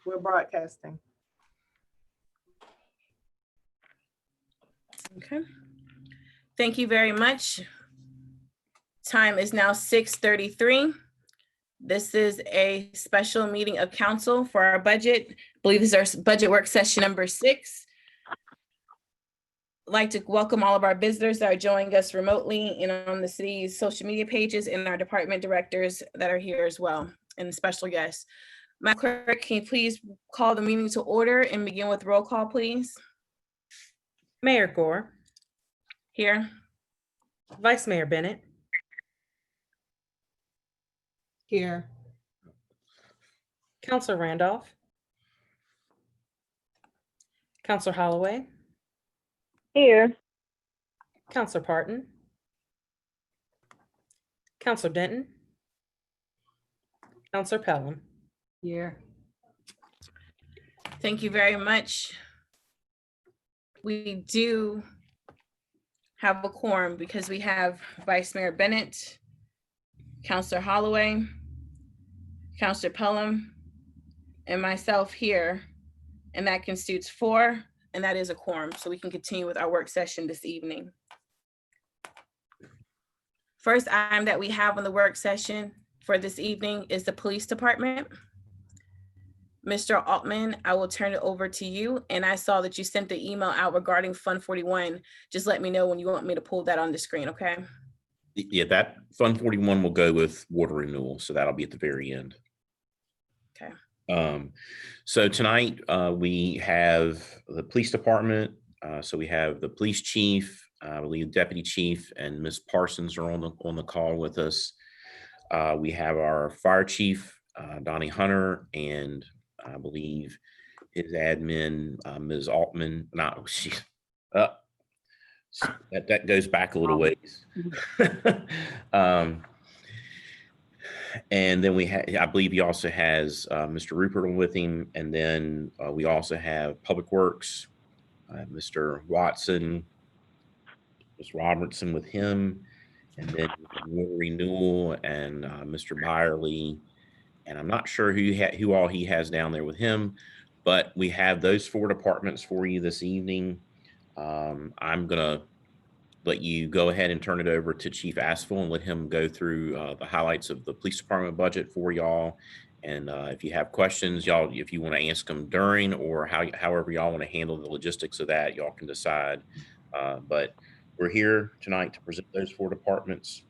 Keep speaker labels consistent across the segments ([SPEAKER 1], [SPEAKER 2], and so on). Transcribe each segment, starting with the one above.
[SPEAKER 1] We're broadcasting.
[SPEAKER 2] Okay. Thank you very much. Time is now 6:33. This is a special meeting of council for our budget. I believe this is our budget work session number 6. I'd like to welcome all of our visitors that are joining us remotely and on the city's social media pages, and our department directors that are here as well, and special guests. Madam Clerk, can you please call the meeting to order and begin with roll call, please?
[SPEAKER 3] Mayor Gore,
[SPEAKER 2] Here.
[SPEAKER 3] Vice Mayor Bennett,
[SPEAKER 1] Here.
[SPEAKER 3] Counselor Randolph, Counselor Holloway,
[SPEAKER 4] Here.
[SPEAKER 3] Counselor Parton, Counselor Denton, Counselor Pelham.
[SPEAKER 1] Here.
[SPEAKER 2] Thank you very much. We do have a quorum because we have Vice Mayor Bennett, Counselor Holloway, Counselor Pelham, and myself here, and that constitutes 4, and that is a quorum, so we can continue with our work session this evening. First item that we have on the work session for this evening is the police department. Mr. Altman, I will turn it over to you. And I saw that you sent the email out regarding Fund 41. Just let me know when you want me to pull that on the screen, okay?
[SPEAKER 5] Yeah, that Fund 41 will go with water renewal, so that'll be at the very end.
[SPEAKER 2] Okay.
[SPEAKER 5] So tonight we have the police department. So we have the police chief, I believe deputy chief, and Ms. Parsons are on the call with us. We have our fire chief, Donnie Hunter, and I believe his admin, Ms. Altman. No, that goes back a little ways. And then I believe he also has Mr. Rupert with him, and then we also have Public Works, Mr. Watson, Ms. Robertson with him, and then water renewal and Mr. Byerly. And I'm not sure who all he has down there with him, but we have those 4 departments for you this evening. I'm gonna let you go ahead and turn it over to Chief Asfel and let him go through the highlights of the police department budget for y'all. And if you have questions, y'all, if you want to ask them during or however y'all want to handle the logistics of that, y'all can decide. But we're here tonight to present those 4 departments.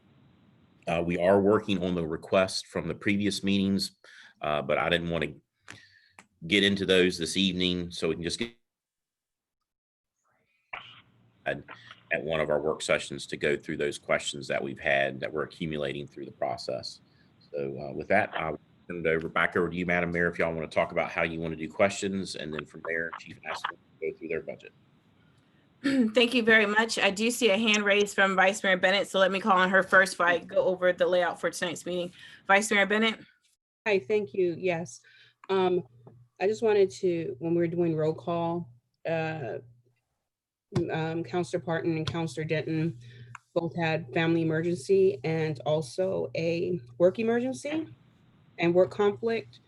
[SPEAKER 5] We are working on the requests from the previous meetings, but I didn't want to get into those this evening, so we can just get at one of our work sessions to go through those questions that we've had that we're accumulating through the process. So with that, I'll turn it back over to you, Madam Mayor, if y'all want to talk about how you want to do questions, and then from there, Chief Asfel will go through their budget.
[SPEAKER 2] Thank you very much. I do see a hand raised from Vice Mayor Bennett, so let me call on her first before I go over the layout for tonight's meeting. Vice Mayor Bennett.
[SPEAKER 6] Hi, thank you. Yes. I just wanted to, when we were doing roll call, Counselor Parton and Counselor Denton both had family emergency and also a work emergency and work conflict.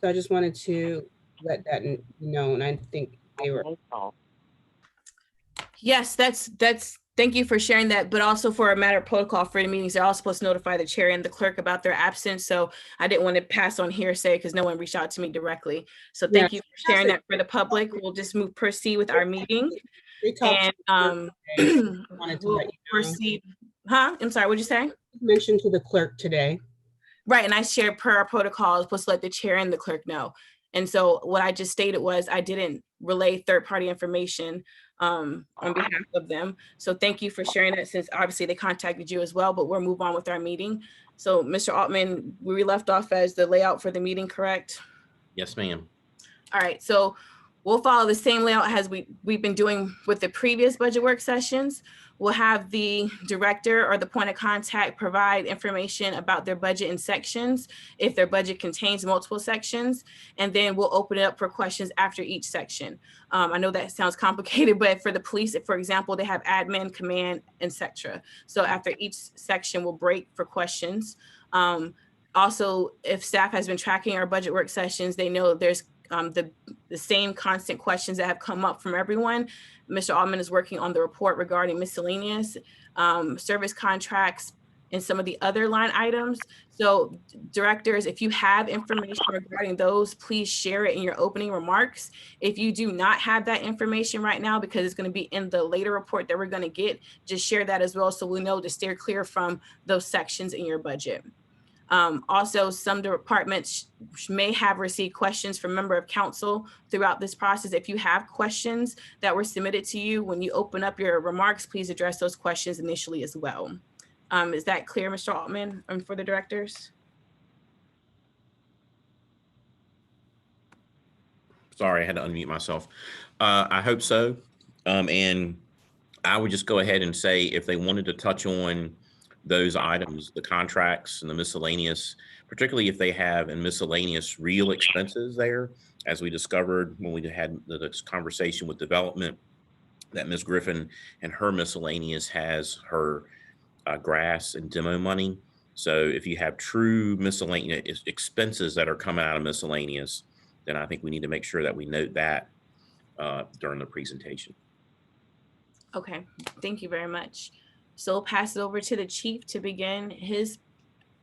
[SPEAKER 6] So I just wanted to let that be known. I think they were.
[SPEAKER 2] Yes, that's thank you for sharing that, but also for a matter of protocol for the meetings, they're all supposed to notify the chair and the clerk about their absence. So I didn't want to pass on hearsay because no one reached out to me directly. So thank you for sharing that for the public. We'll just proceed with our meeting. And we'll proceed. Huh? I'm sorry, what'd you say?
[SPEAKER 6] Mentioned to the clerk today.
[SPEAKER 2] Right, and I shared per our protocol, I was supposed to let the chair and the clerk know. And so what I just stated was I didn't relay third-party information on behalf of them. So thank you for sharing that, since obviously they contacted you as well, but we'll move on with our meeting. So Mr. Altman, we left off as the layout for the meeting, correct?
[SPEAKER 5] Yes, ma'am.
[SPEAKER 2] All right, so we'll follow the same layout as we've been doing with the previous budget work sessions. We'll have the director or the point of contact provide information about their budget in sections, if their budget contains multiple sections, and then we'll open it up for questions after each section. I know that sounds complicated, but for the police, for example, they have admin, command, etc. So after each section, we'll break for questions. Also, if staff has been tracking our budget work sessions, they know there's the same constant questions that have come up from everyone. Mr. Altman is working on the report regarding miscellaneous service contracts and some of the other line items. So directors, if you have information regarding those, please share it in your opening remarks. If you do not have that information right now, because it's going to be in the later report that we're going to get, just share that as well so we know to steer clear from those sections in your budget. Also, some departments may have received questions from member of council throughout this process. If you have questions that were submitted to you, when you open up your remarks, please address those questions initially as well. Is that clear, Mr. Altman, for the directors?
[SPEAKER 5] Sorry, I had to unmute myself. I hope so. And I would just go ahead and say if they wanted to touch on those items, the contracts and the miscellaneous, particularly if they have in miscellaneous real expenses there, as we discovered when we had this conversation with development, that Ms. Griffin and her miscellaneous has her grass and demo money. So if you have true miscellaneous expenses that are coming out of miscellaneous, then I think we need to make sure that we note that during the presentation.
[SPEAKER 2] Okay, thank you very much. So we'll pass it over to the chief to begin his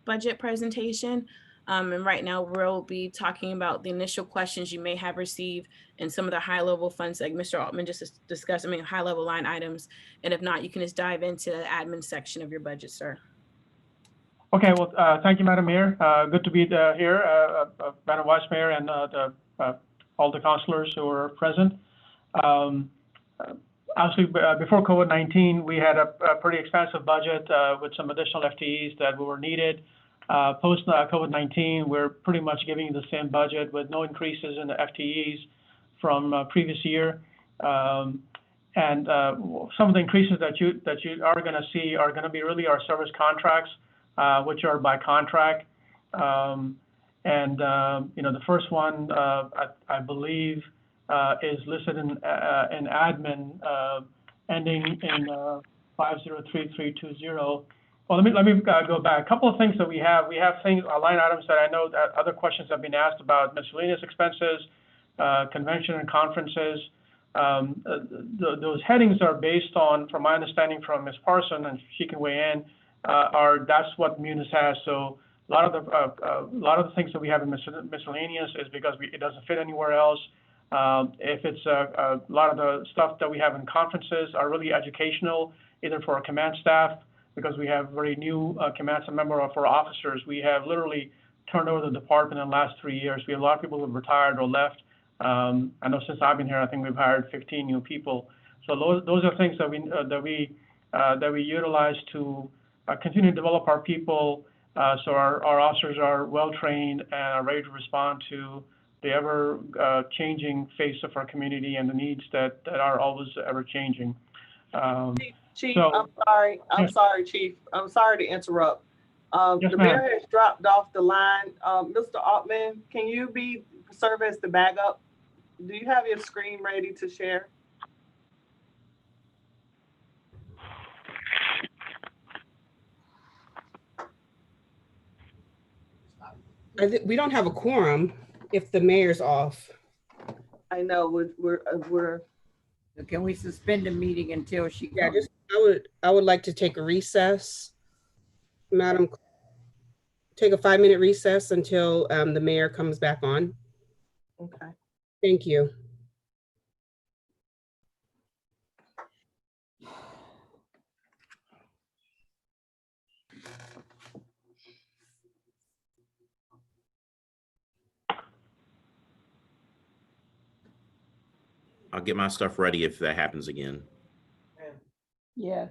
[SPEAKER 2] budget presentation. And right now we'll be talking about the initial questions you may have received and some of the high level funds like Mr. Altman just discussed, high level line items. And if not, you can just dive into the admin section of your budget, sir.
[SPEAKER 7] Okay, well, thank you, Madam Mayor. Good to be here, Madam Vice Mayor and all the councilors who are present. Obviously, before COVID-19, we had a pretty expansive budget with some additional FTEs that were needed. Post COVID-19, we're pretty much giving you the same budget with no increases in the FTEs from previous year. And some of the increases that you are going to see are going to be really our service contracts, which are by contract. The first one, I believe, is listed in admin, ending in 503320. Well, let me go back. A couple of things that we have. We have things, line items that I know that other questions have been asked about: miscellaneous expenses, convention and conferences. Those headings are based on, from my understanding from Ms. Parson, and she can weigh in, that's what Munis has. So a lot of the things that we have in miscellaneous is because it doesn't fit anywhere else. If it's a lot of the stuff that we have in conferences are really educational, either for our command staff, because we have very new command staff member, or for officers. We have literally turned over the department in the last 3 years. We have a lot of people who have retired or left. I know since I've been here, I think we've hired 15 new people. So those are things that we utilize to continue to develop our people, so our officers are well trained and are ready to respond to the ever changing face of our community and the needs that are always ever changing.
[SPEAKER 1] Chief,
[SPEAKER 7] So-
[SPEAKER 1] I'm
[SPEAKER 7] Yes.
[SPEAKER 1] sorry, Chief. I'm sorry to interrupt.
[SPEAKER 7] Yes,
[SPEAKER 1] The
[SPEAKER 7] ma'am.
[SPEAKER 1] mayor has dropped off the line. Mr. Altman, can you serve as the backup? Do you have your screen ready to share?
[SPEAKER 6] We don't have a quorum if the mayor's off.
[SPEAKER 1] I know we're
[SPEAKER 8] Can we suspend the meeting until she
[SPEAKER 6] Yeah,
[SPEAKER 8] comes?
[SPEAKER 6] I would like to take a recess, Madam. Take a 5-minute recess until the mayor comes back on.
[SPEAKER 1] okay.
[SPEAKER 6] Thank you.
[SPEAKER 5] I'll get my stuff ready if that happens again.
[SPEAKER 8] Yeah.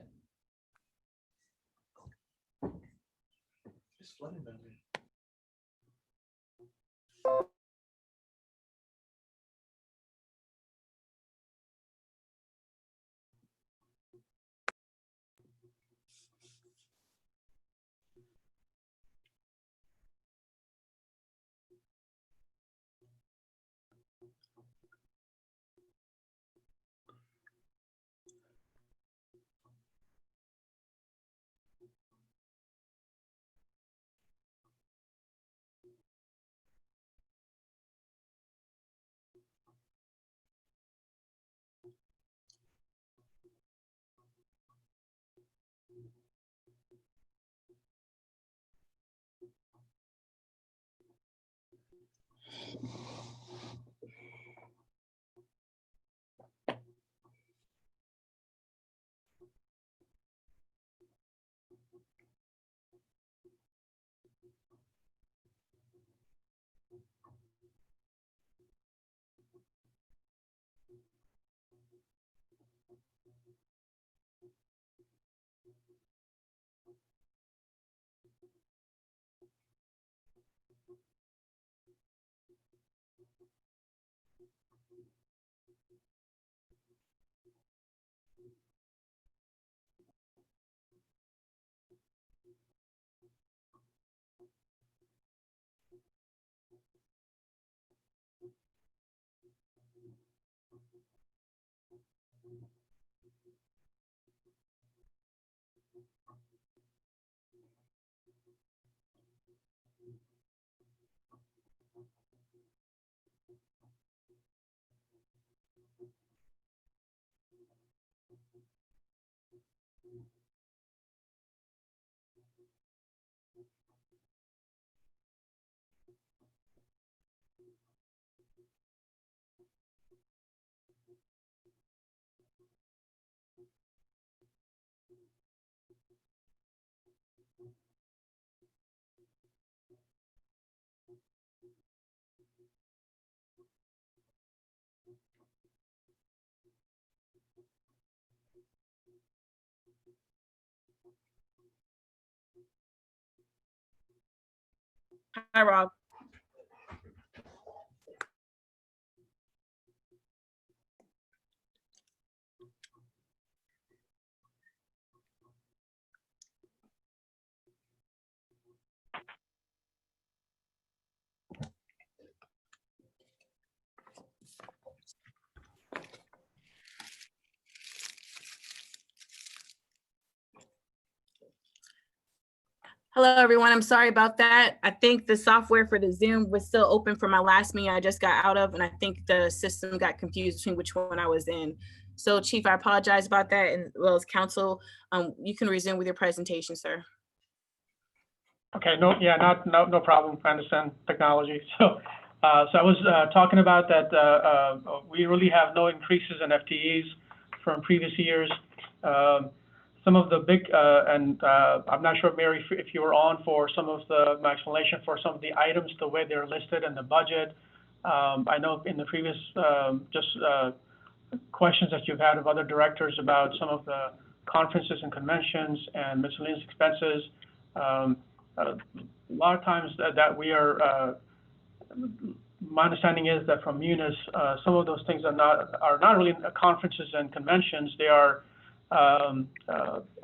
[SPEAKER 2] Hi, Rob. Hello, everyone. I'm sorry about that. I think the software for the Zoom was still open for my last meeting I just got out of, and I think the system got confused between which one I was in. So Chief, I apologize about that, and as well as council, you can resume with your presentation, sir.
[SPEAKER 7] Okay, no, yeah, no problem. I understand technology. So I was talking about that we really have no increases in FTEs from previous years. Some of the big, and I'm not sure, Mary, if you were on for some of my explanation for some of the items, the way they're listed in the budget. I know in the previous questions that you've had of other directors about some of the conferences and conventions and miscellaneous expenses. A lot of times that we are, my understanding is that from Munis, some of those things are not really conferences and conventions. They are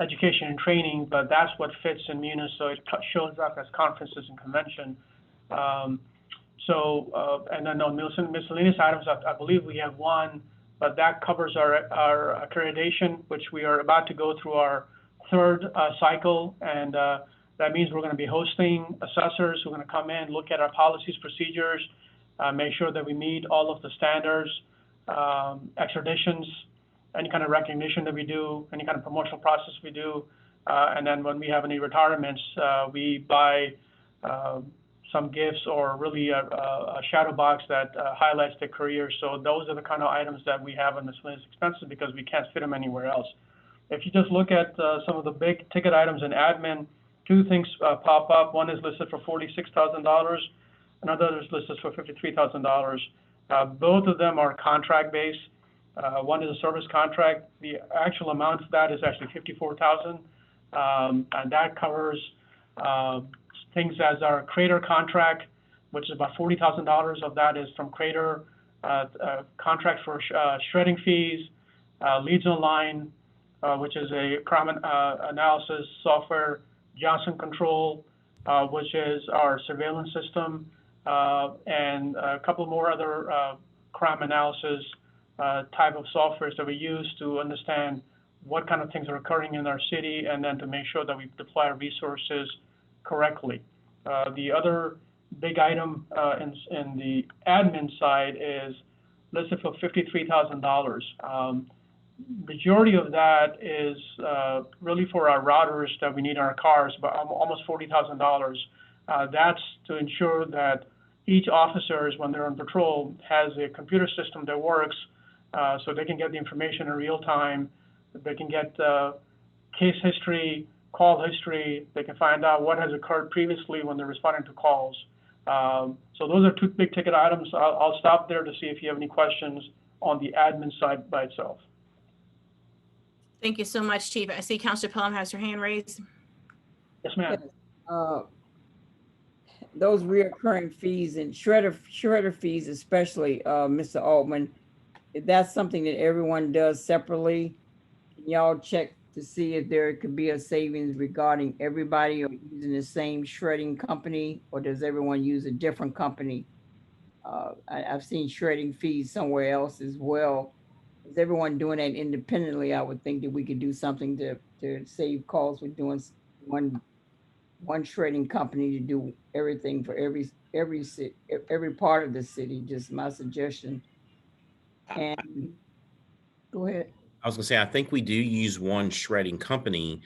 [SPEAKER 7] education and training, but that's what fits in Munis, so it shows up as conferences and convention. And then on miscellaneous items, I believe we have one, but that covers our accreditation, which we are about to go through our third cycle, and that means we're going to be hosting assessors who are going to come in, look at our policies, procedures, make sure that we meet all of the standards, extraditions, any kind of recognition that we do, any kind of promotional process we do. And then when we have any retirements, we buy some gifts or really a shadow box that highlights the career. So those are the kind of items that we have in miscellaneous expenses because we can't fit them anywhere else. If you just look at some of the big ticket items in admin, two things pop up. One is listed for $46,000. Another is listed for $53,000. Both of them are contract-based. One is a service contract. The actual amount of that is actually $54,000, and that covers things as our Crater contract, which is about $40,000 of that is from Crater, contract for shredding fees, Leads Online, which is a crime analysis software, Johnson Control, which is our surveillance system, and a couple more other crime analysis type of softwares that we use to understand what kind of things are occurring in our city and then to make sure that we deploy our resources correctly. The other big item in the admin side is listed for $53,000. Majority of that is really for our routers that we need in our cars, but almost $40,000. That's to ensure that each officer, when they're on patrol, has a computer system that works so they can get the information in real time. They can get case history, call history. They can find out what has occurred previously when they're responding to calls. So those are two big ticket items. I'll stop there to see if you have any questions on the admin side by itself.
[SPEAKER 2] Thank you so much, Chief. I see Councilor Pelham has her hand raised.
[SPEAKER 7] Yes, ma'am.
[SPEAKER 8] Those reoccurring fees and shredder fees, especially, Mr. Altman, if that's something that everyone does separately, can y'all check to see if there could be a savings regarding everybody or using the same shredding company, or does everyone use a different company? I've seen shredding fees somewhere else as well. Is everyone doing that independently? I would think that we could do something to save costs with doing one shredding company to do everything for every part of the city. Just my suggestion. And go ahead.
[SPEAKER 5] I was gonna say, I think we do use one shredding company,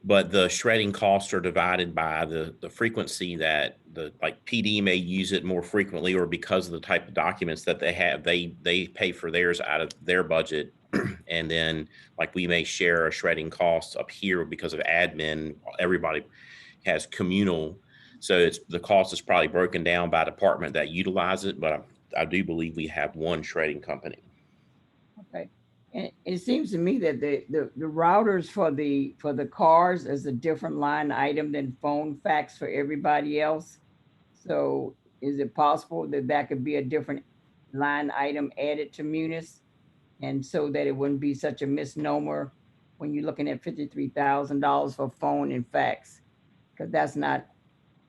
[SPEAKER 5] but the shredding costs are divided by the frequency that like PD may use it more frequently, or because of the type of documents that they have, they pay for theirs out of their budget. And then like we may share a shredding cost up here because of admin. Everybody has communal. So the cost is probably broken down by department that utilize it, but I do believe we have one shredding company.
[SPEAKER 8] Okay. And it seems to me that the routers for the cars is a different line item than phone fax for everybody else. So is it possible that that could be a different line item added to Munis? And so that it wouldn't be such a misnomer when you're looking at $53,000 for phone and fax, because that's not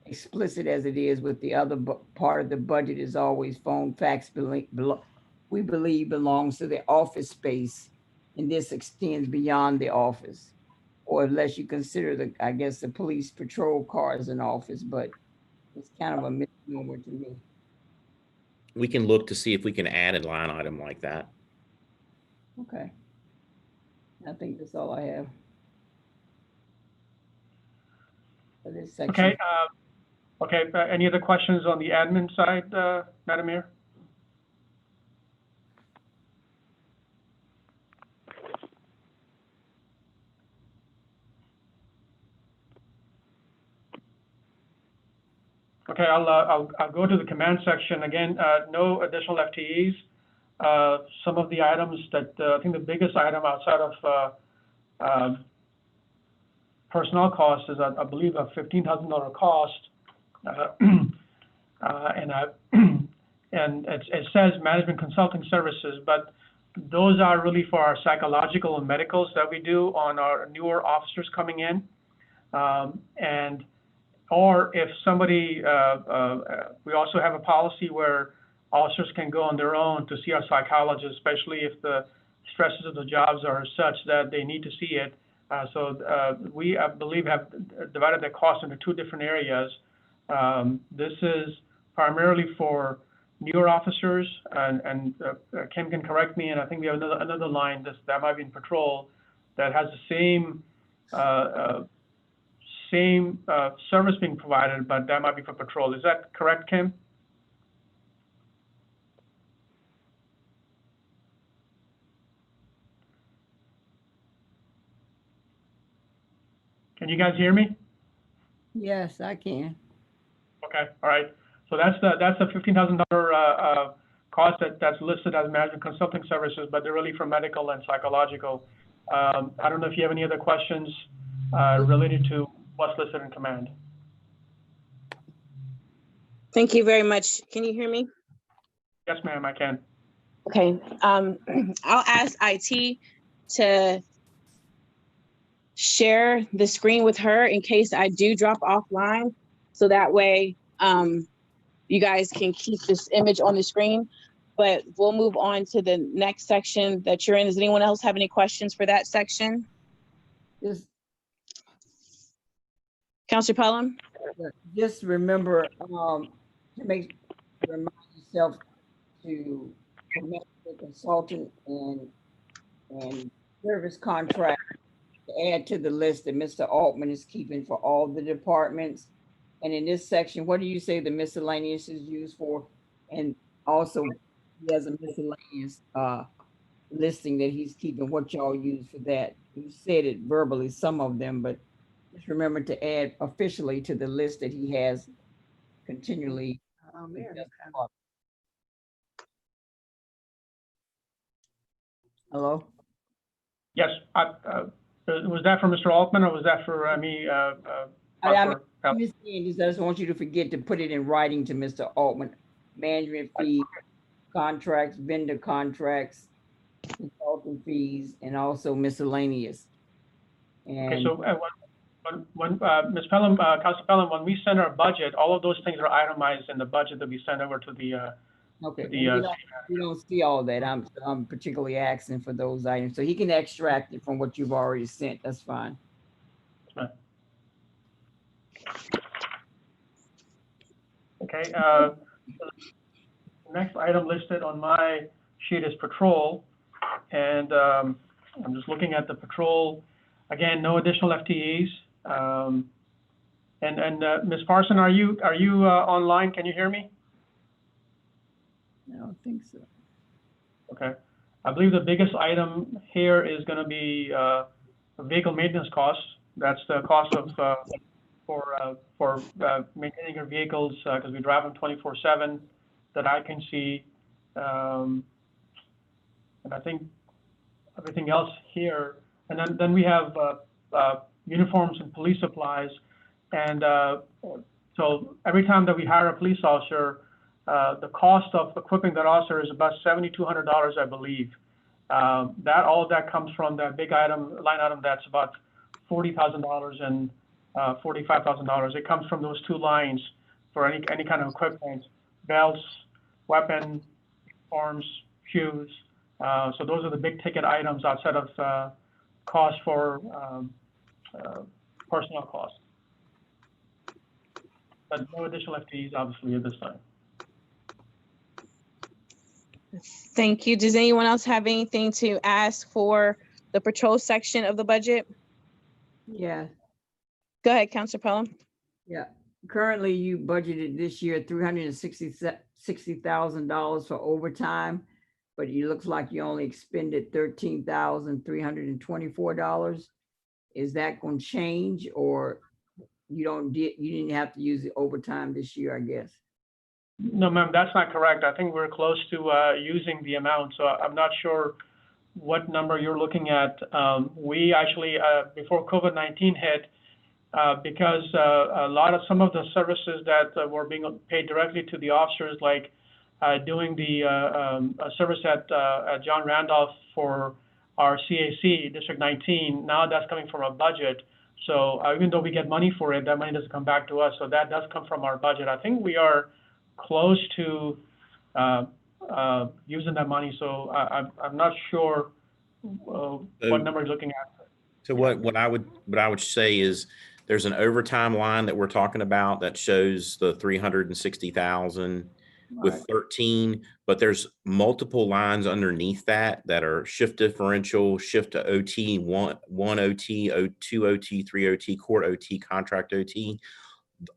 [SPEAKER 8] explicit as it is with the other part of the budget is always phone, fax, we believe belongs to the office space, and this extends beyond the office. Or unless you consider I guess the police patrol cars an office, but it's kind of a misnomer to me.
[SPEAKER 5] We can look to see if we can add a line item like that.
[SPEAKER 8] Okay. I think that's all I have for this section.
[SPEAKER 7] Okay, any other questions on the admin side, Madam Mayor? Okay, I'll go to the command section again. No additional FTEs. Some of the items that I think the biggest item outside of personnel costs is, I believe, a $15,000 cost, and it says management consulting services, but those are really for our psychological and medicals that we do on our newer officers coming in, or if somebody, we also have a policy where officers can go on their own to see our psychologist, especially if the stresses of the jobs are such that they need to see it. We, I believe, have divided the cost into two different areas. This is primarily for newer officers, and Kim can correct me, and I think we have another line that might be in patrol that has the same service being provided, but that might be for patrol. Is that correct, Kim? Can you guys hear me?
[SPEAKER 8] Yes, I can.
[SPEAKER 7] Okay, all right. So that's the $15,000 cost that's listed as management consulting services, but they're really for medical and psychological. I don't know if you have any other questions related to what's listed in command.
[SPEAKER 2] Thank you very much. Can you hear me?
[SPEAKER 7] Yes, ma'am, I can.
[SPEAKER 2] Okay, I'll ask IT to share the screen with her in case I do drop offline. So that way you guys can keep this image on the screen, but we'll move on to the next section that you're in. Does anyone else have any questions for that section?
[SPEAKER 8] Just,
[SPEAKER 2] Councilor Pelham?
[SPEAKER 8] just remember to remind yourself to connect the consultant and service contract to add to the list that Mr. Altman is keeping for all the departments. And in this section, what do you say the miscellaneous is used for? And also, he has a miscellaneous listing that he's keeping, what y'all use for that. You said it verbally, some of them, but just remember to add officially to the list that he has continually. Hello?
[SPEAKER 7] Yes, was that for Mr. Altman or was that for me?
[SPEAKER 8] I just want you to forget to put it in writing to Mr. Altman. Management fee contracts, vendor contracts, consulting fees, and also miscellaneous.
[SPEAKER 7] Okay,
[SPEAKER 8] And
[SPEAKER 7] so Ms. Pelham, Council Pelham, when we send our budget, all of those things are itemized in the budget that we send over to the,
[SPEAKER 8] okay,
[SPEAKER 7] the,
[SPEAKER 8] we don't see all that. I'm particularly asking for those items, so he can extract it from what you've already sent. That's fine.
[SPEAKER 7] okay, the next item listed on my sheet is patrol. And I'm just looking at the patrol. Again, no additional FTEs. Ms. Parson, are you online? Can you hear me?
[SPEAKER 8] I don't think so.
[SPEAKER 7] Okay. I believe the biggest item here is going to be vehicle maintenance costs. That's the cost of for maintaining your vehicles because we drive them 24/7 that I can see. And I think everything else here, and then we have uniforms and police supplies, and so every time that we hire a police officer, the cost of equipping that officer is about $7,200, I believe. That all of that comes from that big line item that's about $40,000 and $45,000. It comes from those two lines for any kind of equipment, belts, weapon, arms, shoes. So those are the big ticket items outside of cost for personnel costs. But no additional FTEs, obviously, at this time.
[SPEAKER 2] Thank you. Does anyone else have anything to ask for the patrol section of the budget?
[SPEAKER 8] Yeah,
[SPEAKER 2] Go ahead, Councilor Pelham.
[SPEAKER 8] yeah. Currently, you budgeted this year $360,000 for overtime, but it looks like you only expended $13,324. Is that going to change, or you didn't have to use the overtime this year, I guess?
[SPEAKER 7] No, ma'am, that's not correct. I think we're close to using the amount, so I'm not sure what number you're looking at. We actually, before COVID-19 hit, because some of the services that were being paid directly to the officers, like doing the service at John Randolph for our CAC, District 19, now that's coming from our budget. So even though we get money for it, that money doesn't come back to us. So that does come from our budget. I think we are close to using that money. So I'm not sure what number you're looking at.
[SPEAKER 5] So what I would say is there's an overtime line that we're talking about that shows the 360,000 with 13, but there's multiple lines underneath that are shift differential, shift to OT, one OT, 2 OT, 3 OT, court OT, contract OT.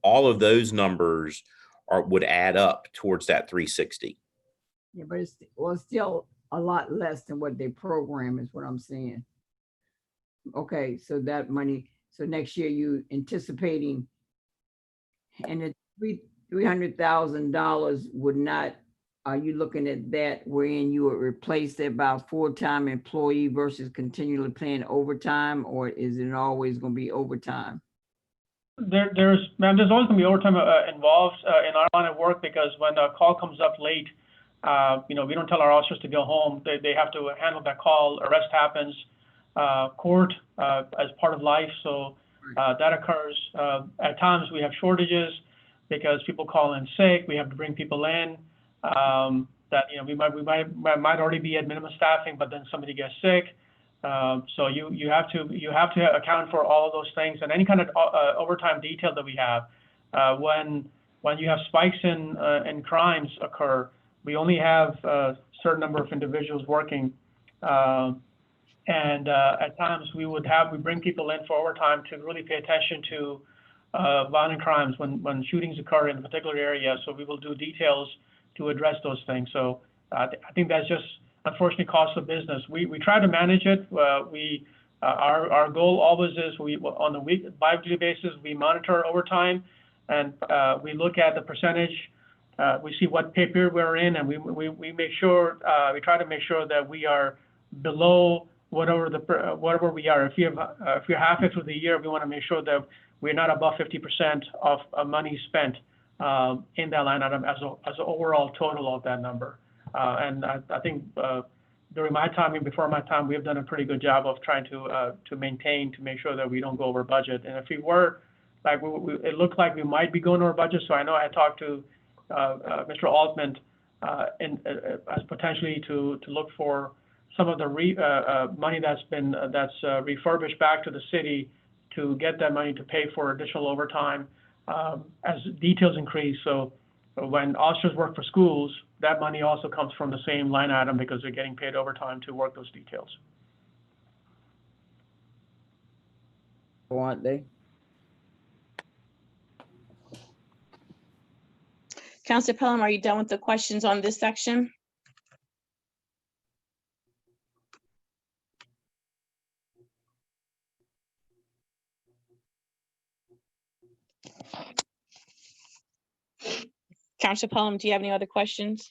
[SPEAKER 5] All of those numbers would add up towards that 360.
[SPEAKER 8] Yeah, but it's still a lot less than what they program is what I'm saying. Okay, so that money, so next year you anticipating, and it's $300,000 would not, are you looking at that wherein you would replace that by a full-time employee versus continually paying overtime, or is it always going to be overtime?
[SPEAKER 7] There's always going to be overtime involved in our line of work, because when a call comes up late, we don't tell our officers to go home. They have to handle that call. Arrest happens, court as part of life. So that occurs. At times we have shortages because people call in sick. We have to bring people in that we might already be at minimum staffing, but then somebody gets sick. So you have to account for all of those things, and any kind of overtime detail that we have. When you have spikes in crimes occur, we only have a certain number of individuals working, and at times we bring people in for overtime to really pay attention to violent crimes when shootings occur in a particular area. So we will do details to address those things. So I think that's just unfortunately cost of business. We try to manage it. Our goal always is on a bi-weekly basis we monitor overtime, and we look at the percentage. We see what pay period we're in, and we make sure we try to make sure that we are below whatever we are. If you're halfway through the year, we want to make sure that we're not above 50% of money spent in that line item as an overall total of that number. And I think during my time and before my time, we have done a pretty good job of trying to maintain, to make sure that we don't go over budget. And if we were, like, it looked like we might be going over budget. So I know I talked to Mr. Altman as potentially to look for some of the money that's refurbished back to the city, to get that money to pay for additional overtime as details increase. So when officers work for schools, that money also comes from the same line item because they're getting paid overtime to work those details.
[SPEAKER 8] Aren't they?
[SPEAKER 2] Counselor Pelham, are you done with the questions on this section? Counselor Pelham, do you have any other questions?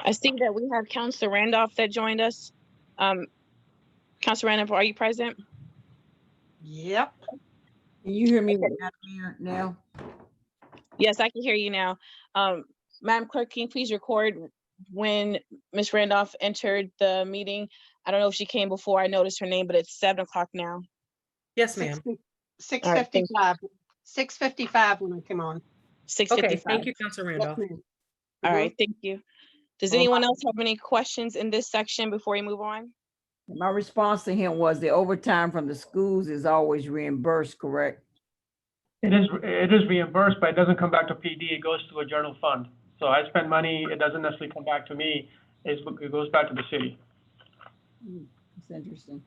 [SPEAKER 2] I see that we have Counselor Randolph that joined us. Counselor Randolph, are you present?
[SPEAKER 9] Yep.
[SPEAKER 8] Can you hear me now?
[SPEAKER 2] Yes, I can hear you now. Madam Clerk, can you please record when Ms. Randolph entered the meeting? I don't know if she came before. I noticed her name, but it's 7 o'clock now.
[SPEAKER 3] Yes, ma'am.
[SPEAKER 9] 6:55. 6:55 when I came on.
[SPEAKER 2] 6:55.
[SPEAKER 3] Okay, thank you, Counselor
[SPEAKER 9] Yes,
[SPEAKER 3] Randolph.
[SPEAKER 9] ma'am.
[SPEAKER 2] All right, thank you. Does anyone else have any questions in this section before we move on?
[SPEAKER 8] My response to him was the overtime from the schools is always reimbursed, correct?
[SPEAKER 7] It is reimbursed, but it doesn't come back to PD. It goes to a general fund. So I spend money. It doesn't necessarily come back to me. It goes back to the city.
[SPEAKER 8] It's interesting.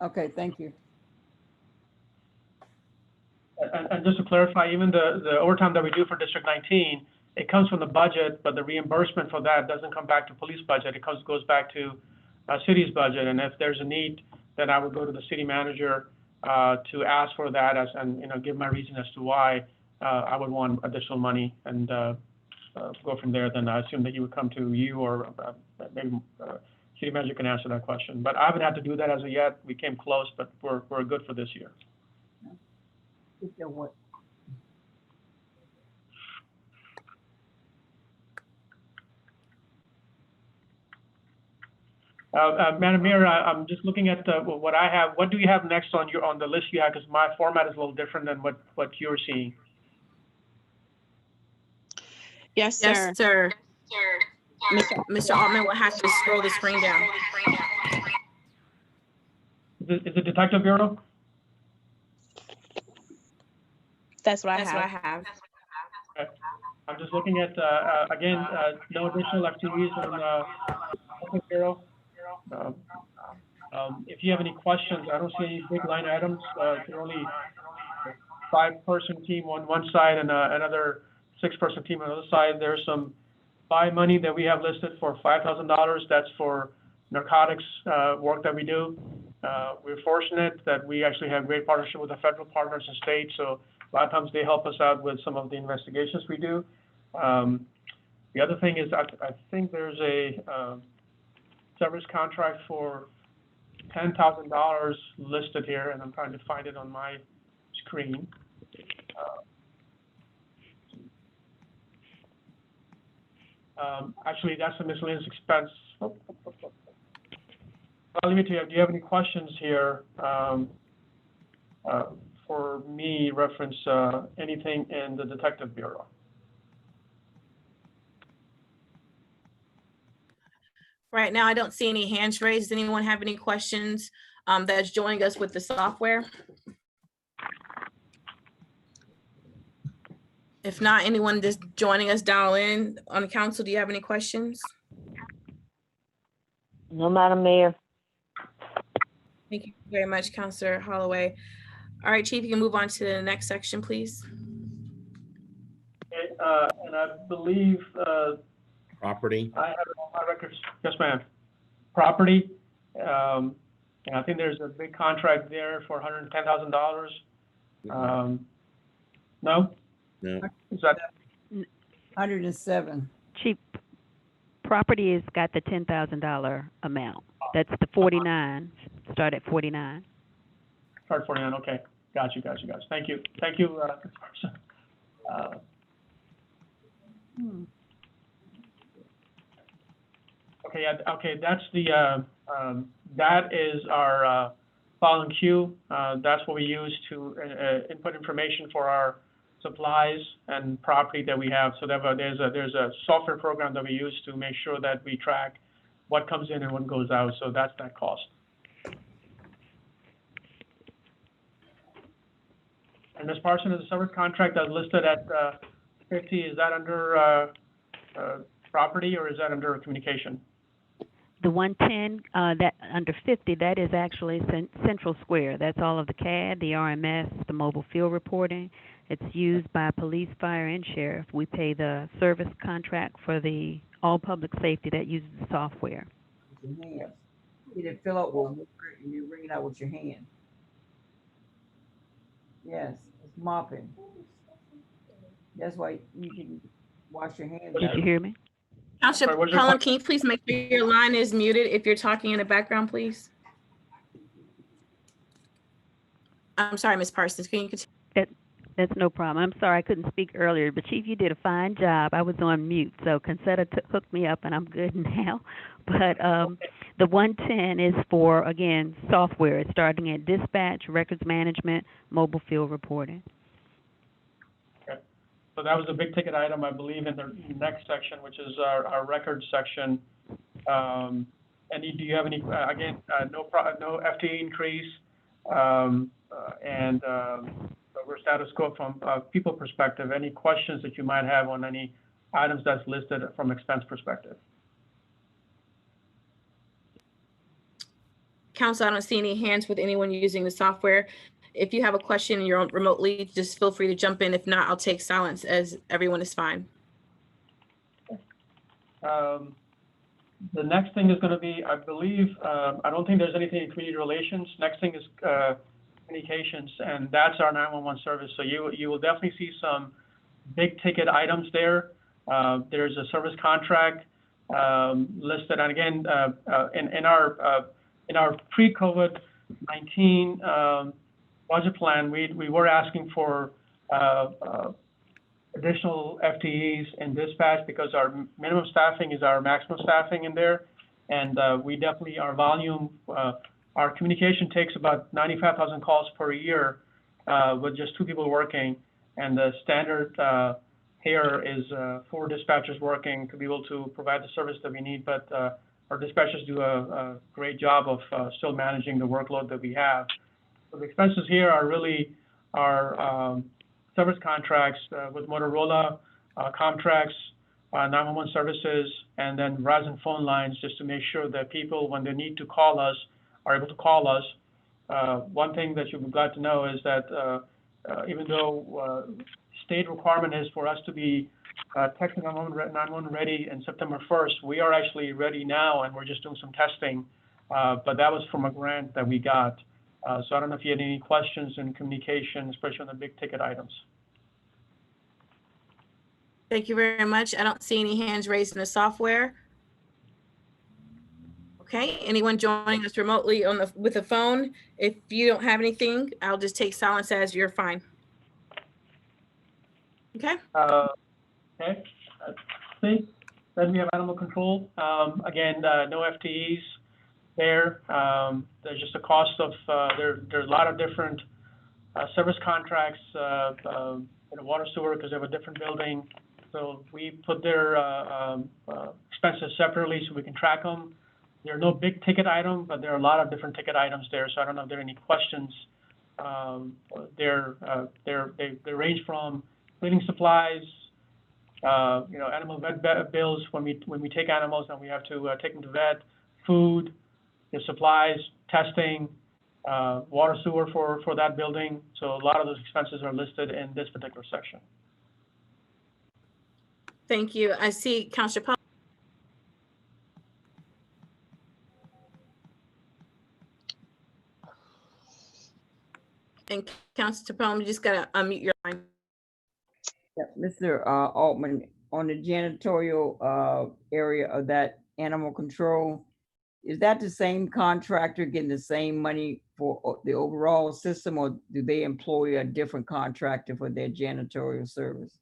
[SPEAKER 8] Okay, thank you.
[SPEAKER 7] And just to clarify, even the overtime that we do for District 19, it comes from the budget, but the reimbursement for that doesn't come back to police budget. It goes back to city's budget. And if there's a need, then I would go to the city manager to ask for that and give my reason as to why I would want additional money and go from there. Then I assume that he would come to you, or maybe city manager can answer that question. But I haven't had to do that as of yet. We came close, but we're good for this year. Madam Mayor, I'm just looking at what I have. What do you have next on the list you have? Because my format is a little different than what you're seeing.
[SPEAKER 2] Yes, sir. Yes, sir. Mr. Altman will have to scroll the screen down.
[SPEAKER 7] Is it Detective Bureau?
[SPEAKER 2] That's what I have.
[SPEAKER 7] Okay. I'm just looking at, again, no additional FTEs on Detective Bureau. If you have any questions, I don't see any big line items. There are only 5-person team on one side and another 6-person team on the other side. There's some buy money that we have listed for $5,000. That's for narcotics work that we do. We're fortunate that we actually have great partnership with the federal partners and states. So a lot of times they help us out with some of the investigations we do. The other thing is I think there's a service contract for $10,000 listed here, and I'm trying to find it on my screen. Actually, that's a miscellaneous expense. I'll leave it to you. Do you have any questions here for me, reference anything in the Detective Bureau?
[SPEAKER 2] Right now, I don't see any hands raised. Does anyone have any questions that's joining us with the software? If not, anyone just joining us dial in on the council, do you have any questions?
[SPEAKER 4] No, Madam Mayor.
[SPEAKER 2] Thank you very much, Councilor Holloway. All right, Chief, you can move on to the next section, please.
[SPEAKER 7] Okay, and I believe
[SPEAKER 5] Property.
[SPEAKER 7] I have it on my records. Yes, ma'am. Property. And I think there's a big contract there for $110,000. No?
[SPEAKER 5] No.
[SPEAKER 7] Is that
[SPEAKER 8] 107.
[SPEAKER 10] Chief, property has got the $10,000 amount. That's the 49, start at 49.
[SPEAKER 7] Chart 49, okay. Got you, guys. Thank you. Thank you, Ms. Parson. Okay, yeah, okay, that's the, that is our file and queue. That's what we use to input information for our supplies and property that we have. So there's a software program that we use to make sure that we track what comes in and what goes out. So that's that cost. And Ms. Parson, is the service contract that's listed at 50, is that under property or is that under communication?
[SPEAKER 10] The 110, that under 50, that is actually Central Square. That's all of the CAD, the RMS, the mobile field reporting. It's used by police, fire, and sheriff. We pay the service contract for the all public safety that uses the software.
[SPEAKER 8] With your hands. You didn't fill out with water and you wring it out with your hand. Yes, it's mopping. That's why you can wash your hands.
[SPEAKER 10] Did you hear me?
[SPEAKER 2] Councilor
[SPEAKER 7] Sorry, what's your
[SPEAKER 2] Pelham, can you please make sure your line is muted if you're talking in the background, please? I'm sorry, Ms. Parsons, can you continue?
[SPEAKER 10] That's no problem. I'm sorry I couldn't speak earlier, but Chief, you did a fine job. I was on mute, so Concetta hooked me up, and I'm good now. But the 110 is for, again, software. It's starting at dispatch, records management, mobile field reporting.
[SPEAKER 7] Okay. So that was a big ticket item, I believe, in the next section, which is our records section. And do you have any, again, no FTE increase, and we're status quo from a people perspective. Any questions that you might have on any items that's listed from expense perspective?
[SPEAKER 2] Council, I don't see any hands with anyone using the software. If you have a question and you're on remotely, just feel free to jump in. If not, I'll take silence as everyone is fine.
[SPEAKER 7] The next thing is going to be, I believe, I don't think there's anything in community relations. Next thing is communications, and that's our 911 service. So you will definitely see some big ticket items there. There's a service contract listed, and again, in our pre-COVID-19 budget plan, we were asking for additional FTEs in dispatch because our minimum staffing is our maximum staffing in there, and we definitely, our volume, our communication takes about 95,000 calls per year with just 2 people working, and the standard here is 4 dispatchers working to be able to provide the service that we need, but our dispatchers do a great job of still managing the workload that we have. So the expenses here are really our service contracts with Motorola, contracts, 911 services, and then Verizon phone lines, just to make sure that people, when they need to call us, are able to call us. One thing that you'll be glad to know is that even though state requirement is for us to be Texas 911 ready in September 1st, we are actually ready now, and we're just doing some testing. But that was from a grant that we got. So I don't know if you had any questions in communication, especially on the big ticket items.
[SPEAKER 2] Thank you very much. I don't see any hands raised in the software. Okay, anyone joining us remotely with a phone? If you don't have anything, I'll just take silence as you're fine. Okay.
[SPEAKER 7] Okay. See, then we have animal control. Again, no FTEs there. There's just a cost of there's a lot of different service contracts in the water sewer because they have a different building. So we put their expenses separately so we can track them. There are no big ticket items, but there are a lot of different ticket items there. So I don't know if there are any questions. They range from cleaning supplies, animal vet bills when we take animals and we have to take them to vet, food, the supplies, testing, water sewer for that building. So a lot of those expenses are listed in this particular section.
[SPEAKER 2] Thank you. I see Councilor Pelham. And Councilor Pelham, you just gotta unmute your line.
[SPEAKER 8] Yeah, Mr. Altman, on the janitorial area of that animal control, is that the same contractor getting the same money for the overall system, or do they employ a different contractor for their janitorial service?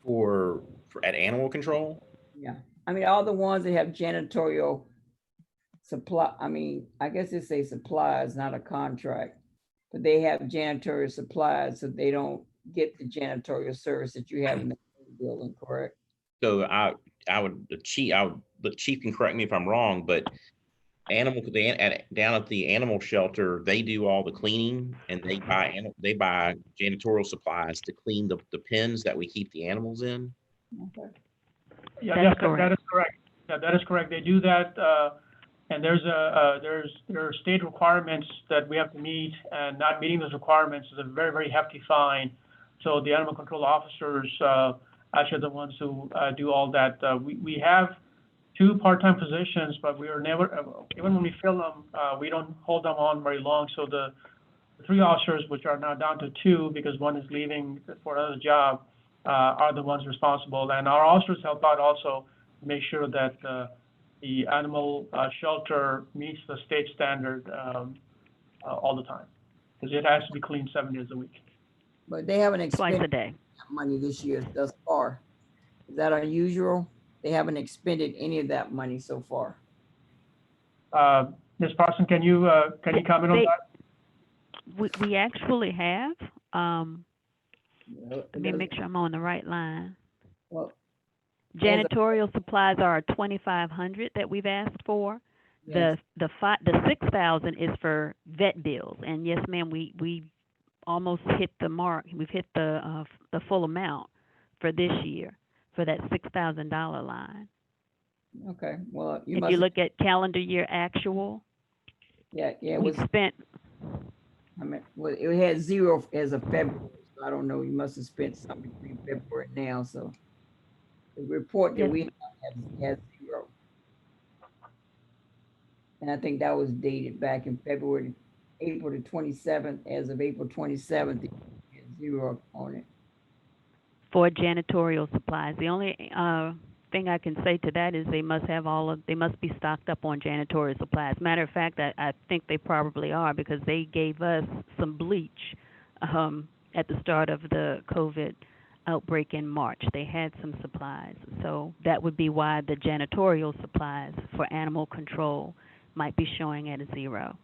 [SPEAKER 5] For at animal control?
[SPEAKER 8] Yeah, I mean, all the ones that have janitorial supply, I mean, I guess it's a supplies, not a contract, but they have janitorial supplies, so they don't get the janitorial service that you have in the building, correct?
[SPEAKER 5] So the chief can correct me if I'm wrong, but down at the animal shelter, they do all the cleaning, and they buy janitorial supplies to clean the pens that we keep the animals in.
[SPEAKER 8] Okay.
[SPEAKER 7] Yeah,
[SPEAKER 10] That's
[SPEAKER 7] yes,
[SPEAKER 10] correct.
[SPEAKER 7] that is correct. Yeah, that is correct. They do that, and there are state requirements that we have to meet, and not meeting those requirements is a very, very hefty fine. So the animal control officers actually are the ones who do all that. We have 2 part-time positions, but we are never, even when we fill them, we don't hold them on very long. So the 3 officers, which are now down to 2 because one is leaving for another job, are the ones responsible. And our officers help out also to make sure that the animal shelter meets the state standard all the time, because it has to be cleaned 7 days a week.
[SPEAKER 8] But they haven't
[SPEAKER 10] Twice a
[SPEAKER 8] expended
[SPEAKER 10] day.
[SPEAKER 8] that money this year thus far. Is that unusual? They haven't expended any of that money so far.
[SPEAKER 7] Ms. Parson, can you comment on that?
[SPEAKER 10] We actually have,
[SPEAKER 8] Well,
[SPEAKER 10] let me make sure I'm on the right line.
[SPEAKER 8] Well,
[SPEAKER 10] Janitorial supplies are 2,500 that we've asked for.
[SPEAKER 8] yes.
[SPEAKER 10] The 6,000 is for vet bills, and yes, ma'am, we almost hit the mark. We've hit the full amount for this year for that $6,000 line.
[SPEAKER 8] Okay, well,
[SPEAKER 10] If you look at calendar year actual,
[SPEAKER 8] yeah, it
[SPEAKER 10] we've
[SPEAKER 8] was,
[SPEAKER 10] spent,
[SPEAKER 8] I mean, well, it had 0 as of February, so I don't know, you must have spent something between February now, so. The report that
[SPEAKER 10] Yes,
[SPEAKER 8] we have has 0. And I think that was dated back in April the 27th, as of April 27th, it had 0 on it.
[SPEAKER 10] for janitorial supplies. The only thing I can say to that is they must be stocked up on janitorial supplies. Matter of fact, I think they probably are, because they gave us some bleach at the start of the COVID outbreak in March. They had some supplies. So that would be why the janitorial supplies for animal control might be showing at a 0.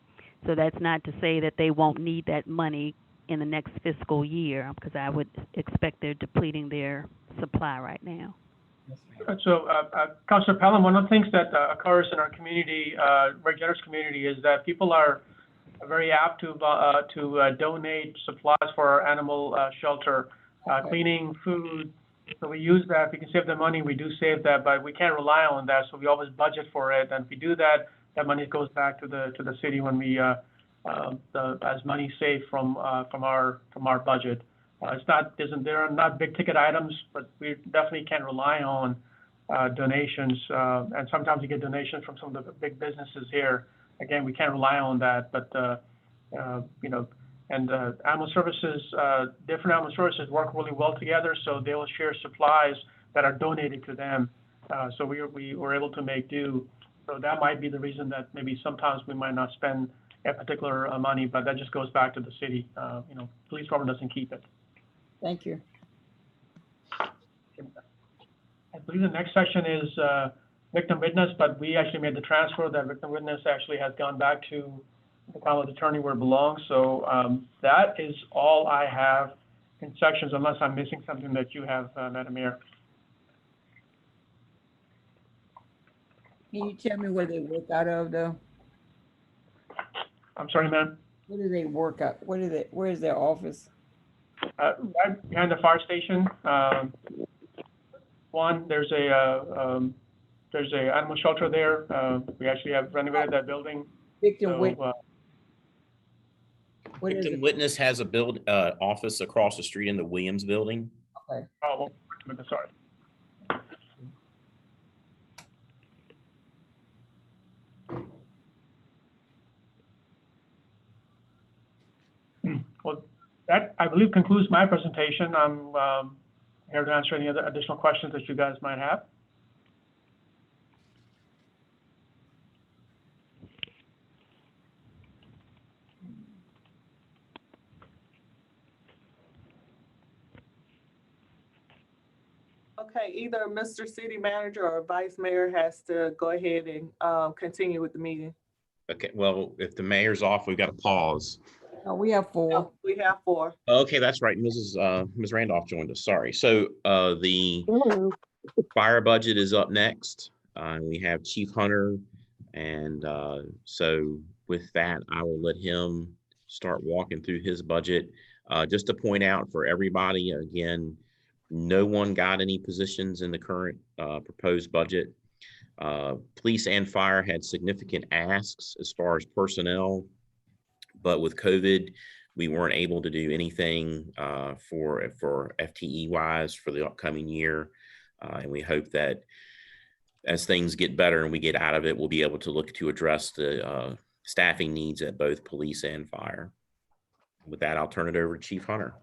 [SPEAKER 10] So that's not to say that they won't need that money in the next fiscal year, because I would expect they're depleting their supply right now.
[SPEAKER 7] So, Councilor Pelham, one of the things that occurs in our community, very generous community, is that people are very apt to donate supplies for our animal shelter, cleaning, food. So we use that. If we can save the money, we do save that, but we can't rely on that. So we always budget for it, and if we do that, that money goes back to the city when we as money saved from our budget. There are not big ticket items, but we definitely can rely on donations. And sometimes you get donations from some of the big businesses here. Again, we can't rely on that, but and animal services, different animal services work really well together, so they will share supplies that are donated to them. So we were able to make do. So that might be the reason that maybe sometimes we might not spend a particular money, but that just goes back to the city. Police department doesn't keep it.
[SPEAKER 8] Thank you.
[SPEAKER 7] I believe the next section is victim witness, but we actually made the transfer. That victim witness actually has gone back to the Commonwealth Attorney where it belongs. So that is all I have in sections, unless I'm missing something that you have, Madam Mayor.
[SPEAKER 8] Can you tell me where they work out of, though?
[SPEAKER 7] I'm sorry, ma'am.
[SPEAKER 8] Where do they work out? Where is their office?
[SPEAKER 7] Right behind the fire station. There's a animal shelter there. We actually have renovated that building.
[SPEAKER 8] Victim witness.
[SPEAKER 5] Victim witness has a office across the street in the Williams building.
[SPEAKER 8] Okay.
[SPEAKER 7] Oh, sorry. Well, that, I believe, concludes my presentation. I'm here to answer any other additional questions that you guys might have.
[SPEAKER 1] Okay, either Mr. City Manager or Vice Mayor has to go ahead and continue with the meeting.
[SPEAKER 5] Okay, well, if the mayor's off, we've got to pause.
[SPEAKER 8] No, we have 4.
[SPEAKER 1] No, we have 4.
[SPEAKER 5] Okay, that's right. Ms. Randolph joined us. Sorry. So the
[SPEAKER 4] Hello.
[SPEAKER 5] fire budget is up next. We have Chief Hunter. And so with that, I will let him start walking through his budget. Just to point out for everybody, again, no one got any positions in the current proposed budget. Police and fire had significant asks as far as personnel, but with COVID, we weren't able to do anything for FTE wise for the upcoming year. And we hope that as things get better and we get out of it, we'll be able to look to address the staffing needs at both police and fire. With that, I'll turn it over to Chief Hunter.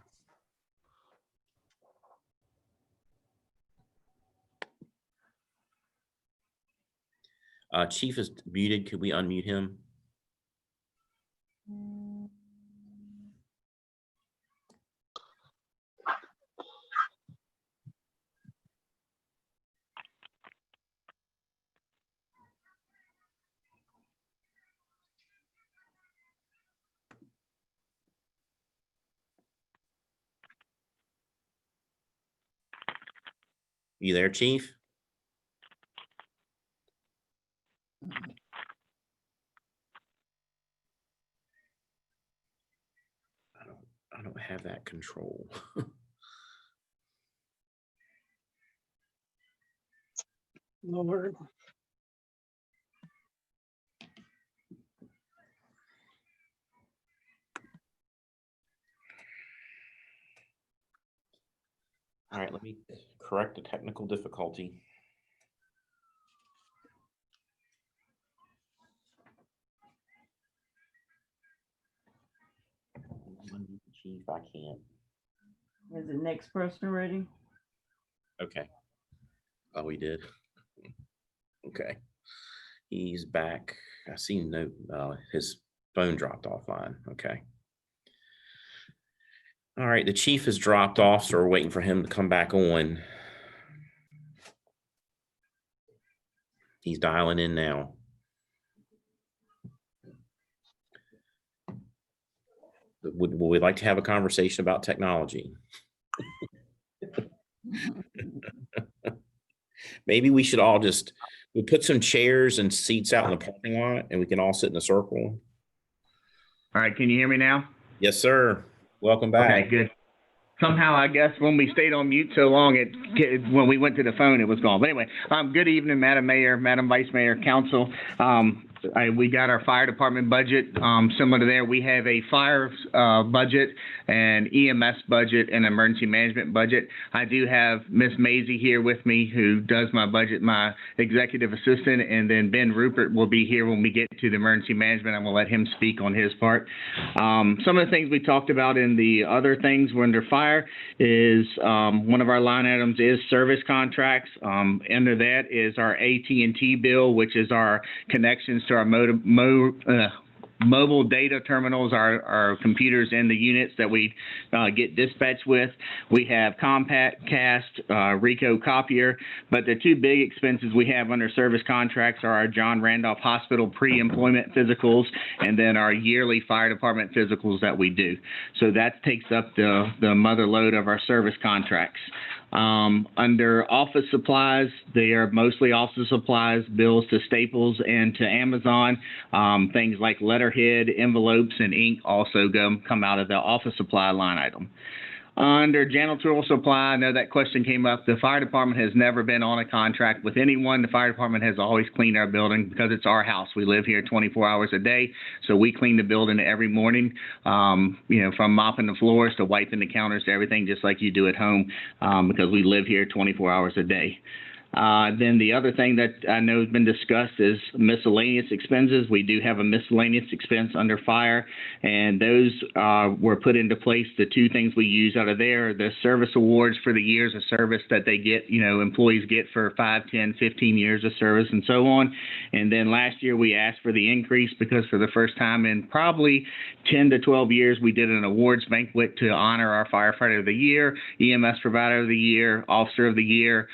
[SPEAKER 5] Chief is muted. Could we unmute him? You there, Chief? I don't have that control.
[SPEAKER 1] Lord.
[SPEAKER 5] All right, let me correct the technical difficulty. Chief, I can't.
[SPEAKER 8] Is the next person ready?
[SPEAKER 5] Okay. Oh, we did. Okay. He's back. I see no, his phone dropped offline. Okay. All right, the chief has dropped off, so we're waiting for him to come back on. He's dialing in now. Would we like to have a conversation about technology? Maybe we should all we'll put some chairs and seats out in the parking lot and we can all sit in a circle.
[SPEAKER 11] All right, can you hear me now?
[SPEAKER 5] Yes, sir. Welcome back.
[SPEAKER 11] Okay, good. Somehow, I guess when we stayed on mute so long, when we went to the phone, it was gone. But anyway, good evening, Madam Mayor, Madam Vice Mayor, Council. We got our fire department budget. Similar to there, we have a fire budget, an EMS budget, and emergency management budget. I do have Miss Maisie here with me, who does my budget, my executive assistant, and then Ben Rupert will be here when we get to the emergency management. I'm going to let him speak on his part. Some of the things we talked about in the other things were under fire is one of our line items is service contracts. Under that is our AT&T bill, which is our connections to our mobile data terminals, our computers in the units that we get dispatched with. We have Comcast, Rico copier, but the two big expenses we have under service contracts are our John Randolph Hospital pre-employment physicals and then our yearly fire department physicals that we do. So that takes up the mother load of our service contracts. Under office supplies, they are mostly office supplies, bills to Staples and to Amazon. Things like letterhead, envelopes, and ink also come out of the office supply line item. Under janitorial supply, I know that question came up. The fire department has never been on a contract with anyone. The fire department has always cleaned our building because it's our house. We live here 24 hours a day, so we clean the building every morning, from mopping the floors to wiping the counters to everything, just like you do at home, because we live here 24 hours a day. Then the other thing that I know has been discussed is miscellaneous expenses. We do have a miscellaneous expense under fire, and those were put into place. The two things we use out of there are the service awards for the years of service that they get, employees get for 5, 10, 15 years of service and so on. And then last year we asked for the increase because for the first time in probably 10 to 12 years, we did an awards banquet to honor our firefighter of the year, EMS provider of the year, officer of the year,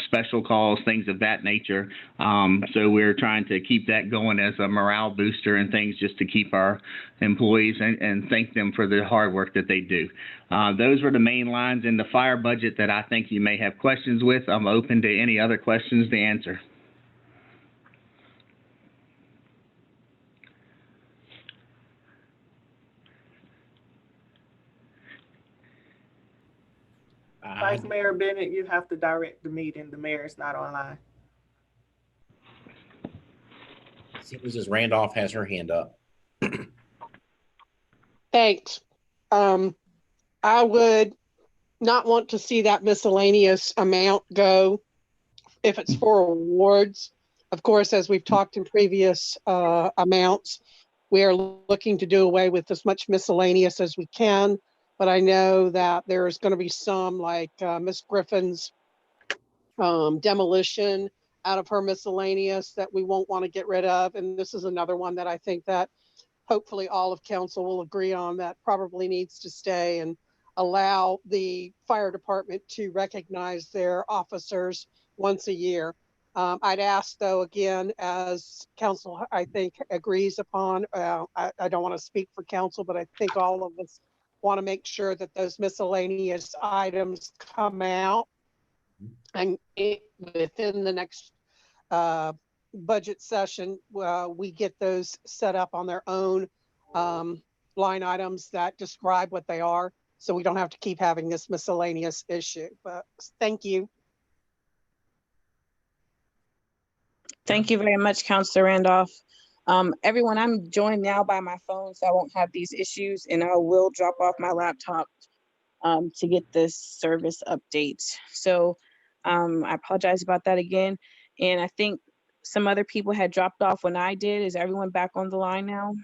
[SPEAKER 11] special calls, things of that nature. So we're trying to keep that going as a morale booster and things just to keep our employees and thank them for the hard work that they do. Those were the main lines in the fire budget that I think you may have questions with. I'm open to any other questions to answer.
[SPEAKER 1] Vice Mayor Bennett, you have to direct the meeting. The mayor is not online.
[SPEAKER 5] See, Mrs. Randolph has her hand up.
[SPEAKER 9] Thanks. I would not want to see that miscellaneous amount go if it's for awards. Of course, as we've talked in previous amounts, we are looking to do away with as much miscellaneous as we can. But I know that there's going to be some like Miss Griffin's demolition out of her miscellaneous that we won't want to get rid of. And this is another one that I think that hopefully all of council will agree on that probably needs to stay and allow the fire department to recognize their officers once a year. I'd ask though, again, as council, I think agrees upon, I don't want to speak for council, but I think all of us want to make sure that those miscellaneous items come out and within the next budget session, we get those set up on their own line items that describe what they are. So we don't have to keep having this miscellaneous issue, but thank you.
[SPEAKER 2] Thank you very much, Councilor Randolph. Everyone, I'm joined now by my phone, so I won't have these issues, and I will drop off my laptop to get this service update. So I apologize about that again. And I think some other people had dropped off when I did. Is everyone back on the line now?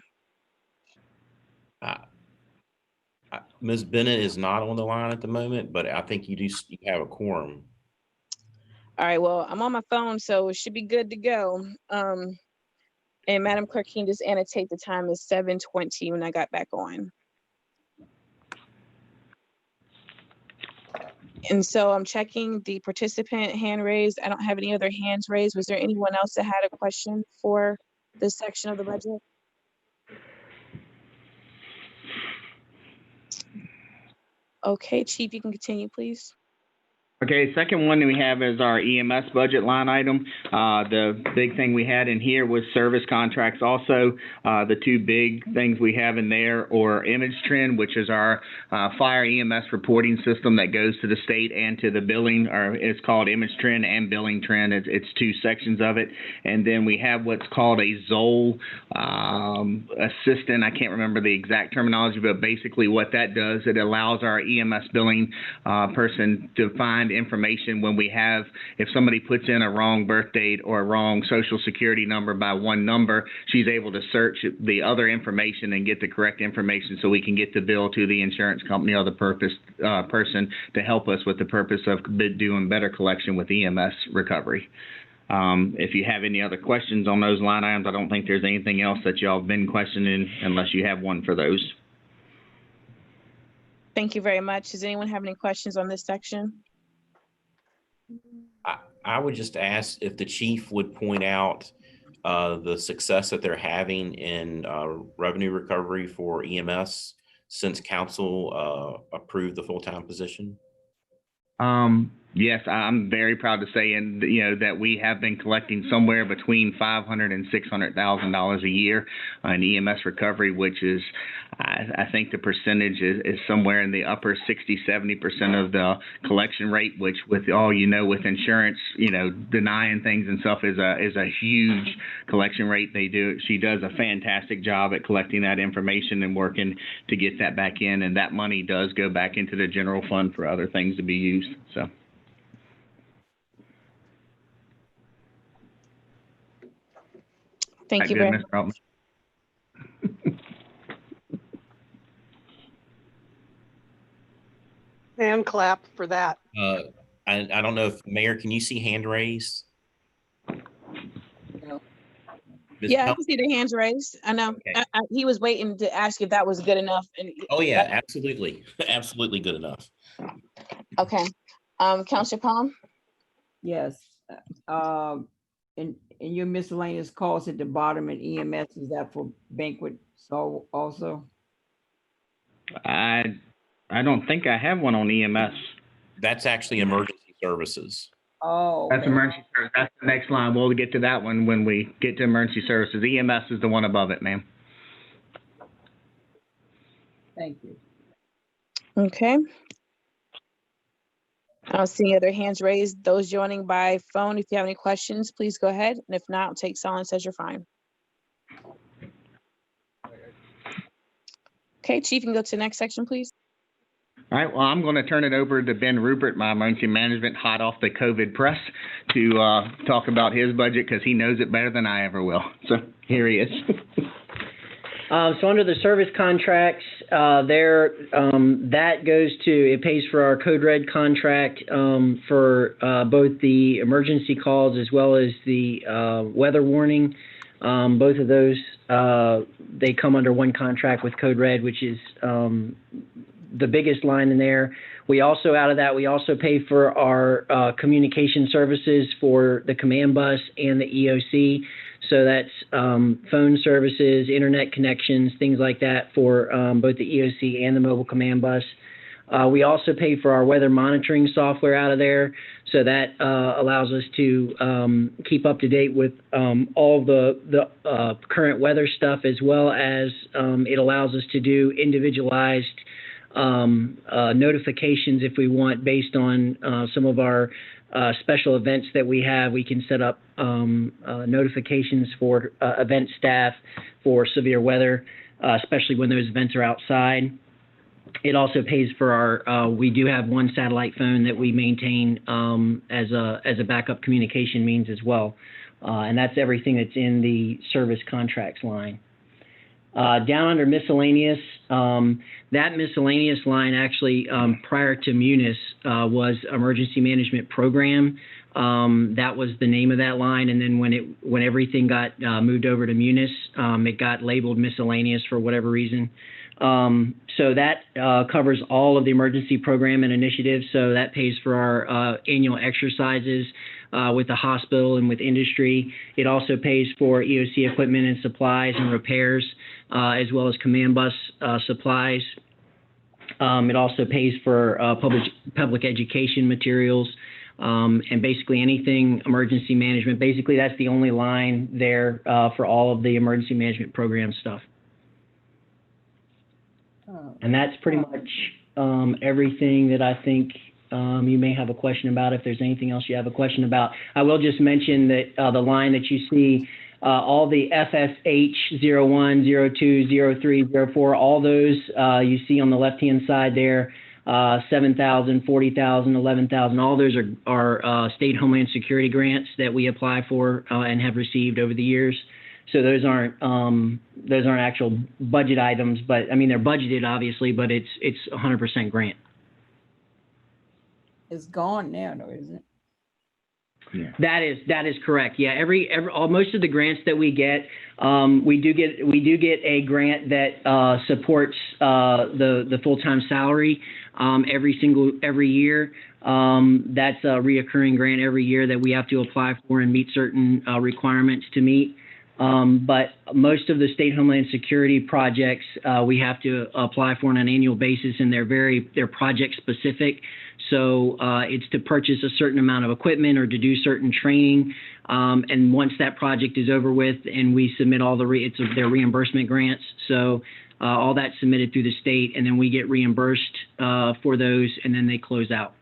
[SPEAKER 5] Ms. Bennett is not on the line at the moment, but I think you have a quorum.
[SPEAKER 2] All right, well, I'm on my phone, so it should be good to go. And Madam Clerk, can you just annotate the time is 7:20 when I got back on. And so I'm checking the participant hand raised. I don't have any other hands raised. Was there anyone else that had a question for this section of the budget? Okay, Chief, you can continue, please.
[SPEAKER 11] Okay, second one that we have is our EMS budget line item. The big thing we had in here was service contracts also. The two big things we have in there are Image Trend, which is our fire EMS reporting system that goes to the state and to the billing, or it's called Image Trend and Billing Trend. It's two sections of it. And then we have what's called a ZOL assistant. I can't remember the exact terminology, but basically what that does, it allows our EMS billing person to find information when we have, if somebody puts in a wrong birth date or a wrong social security number by one number, she's able to search the other information and get the correct information so we can get the bill to the insurance company or the person to help us with the purpose of doing better collection with EMS recovery. If you have any other questions on those line items, I don't think there's anything else that y'all have been questioning unless you have one for those.
[SPEAKER 2] Thank you very much. Does anyone have any questions on this section?
[SPEAKER 5] I would just ask if the chief would point out the success that they're having in revenue recovery for EMS since council approved the full-time position.
[SPEAKER 11] Yes, I'm very proud to say, and that we have been collecting somewhere between $500,000 and $600,000 a year on EMS recovery, which is, I think the percentage is somewhere in the upper 60-70% of the collection rate, which with all with insurance, denying things and stuff is a huge collection rate. She does a fantastic job at collecting that information and working to get that back in, and that money does go back into the general fund for other things to be used. So.
[SPEAKER 2] Thank you very much.
[SPEAKER 11] Mr. Altman.
[SPEAKER 9] And clap for that.
[SPEAKER 5] I don't know if Mayor, can you see hand raised?
[SPEAKER 8] No.
[SPEAKER 5] Ms.
[SPEAKER 2] Yeah, I
[SPEAKER 5] Pell-
[SPEAKER 2] can see the hands raised. I know.
[SPEAKER 5] Okay.
[SPEAKER 2] He was waiting to ask if that was good enough. And
[SPEAKER 5] Oh yeah, absolutely. Absolutely good enough.
[SPEAKER 2] okay. Counselor Palm?
[SPEAKER 8] Yes. In your miscellaneous costs at the bottom in EMS, is that for banquet so also?
[SPEAKER 11] I don't think I have one on EMS.
[SPEAKER 5] That's actually emergency services.
[SPEAKER 8] Oh,
[SPEAKER 11] That's
[SPEAKER 8] okay.
[SPEAKER 11] emergency service. That's the next line. We'll get to that one when we get to emergency services. EMS is the one above it, ma'am.
[SPEAKER 8] Thank you.
[SPEAKER 2] Okay. I don't see any other hands raised. Those joining by phone, if you have any questions, please go ahead. And if not, I'll take silence as you're fine. Okay, Chief, you can go to the next section, please.
[SPEAKER 11] All right, well, I'm going to turn it over to Ben Rupert, my emergency management hot off the COVID press, to talk about his budget because he knows it better than I ever will. So here he is.
[SPEAKER 12] So under the service contracts, that goes to, it pays for our Code Red contract for both the emergency calls as well as the weather warning. Both of those, they come under one contract with Code Red, which is the biggest line in there. We also, out of that, we also pay for our communication services for the command bus and the EOC. So that's phone services, internet connections, things like that for both the EOC and the mobile command bus. We also pay for our weather monitoring software out of there. So that allows us to keep up to date with all the current weather stuff, as well as it allows us to do individualized notifications if we want, based on some of our special events that we have. We can set up notifications for event staff for severe weather, especially when those events are outside. It also pays for our, we do have one satellite phone that we maintain as a backup communication means as well. And that's everything that's in the service contracts line. Down under miscellaneous, that miscellaneous line actually, prior to Munis, was emergency management program. That was the name of that line. And then when everything got moved over to Munis, it got labeled miscellaneous for whatever reason. So that covers all of the emergency program and initiatives. So that pays for our annual exercises with the hospital and with industry. It also pays for EOC equipment and supplies and repairs, as well as command bus supplies. It also pays for public education materials, and basically anything emergency management. Basically, that's the only line there for all of the emergency management program stuff. And that's pretty much everything that I think you may have a question about. If there's anything else you have a question about, I will just mention that the line that you see, all the FSH 01, 02, 03, 04, all those you see on the left-hand side there, 7,000, 40,000, 11,000, all those are state Homeland Security grants that we apply for and have received over the years. So those aren't actual budget items, but I mean, they're budgeted obviously, but it's 100% grant.
[SPEAKER 8] It's gone now, though, isn't it?
[SPEAKER 12] Yeah. That is correct. Yeah, most of the grants that we get, we do get a grant that supports the full-time salary every year. That's a reoccurring grant every year that we have to apply for and meet certain requirements to meet. But most of the state Homeland Security projects we have to apply for on an annual basis, and they're project specific. So it's to purchase a certain amount of equipment or to do certain training. And once that project is over with and we submit all their reimbursement grants. So all that's submitted through the state, and then we get reimbursed for those, and then they close out.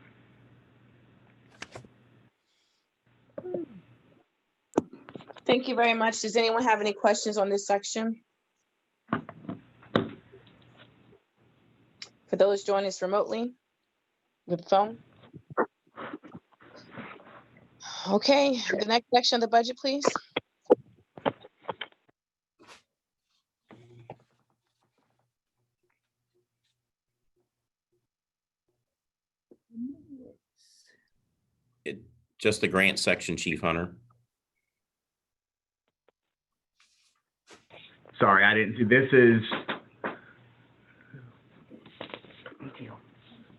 [SPEAKER 2] Thank you very much. Does anyone have any questions on this section? For those joining us remotely with the phone. Okay, the next section of the budget, please.
[SPEAKER 5] Just the grant section, Chief Hunter.
[SPEAKER 11] Sorry, I didn't see.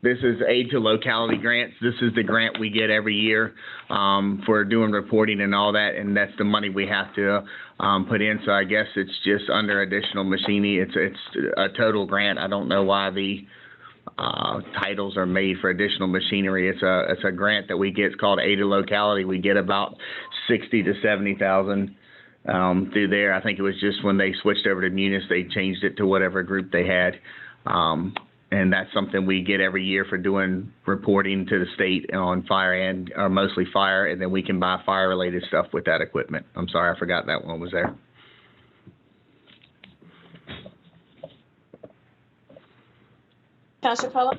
[SPEAKER 11] This is aid to locality grants. This is the grant we get every year for doing reporting and all that, and that's the money we have to put in. So I guess it's just under additional machinery. It's a total grant. I don't know why the titles are made for additional machinery. It's a grant that we get. It's called aid to locality. We get about 60 to 70,000 through there. I think it was just when they switched over to Munis, they changed it to whatever group they had. And that's something we get every year for doing reporting to the state on fire and mostly fire, and then we can buy fire related stuff with that equipment. I'm sorry, I forgot that one was there.
[SPEAKER 2] Councilor Cullen?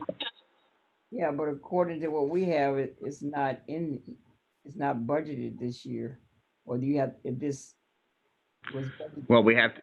[SPEAKER 8] Yeah, but according to what we have, it's not budgeted this year. Or do you have, if this was budgeted?
[SPEAKER 11] Well, we have to,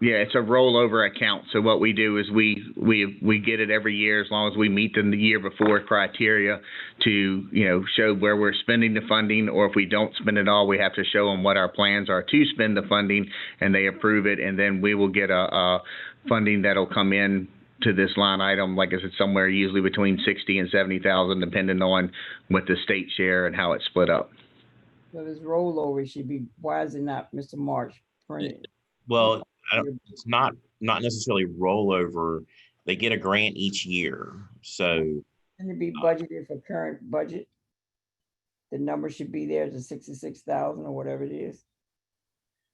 [SPEAKER 11] yeah, it's a rollover account. So what we do is we get it every year as long as we meet the year before criteria to, show where we're spending the funding, or if we don't spend it all, we have to show them what our plans are to spend the funding, and they approve it, and then we will get a funding that'll come in to this line item, like I said, somewhere usually between 60 and 70,000, depending on what the state share and how it's split up.
[SPEAKER 8] So this rollover should be, why is it not, Mr. March, printed?
[SPEAKER 5] Well, it's not necessarily rollover. They get a grant each year. So
[SPEAKER 8] Can it be budgeted for current budget? The number should be there to 66,000 or whatever it is.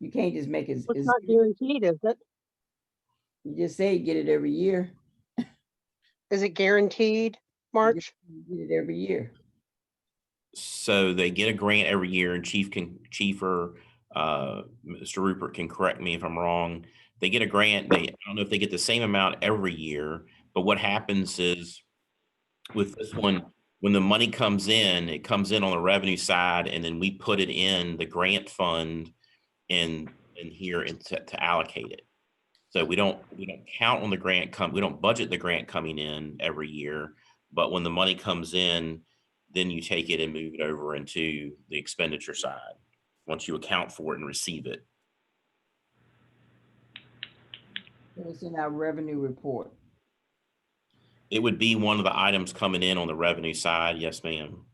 [SPEAKER 8] You can't just make it.
[SPEAKER 9] It's not guaranteed, is it?
[SPEAKER 8] You just say you get it every year.
[SPEAKER 9] Is it guaranteed, March?
[SPEAKER 8] You get it every year.
[SPEAKER 5] So they get a grant every year, and Chief or Mr. Rupert can correct me if I'm wrong. They get a grant. I don't know if they get the same amount every year, but what happens is with this one, when the money comes in, it comes in on the revenue side, and then we put it in the grant fund in here to allocate it. So we don't count on the grant we don't budget the grant coming in every year, but when the money comes in, then you take it and move it over into the expenditure side once you account for it and receive it.
[SPEAKER 8] It's in our revenue report.
[SPEAKER 5] It would be one of the items coming in on the revenue side. Yes, ma'am.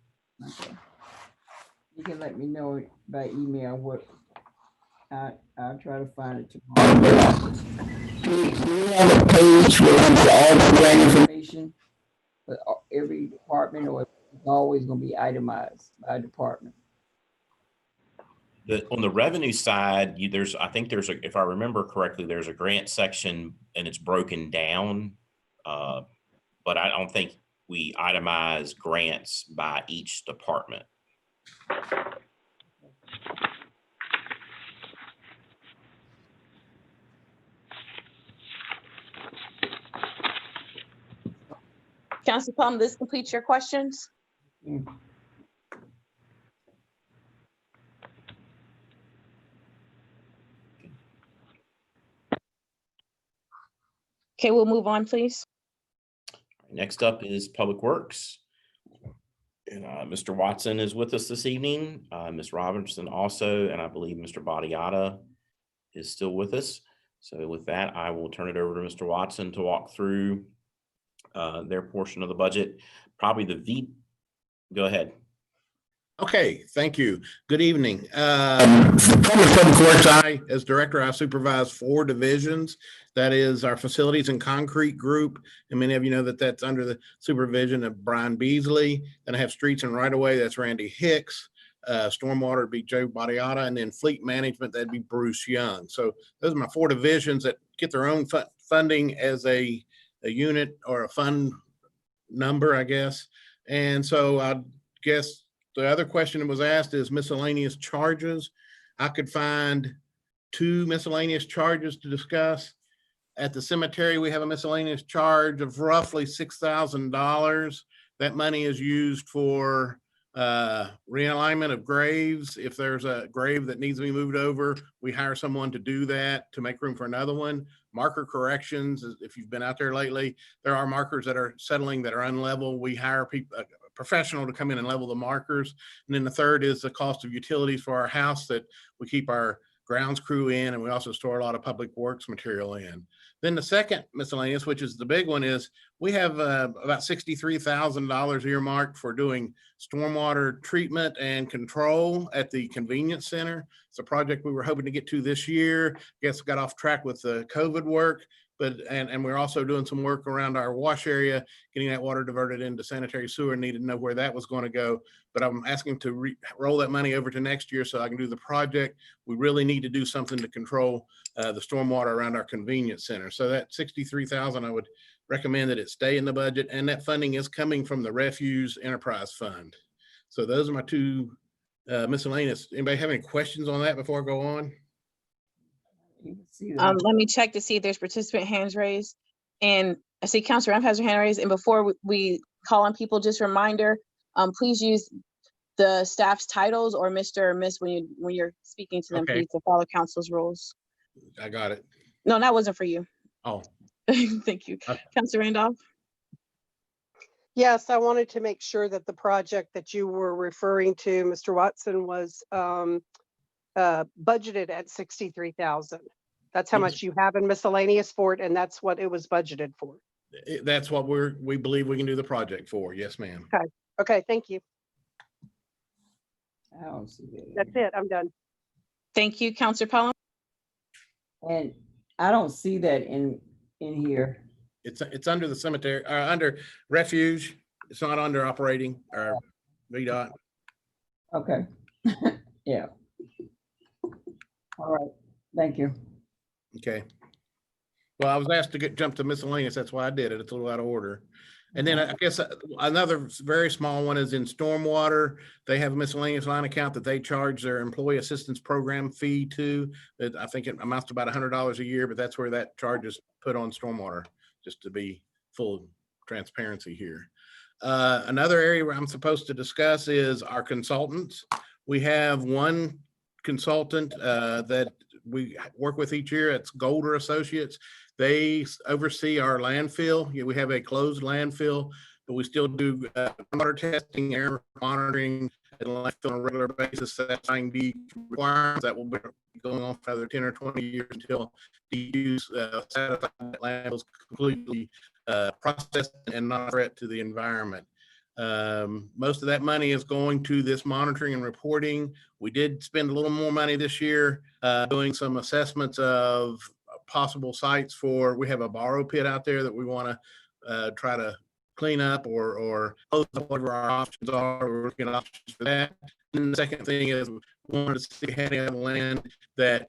[SPEAKER 8] Okay. You can let me know by email what, I'll try to find it tomorrow. We have a page where we put all the grant information for every department, or it's always going to be itemized by department.
[SPEAKER 5] On the revenue side, I think there's if I remember correctly, there's a grant section and it's broken down, but I don't think we itemize grants by each department.
[SPEAKER 2] Councilor Plum, this completes your questions. Okay, we'll move on, please.
[SPEAKER 5] Next up is Public Works. And Mr. Watson is with us this evening. Ms. Robinson also, and I believe Mr. Badiata is still with us. So with that, I will turn it over to Mr. Watson to walk through their portion of the budget. Probably go ahead.
[SPEAKER 13] Okay, thank you. Good evening. For Public Works, as director, I supervise 4 divisions. That is our facilities and concrete group. And many of you know that that's under the supervision of Brian Beasley. Then I have streets and right of way. That's Randy Hicks. Stormwater would be Joe Badiata. And then fleet management, that'd be Bruce Young. So those are my 4 divisions that get their own funding as a unit or a fund number, I guess. And so I guess the other question that was asked is miscellaneous charges. I could find 2 miscellaneous charges to discuss. At the cemetery, we have a miscellaneous charge of roughly $6,000. That money is used for Realignment of graves. If there's a grave that needs to be moved over, we hire someone to do that to make room for another one. Marker corrections. If you've been out there lately, there are markers that are settling that are unlevel. We hire people, a professional to come in and level the markers. And then the third is the cost of utilities for our house that we keep our grounds crew in, and we also store a lot of public works material in. Then the second miscellaneous, which is the big one, is we have about $63,000 earmarked for doing stormwater treatment and control at the convenience center. It's a project we were hoping to get to this year. Guess got off track with the COVID work, but and we're also doing some work around our wash area, getting that water diverted into sanitary sewer. Needed to know where that was going to go, but I'm asking to roll that money over to next year so I can do the project. We really need to do something to control the stormwater around our convenience center. So that 63,000, I would recommend that it stay in the budget, and that funding is coming from the Refuse Enterprise Fund. So those are my two miscellaneous. Anybody have any questions on that before I go on?
[SPEAKER 2] Let me check to see if there's participant hands raised. And I see Councilor Ramp has her hand raised. And before we call on people, just a reminder, please use the staff's titles or Mr. or Miss when you're speaking to them,
[SPEAKER 13] Okay.
[SPEAKER 2] please, to follow council's rules.
[SPEAKER 13] I got it.
[SPEAKER 2] No, that wasn't for you.
[SPEAKER 13] Oh,
[SPEAKER 2] Thank you. Councilor Randolph.
[SPEAKER 9] Yes, I wanted to make sure that the project that you were referring to, Mr. Watson, was budgeted at 63,000. That's how
[SPEAKER 13] Yes.
[SPEAKER 9] much you have in miscellaneous for it, and that's what it was budgeted for.
[SPEAKER 13] that's what we believe we can do the project for. Yes, ma'am.
[SPEAKER 9] Okay, thank you.
[SPEAKER 8] I don't see that.
[SPEAKER 9] That's it. I'm done.
[SPEAKER 2] Thank you, Councilor Pelham.
[SPEAKER 8] And I don't see that in here.
[SPEAKER 13] It's under the cemetery, under refuge. It's not under operating or VDOT.
[SPEAKER 8] Okay. Yeah. All right, thank you.
[SPEAKER 13] Okay. Well, I was asked to jump to miscellaneous. That's why I did it. It's a little out of order. And then I guess another very small one is in stormwater. They have a miscellaneous line account that they charge their employee assistance program fee to. That I think it amounts to about $100 a year, but that's where that charge is put on stormwater, just to be full transparency here. Another area where I'm supposed to discuss is our consultants. We have one consultant that we work with each year. It's Golder Associates. They oversee our landfill. We have a closed landfill, but we still do water testing, air monitoring, and landfill on a regular basis. That's IND requirements that will be going on for another 10 or 20 years until DUs satisfy that landfill is completely processed and not a threat to the environment. Most of that money is going to this monitoring and reporting. We did spend a little more money this year doing some assessments of possible sites for, we have a borrow pit out there that we want to try to clean up or close up whatever our options are. We're looking at options for that. And the second thing is we wanted to see heading of land that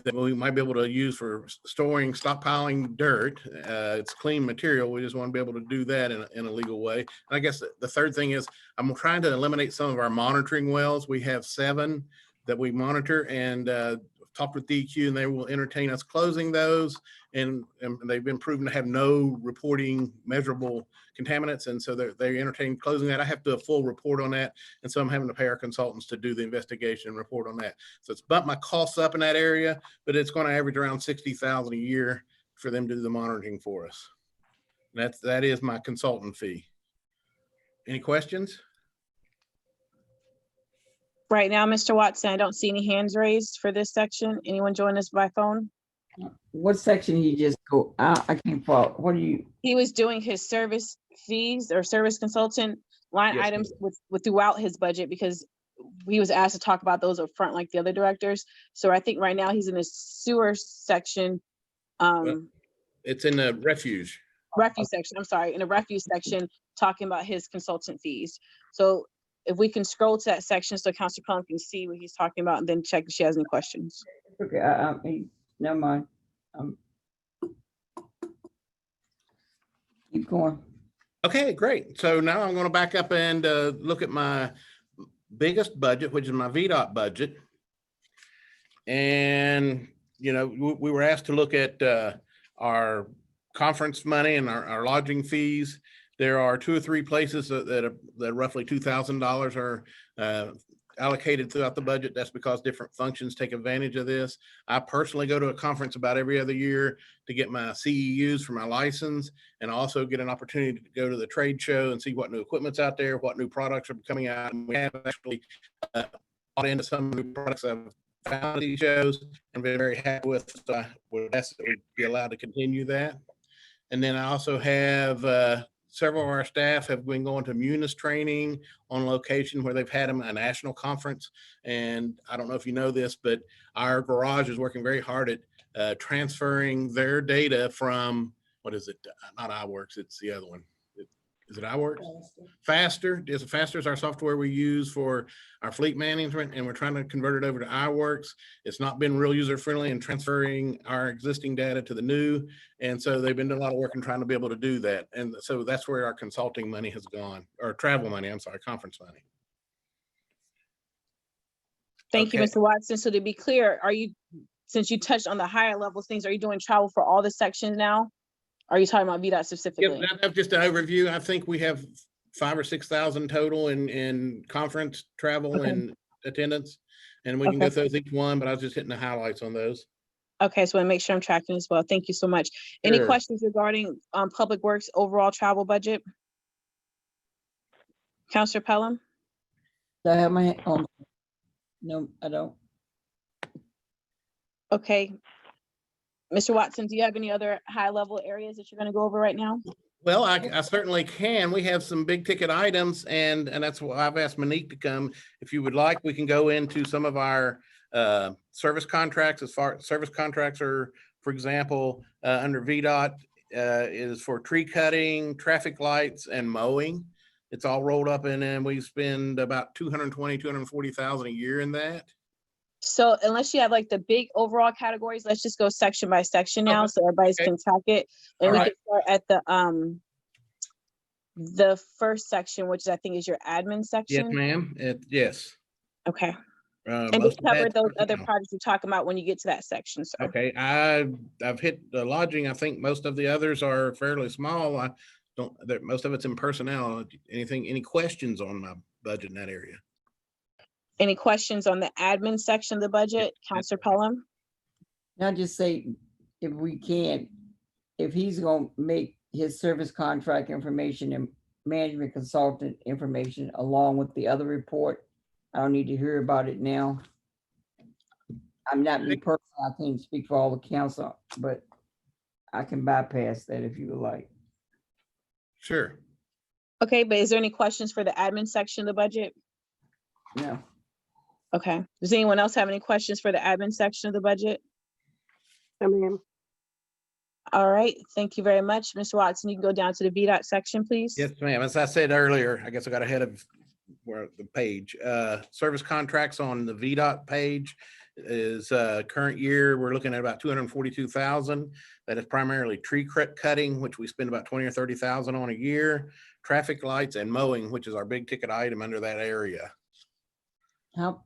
[SPEAKER 13] that we might be able to use for storing, stockpiling dirt. It's clean material. We just want to be able to do that in a legal way. And I guess the third thing is I'm trying to eliminate some of our monitoring wells. We have 7 that we monitor, and talked with DEQ, and they will entertain us closing those. And they've been proven to have no reporting measurable contaminants. And so they entertain closing that. I have to do a full report on that. And so I'm having to pay our consultants to do the investigation and report on that. So it's bumped my costs up in that area, but it's going to average around 60,000 a year for them to do the monitoring for us. That is my consultant fee. Any questions?
[SPEAKER 2] Right now, Mr. Watson, I don't see any hands raised for this section. Anyone join us by phone?
[SPEAKER 8] What section he just go? I can't follow. What do you?
[SPEAKER 2] He was doing his service fees or service consultant line
[SPEAKER 8] Yes,
[SPEAKER 2] items with throughout his budget, because he was asked to talk about those up front like the other directors. So I think right now he's in the sewer section.
[SPEAKER 13] It's in the refuse
[SPEAKER 2] section. I'm sorry, in the refuse section, talking about his consultant fees. So if we can scroll to that section so Councilor Plum can see what he's talking about, and then check if she has any questions.
[SPEAKER 8] Okay, never mind. Keep going.
[SPEAKER 13] Okay, great. So now I'm going to back up and look at my biggest budget, which is my VDOT budget. And, you know, we were asked to look at our conference money and our lodging fees. There are 2 or 3 places that roughly $2,000 are allocated throughout the budget. That's because different functions take advantage of this. I personally go to a conference about every other year to get my CEUs for my license, and also get an opportunity to go to the trade show and see what new equipment's out there, what new products are coming out. And we have actually bought into some new products I've found at these shows and been very happy with. So I would ask that we be allowed to continue that. And then I also have several of our staff have been going to Munis training on location where they've had a national conference. And I don't know if you know this, but our garage is working very hard at transferring their data from, what is it? Not iWorks, it's the other one. Is it iWorks? Faster. Faster is our software we use for our fleet management, and we're trying to convert it over to iWorks. It's not been real user friendly in transferring our existing data to the new. And so they've been doing a lot of work in trying to be able to do that. And so that's where our consulting money has gone, or travel money, I'm sorry, conference money.
[SPEAKER 2] Thank you,
[SPEAKER 13] Okay.
[SPEAKER 2] Mr. Watson. So to be clear, since you touched on the higher level things, are you doing travel for all the sections now? Are you talking about VDOT
[SPEAKER 13] Yeah,
[SPEAKER 2] specifically?
[SPEAKER 13] that's just an overview. I think we have 5,000 or 6,000 total in conference travel
[SPEAKER 2] Okay.
[SPEAKER 13] and attendance. And we can go
[SPEAKER 2] Okay.
[SPEAKER 13] through each one, but I was just hitting the highlights on those.
[SPEAKER 2] Okay, so I want to make sure I'm tracking as well. Thank you so much. Any
[SPEAKER 13] Sure.
[SPEAKER 2] questions regarding Public Works overall travel budget? Counselor Pelham?
[SPEAKER 8] Do I have my hand on? No, I don't.
[SPEAKER 2] Okay. Mr. Watson, do you have any other high level areas that you're going to go over right now?
[SPEAKER 13] Well, I certainly can. We have some big ticket items, and that's why I've asked Monique to come. If you would like, we can go into some of our service contracts. As far as service contracts are, for example, under VDOT is for tree cutting, traffic lights, and mowing. It's all rolled up, and then we spend about 240,000 a year in that.
[SPEAKER 2] So unless you have like the big overall categories, let's just go section by section now,
[SPEAKER 13] Okay.
[SPEAKER 2] so everybody
[SPEAKER 13] Okay.
[SPEAKER 2] can track it. And
[SPEAKER 13] All
[SPEAKER 2] we
[SPEAKER 13] right.
[SPEAKER 2] can start at the first section, which I think is your admin
[SPEAKER 13] Yes,
[SPEAKER 2] section.
[SPEAKER 13] ma'am. Yes.
[SPEAKER 2] Okay. And
[SPEAKER 13] Most
[SPEAKER 2] just
[SPEAKER 13] of
[SPEAKER 2] cover
[SPEAKER 13] that's
[SPEAKER 2] those other
[SPEAKER 13] personnel.
[SPEAKER 2] projects you're talking about when you get to that section, sir.
[SPEAKER 13] Okay, I've hit the lodging. I think most of the others are fairly small. I don't, most of it's in personnel. Any questions on my budget in that area?
[SPEAKER 2] Any questions on the admin section of the budget, Counselor Pelham?
[SPEAKER 8] Now just say, if we can, if he's gonna make his service contract information and management consultant information along with the other report, I don't need to hear about it now. I'm not me personally, I can't speak for all the council, but I can bypass that if you would like.
[SPEAKER 13] Sure.
[SPEAKER 2] Okay, but is there any questions for the admin section of the budget?
[SPEAKER 8] No.
[SPEAKER 2] Okay. Does anyone else have any questions for the admin section of the budget?
[SPEAKER 9] No, ma'am.
[SPEAKER 2] All right, thank you very much. Mr. Watson, you can go down to the VDOT section, please.
[SPEAKER 13] Yes, ma'am. As I said earlier, I guess I got ahead of where the page, service contracts on the VDOT page is current year, we're looking at about 242,000. That is primarily tree cutting, which we spend about 20 or 30,000 on a year, traffic lights and mowing, which is our big ticket item under that area.
[SPEAKER 8] How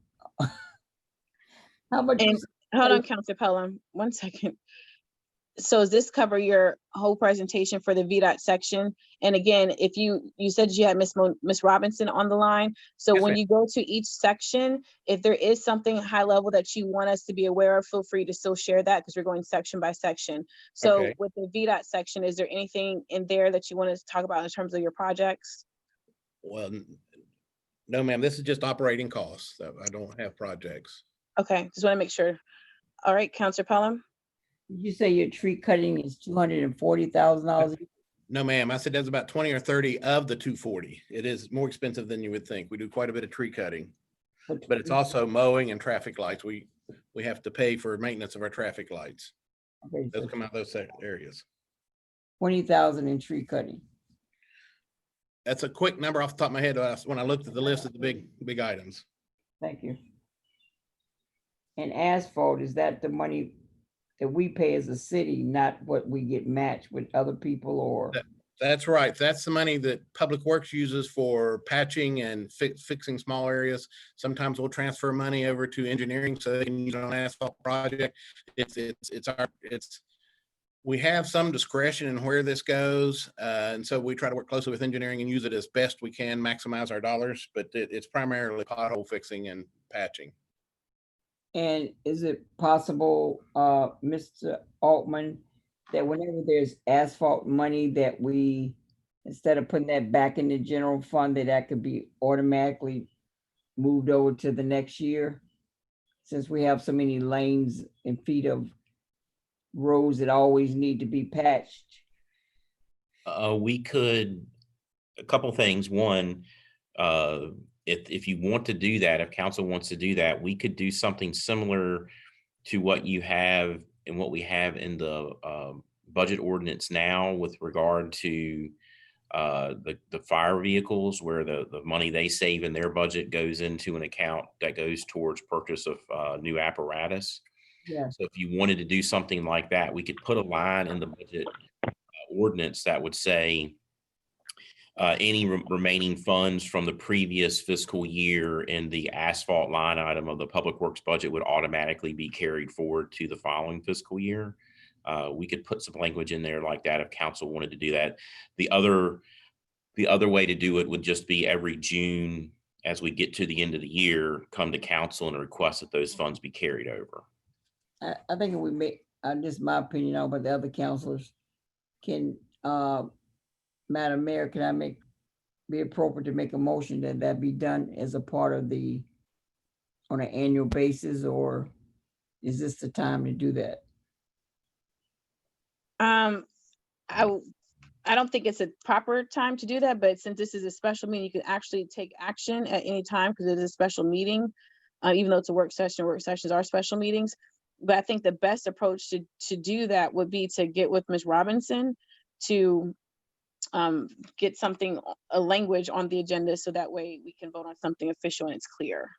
[SPEAKER 8] much?
[SPEAKER 2] And hold on, Counselor Pelham, 1 second. So does this cover your whole presentation for the VDOT section? And again, if you said you had Miss Robinson on the line. So
[SPEAKER 13] Yes,
[SPEAKER 2] when
[SPEAKER 13] ma'am.
[SPEAKER 2] you go to each section, if there is something high level that you want us to be aware of, feel free to still share that because we're going section by section. So
[SPEAKER 13] Okay.
[SPEAKER 2] with the VDOT section, is there anything in there that you want us to talk about in terms of your projects?
[SPEAKER 13] Well, no, ma'am, this is just operating costs. I don't have projects.
[SPEAKER 2] Okay, just want to make sure. All right, Counselor Pelham.
[SPEAKER 8] Did you say your tree cutting is $240,000?
[SPEAKER 13] No, ma'am. I said that's about 20 or 30 of the 240. It is more expensive than you would think. We do quite a bit of tree cutting, but it's also mowing and traffic lights. We have to pay for maintenance of our traffic lights.
[SPEAKER 8] Okay,
[SPEAKER 13] Those
[SPEAKER 8] so
[SPEAKER 13] come out of those areas.
[SPEAKER 8] 20,000 in tree cutting.
[SPEAKER 13] That's a quick number off the top of my head when I looked at the list of the big items.
[SPEAKER 8] Thank you. And asphalt, is that the money that we pay as a city, not what we get matched with other people or?
[SPEAKER 13] That's right. That's the money that Public Works uses for patching and fixing small areas. Sometimes we'll transfer money over to engineering so they can use it on an asphalt project. It's We have some discretion in where this goes. And so we try to work closely with engineering and use it as best we can, maximize our dollars, but it's primarily pothole fixing and patching.
[SPEAKER 8] And is it possible, Mr. Altman, that whenever there's asphalt money that we, instead of putting that back in the general fund, that could be automatically moved over to the next year? Since we have so many lanes and feet of roads that always need to be patched.
[SPEAKER 5] We could, a couple things. One, if you want to do that, if council wants to do that, we could do something similar to what you have and what we have in the budget ordinance now with regard to the fire vehicles, where the money they save in their budget goes into an account that goes towards purchase of new apparatus.
[SPEAKER 8] Yeah.
[SPEAKER 5] So if you wanted to do something like that, we could put a line in the budget ordinance that would say any remaining funds from the previous fiscal year in the asphalt line item of the public works budget would automatically be carried forward to the following fiscal year. We could put some language in there like that if council wanted to do that. The other way to do it would just be every June, as we get to the end of the year, come to council and request that those funds be carried over.
[SPEAKER 8] I think we may, this is my opinion, now, but the other councilors can, Madam Mayor, can I be appropriate to make a motion that be done as a part of on an annual basis, or is this the time to do that?
[SPEAKER 2] I don't think it's a proper time to do that, but since this is a special meeting, you can actually take action at any time because it is a special meeting. Even though it's a work sessions are special meetings. But I think the best approach to do that would be to get with Ms. Robinson to get a language on the agenda, so that way we can vote on something official and it's clear.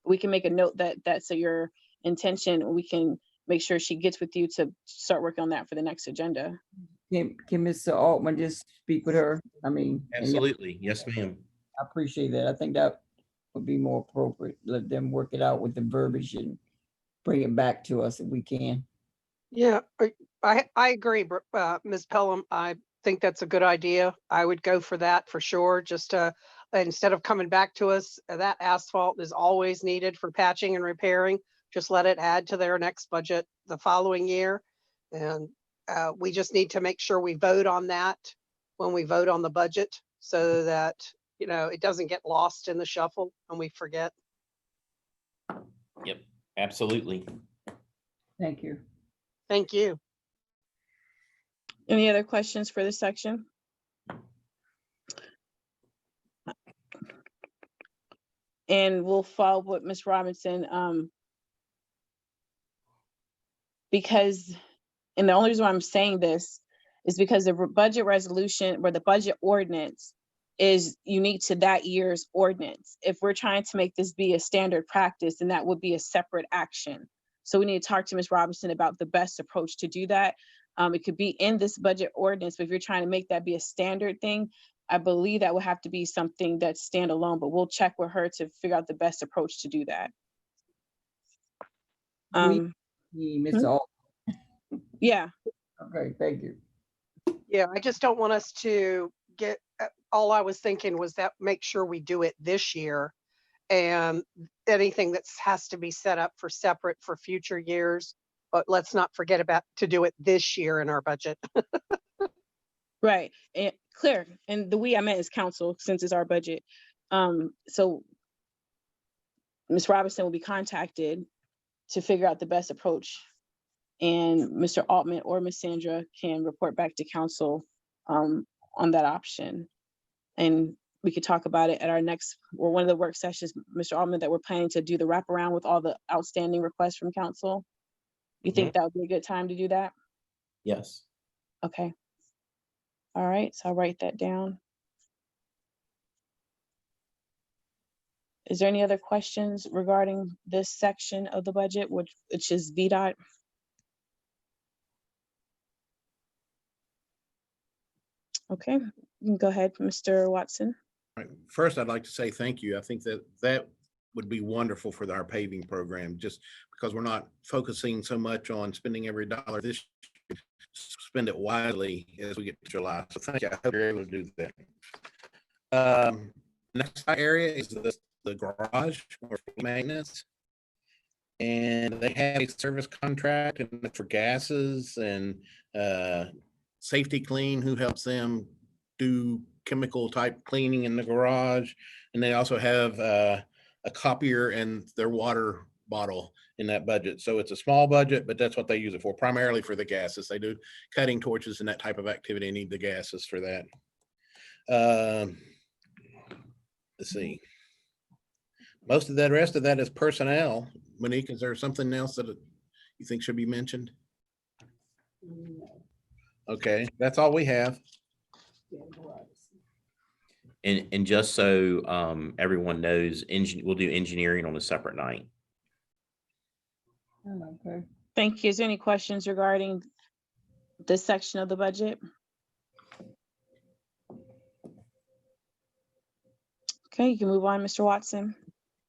[SPEAKER 2] We can make a note that's your intention. We can make sure she gets with you to start working on that for the next agenda.
[SPEAKER 8] Can Mr. Altman just speak with her? I mean,
[SPEAKER 5] Absolutely. Yes, ma'am.
[SPEAKER 8] I appreciate that. I think that would be more appropriate. Let them work it out with the verbiage and bring it back to us if we can.
[SPEAKER 9] Yeah, I agree, Ms. Pelham. I think that's a good idea. I would go for that for sure. Just instead of coming back to us, that asphalt is always needed for patching and repairing. Just let it add to their next budget the following year. And we just need to make sure we vote on that when we vote on the budget, so that, you know, it doesn't get lost in the shuffle and we forget.
[SPEAKER 5] Yep, absolutely.
[SPEAKER 8] Thank you.
[SPEAKER 9] Thank you.
[SPEAKER 2] Any other questions for this section? And we'll follow up with Ms. Robinson, because, and the only reason why I'm saying this is because the budget resolution or the budget ordinance is unique to that year's ordinance. If we're trying to make this be a standard practice, then that would be a separate action. So we need to talk to Ms. Robinson about the best approach to do that. It could be in this budget ordinance, but if you're trying to make that be a standard thing, I believe that would have to be something that's standalone, but we'll check with her to figure out the best approach to do that.
[SPEAKER 8] Mr. Altman.
[SPEAKER 2] Yeah.
[SPEAKER 8] Okay, thank you.
[SPEAKER 9] Yeah, I just don't want us to get, all I was thinking was that make sure we do it this year, and anything that has to be set up for separate for future years, but let's not forget about to do it this year in our budget.
[SPEAKER 2] Right, and clear. And the we I meant is council, since it's our budget. So Ms. Robinson will be contacted to figure out the best approach. And Mr. Altman or Ms. Sandra can report back to council on that option. And we could talk about it at our next, or one of the work sessions, Mr. Altman, that we're planning to do the wraparound with all the outstanding requests from council. You think that would be a good time to do that?
[SPEAKER 5] Yes.
[SPEAKER 2] Okay. All right, so I'll write that down. Is there any other questions regarding this section of the budget, which is VDOT? Okay, you can go ahead, Mr. Watson.
[SPEAKER 13] Right. First, I'd like to say thank you. I think that would be wonderful for our paving program, just because we're not focusing so much on spending every dollar this year, spend it wisely as we get to July. So thank you. I hope you're able to do that. Next area is the garage or maintenance. And they have a service contract and for gases and Safety Clean, who helps them do chemical type cleaning in the garage. And they also have a copier and their water bottle in that budget. So it's a small budget, but that's what they use it for, primarily for the gases. They do cutting torches and that type of activity, need the gases for that. Let's see. Most of that, rest of that is personnel. Monique, is there something else that you think should be mentioned? Okay, that's all we have.
[SPEAKER 5] And just so everyone knows, we'll do engineering on a separate night.
[SPEAKER 8] Okay.
[SPEAKER 2] Thank you. Is there any questions regarding this section of the budget? Okay, you can move on, Mr. Watson.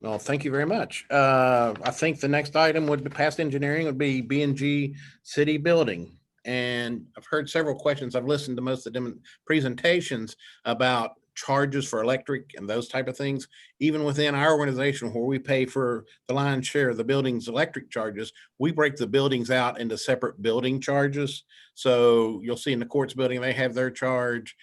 [SPEAKER 13] Well, thank you very much. I think the next item would be past engineering would be B&G City Building. And I've heard several questions. I've listened to most of the presentations about charges for electric and those type of things. Even within our organization where we pay for the lion's share of the building's electric charges, we break the buildings out into separate building charges. So you'll see in the courts building, they have their charge.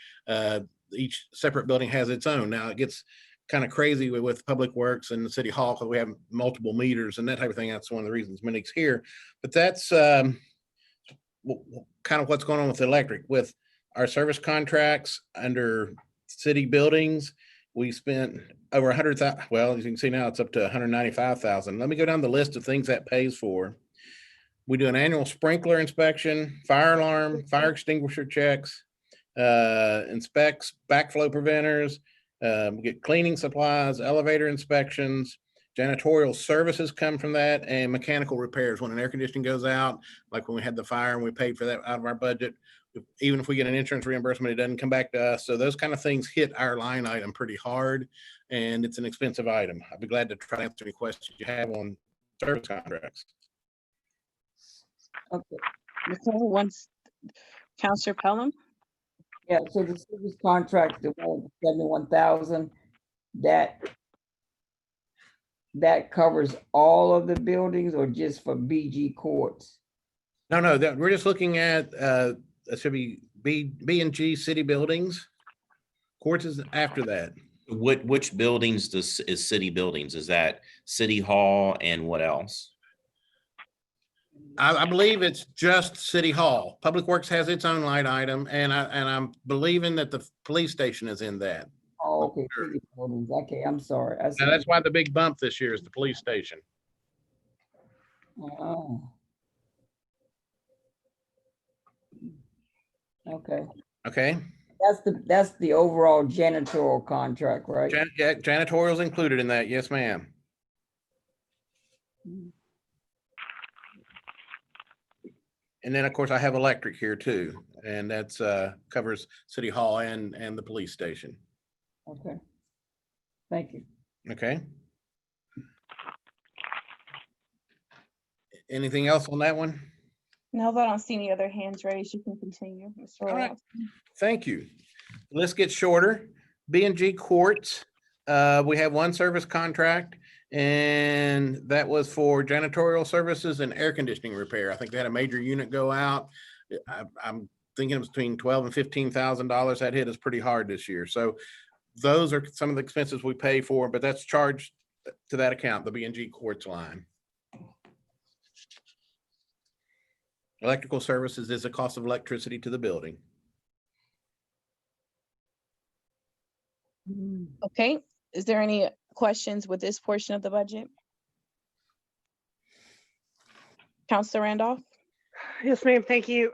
[SPEAKER 13] Each separate building has its own. Now it gets kind of crazy with Public Works and the City Hall because we have multiple meters and that type of thing. That's one of the reasons Monique's here. But that's kind of what's going on with the electric. With our service contracts under city buildings, we spent over 100,000. Well, as you can see now, it's up to 195,000. Let me go down the list of things that pays for. We do an annual sprinkler inspection, fire alarm, fire extinguisher checks, inspects backflow preventers. We get cleaning supplies, elevator inspections, janitorial services come from that, and mechanical repairs. When an air conditioning goes out, like when we had the fire and we paid for that out of our budget, even if we get an insurance reimbursement, it doesn't come back to us. So those kind of things hit our line item pretty hard, and it's an expensive item. I'd be glad to try to answer any questions you have on service contracts.
[SPEAKER 8] Okay.
[SPEAKER 2] Okay, once Councilor Pelham.
[SPEAKER 8] Yeah, so the service contract, the one with 71,000, that covers all of the buildings or just for BG courts?
[SPEAKER 13] No, we're just looking at it should be B&G city buildings. Courts is after that.
[SPEAKER 5] Which buildings is city buildings? Is that City Hall and what else?
[SPEAKER 13] I believe it's just City Hall. Public Works has its own line item, and I'm believing that the police station is in that.
[SPEAKER 8] Oh, okay, city buildings. Okay, I'm sorry. I see.
[SPEAKER 13] Now, that's why the big bump this year is the police station.
[SPEAKER 8] Oh. Okay.
[SPEAKER 13] Okay.
[SPEAKER 8] That's the overall janitorial contract, right?
[SPEAKER 13] Yeah, janitorial's included in that. Yes, ma'am. And then, of course, I have electric here too, and that's covers City Hall and the police station.
[SPEAKER 8] Okay. Thank you.
[SPEAKER 13] Okay. Anything else on that one?
[SPEAKER 2] No, I don't see any other hands raised. You can continue, Mr.
[SPEAKER 13] All right.
[SPEAKER 2] Watson.
[SPEAKER 13] Thank you. Let's get shorter. B&G Courts, we have one service contract, and that was for janitorial services and air conditioning repair. I think they had a major unit go out. I'm thinking it was between $12,000 and $15,000. That hit us pretty hard this year. So those are some of the expenses we pay for, but that's charged to that account, the B&G Courts line. Electrical services is the cost of electricity to the building.
[SPEAKER 2] Okay, is there any questions with this portion of the budget? Councilor Randolph?
[SPEAKER 9] Yes, ma'am. Thank you.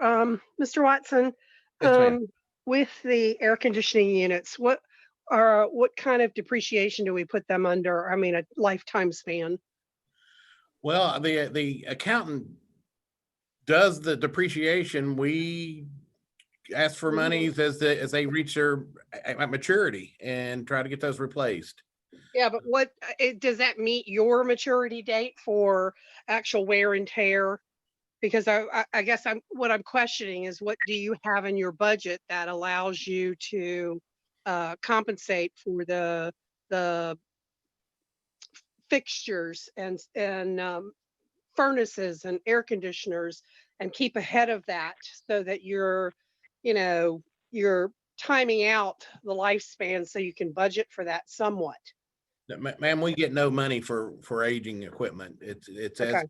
[SPEAKER 9] Mr. Watson,
[SPEAKER 13] Yes, ma'am.
[SPEAKER 9] with the air conditioning units, what kind of depreciation do we put them under? I mean, a lifetime span?
[SPEAKER 13] Well, the accountant does the depreciation. We ask for monies as they reach their maturity and try to get those replaced.
[SPEAKER 9] Yeah, but does that meet your maturity date for actual wear and tear? Because I guess what I'm questioning is what do you have in your budget that allows you to compensate for the fixtures and furnaces and air conditioners and keep ahead of that so that you know, you're timing out the lifespan so you can budget for that somewhat.
[SPEAKER 13] Ma'am, we get no money for aging equipment. It's as
[SPEAKER 9] Okay.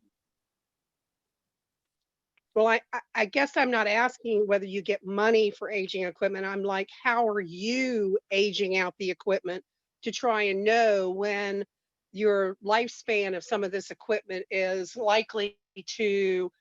[SPEAKER 9] Well, I guess I'm not asking whether you get money for aging equipment. I'm like, how are you aging out the equipment to try and know when your lifespan of some of this equipment is likely to,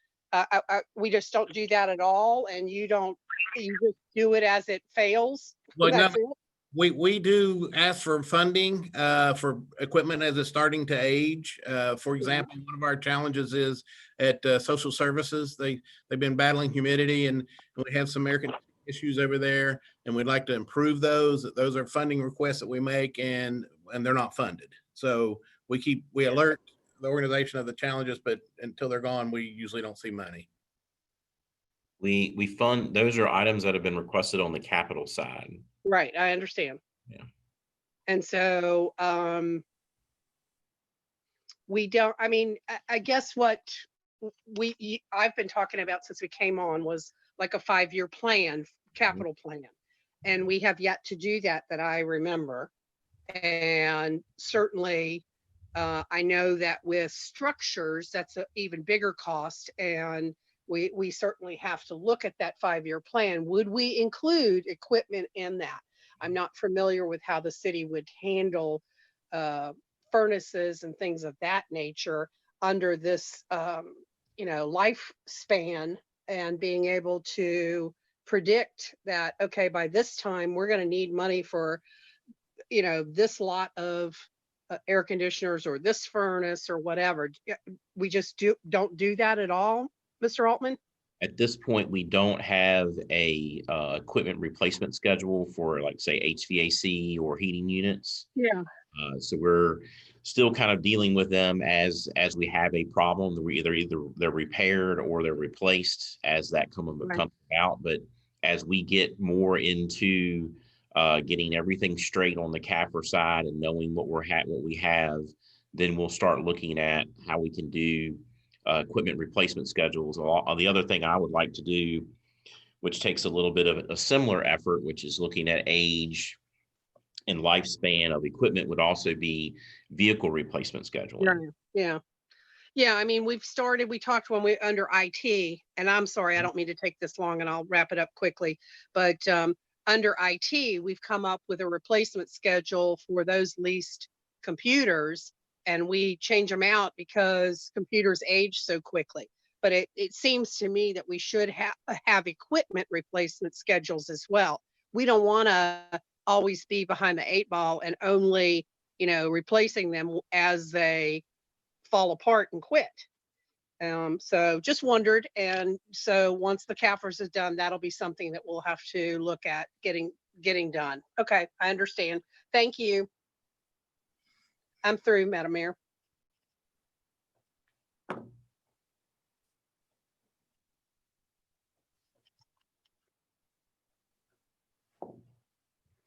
[SPEAKER 9] we just don't do that at all. And you just do it as it fails.
[SPEAKER 13] well, no,
[SPEAKER 9] That's it.
[SPEAKER 13] we do ask for funding for equipment as it's starting to age. For example, one of our challenges is at social services. They've been battling humidity and we have some air conditioning issues over there, and we'd like to improve those. Those are funding requests that we make, and they're not funded. So we alert the organization of the challenges, but until they're gone, we usually don't see money.
[SPEAKER 5] We fund, those are items that have been requested on the capital side.
[SPEAKER 9] Right. I understand.
[SPEAKER 5] Yeah.
[SPEAKER 9] And so, we don't, I mean, I guess what I've been talking about since we came on was like a 5-year plan, capital plan. And we have yet to do that I remember. And certainly, I know that with structures, that's an even bigger cost. And we certainly have to look at that 5-year plan. Would we include equipment in that? I'm not familiar with how the city would handle furnaces and things of that nature under this, lifespan, and being able to predict that, okay, by this time, we're going to need money for, this lot of air conditioners or this furnace or whatever. We just don't do that at all, Mr. Altman?
[SPEAKER 5] At this point, we don't have a equipment replacement schedule for, like, say, HVAC or heating units.
[SPEAKER 9] Yeah.
[SPEAKER 5] So we're still kind of dealing with them as we have a problem. Either they're repaired or they're replaced as that comes about. But as we get more into getting everything straight on the CAFR side and knowing what we have, then we'll start looking at how we can do equipment replacement schedules. The other thing I would like to do, which takes a little bit of a similar effort, which is looking at age and lifespan of equipment, would also be vehicle replacement scheduling.
[SPEAKER 9] Yeah. I mean, we talked when we under IT, and I'm sorry, I don't mean to take this long, and I'll wrap it up quickly, but under IT, we've come up with a replacement schedule for those leased computers, and we change them out because computers age so quickly. But it seems to me that we should have equipment replacement schedules as well. We don't want to always be behind the 8 ball and only, replacing them as they fall apart and quit. So just wondered. And so once the CAFRs is done, that'll be something that we'll have to look at getting done. Okay, I understand. Thank you. I'm through, Madam Mayor.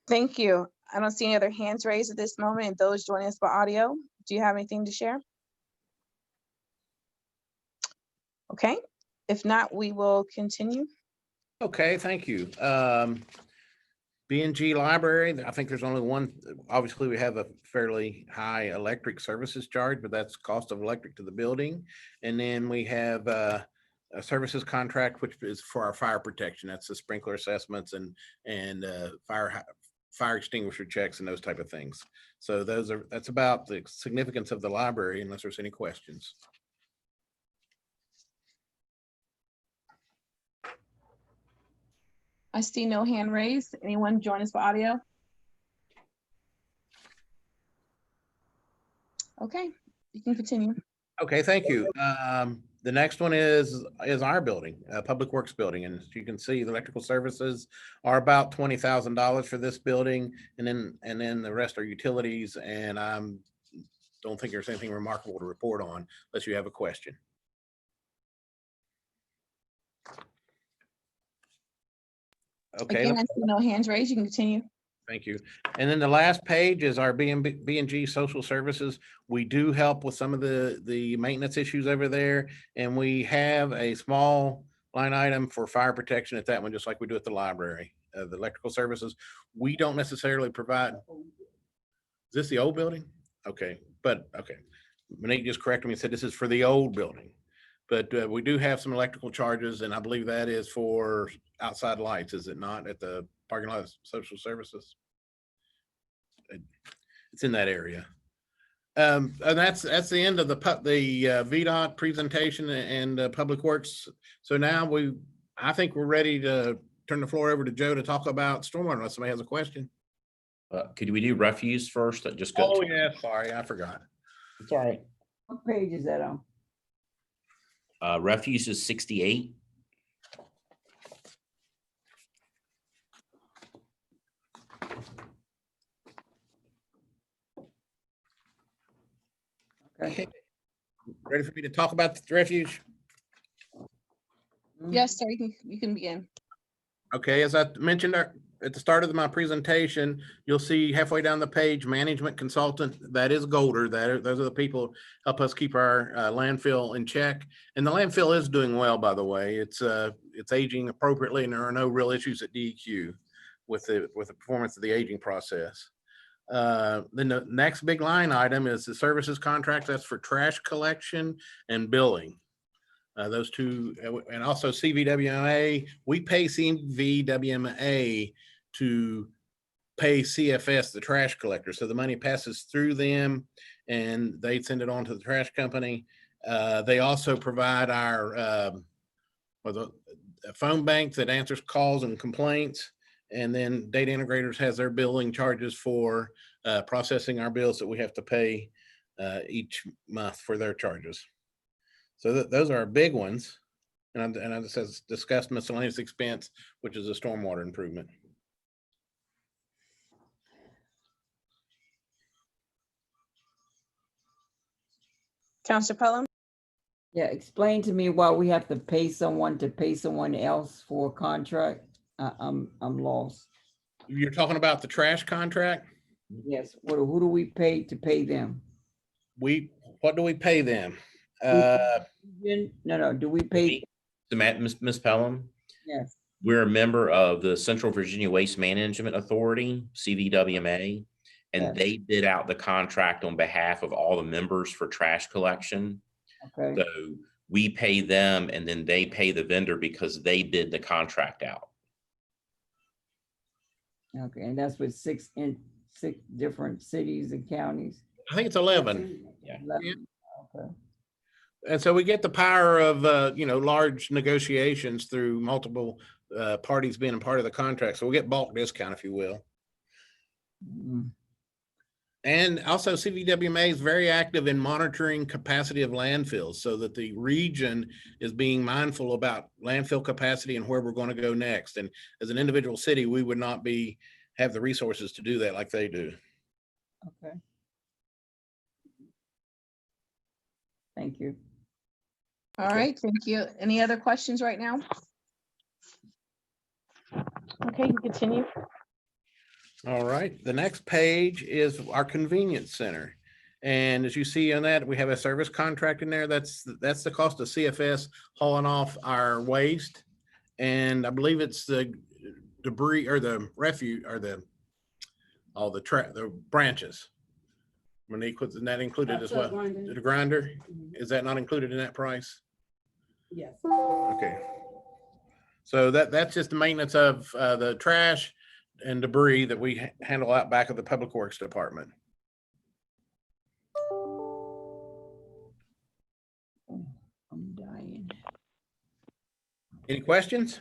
[SPEAKER 2] Thank you. I don't see any other hands raised at this moment. And those joining us by audio, do you have anything to share? Okay, if not, we will continue.
[SPEAKER 13] Okay, thank you. B&G Library, I think there's only one. Obviously, we have a fairly high electric services charge, but that's cost of electric to the building. And then we have a services contract, which is for our fire protection. That's the sprinkler assessments and fire extinguisher checks and those type of things. So that's about the significance of the library, unless there's any questions.
[SPEAKER 2] I see no hand raised. Anyone join us by audio? Okay, you can continue.
[SPEAKER 13] Okay, thank you. The next one is our building, Public Works building. And as you can see, the electrical services are about $20,000 for this building. And then the rest are utilities. And I don't think there's anything remarkable to report on unless you have a question. Okay,
[SPEAKER 2] Again, I see no hands raised. You can continue.
[SPEAKER 13] thank you. And then the last page is our B&G Social Services. We do help with some of the maintenance issues over there, and we have a small line item for fire protection at that one, just like we do at the library. The electrical services, we don't necessarily provide. Is this the old building? Okay, but okay. Monique just corrected me and said this is for the old building. But we do have some electrical charges, and I believe that is for outside lights, is it not, at the parking lot of social services? It's in that area. And that's the end of the VDOT presentation and Public Works. So now I think we're ready to turn the floor over to Joe to talk about stormwater unless somebody has a question.
[SPEAKER 5] Could we do refuse first? That just got.
[SPEAKER 13] Oh yeah, sorry, I forgot.
[SPEAKER 5] It's all right.
[SPEAKER 8] What page is that on?
[SPEAKER 5] Refuse is 68.
[SPEAKER 8] Okay.
[SPEAKER 13] Ready for me to talk about the refuge?
[SPEAKER 2] Yes, sir. You can begin.
[SPEAKER 13] Okay, as I mentioned at the start of my presentation, you'll see halfway down the page, management consultant, that is Golder. Those are the people who help us keep our landfill in check. And the landfill is doing well, by the way. It's aging appropriately, and there are no real issues at DEQ with the performance of the aging process. Then the next big line item is the services contract. That's for trash collection and billing. Those two, and also CVWMA. We pay CVWMA to pay CFS, the trash collector. So the money passes through them and they send it on to the trash company. They also provide our phone bank that answers calls and complaints. And then Data Integrators has their billing charges for processing our bills that we have to pay each month for their charges. So those are our big ones. And I just discussed miscellaneous expense, which is a stormwater improvement.
[SPEAKER 2] Councilor Pelham?
[SPEAKER 8] Yeah, explain to me why we have to pay someone to pay someone else for a contract. I'm lost.
[SPEAKER 13] You're talking about the trash contract?
[SPEAKER 8] Yes, who do we pay to pay them?
[SPEAKER 13] What do we pay them?
[SPEAKER 8] No, do we pay?
[SPEAKER 5] Ms. Pelham?
[SPEAKER 8] Yes.
[SPEAKER 5] We're a member of the Central Virginia Waste Management Authority, CVWMA, and
[SPEAKER 8] Yes.
[SPEAKER 5] they bid out the contract on behalf of all the members for trash collection.
[SPEAKER 8] Okay.
[SPEAKER 5] So we pay them and then they pay the vendor because they bid the contract out.
[SPEAKER 8] Okay, and that's with six different cities and counties.
[SPEAKER 13] I think it's 11.
[SPEAKER 5] Yeah.
[SPEAKER 8] 11. Okay.
[SPEAKER 13] And so we get the power of, large negotiations through multiple parties being a part of the contract. So we get bulk discount, if you will.
[SPEAKER 8] Mm.
[SPEAKER 13] And also CVWMA is very active in monitoring capacity of landfills so that the region is being mindful about landfill capacity and where we're going to go next. And as an individual city, we would not have the resources to do that like they do.
[SPEAKER 8] Okay. Thank you.
[SPEAKER 2] All right, thank you. Any other questions right now? Okay, you can continue.
[SPEAKER 13] All right, the next page is our convenience center. And as you see on that, we have a service contract in there. That's the cost of CFS hauling off our waste. And I believe it's the debris or the refuse or the branches. Monique, isn't that included as well? The grinder, is that not included in that price?
[SPEAKER 6] Yes.
[SPEAKER 13] Okay. So that's just the maintenance of the trash and debris that we handle out back of the Public Works Department.
[SPEAKER 8] I'm dying.
[SPEAKER 13] Any questions?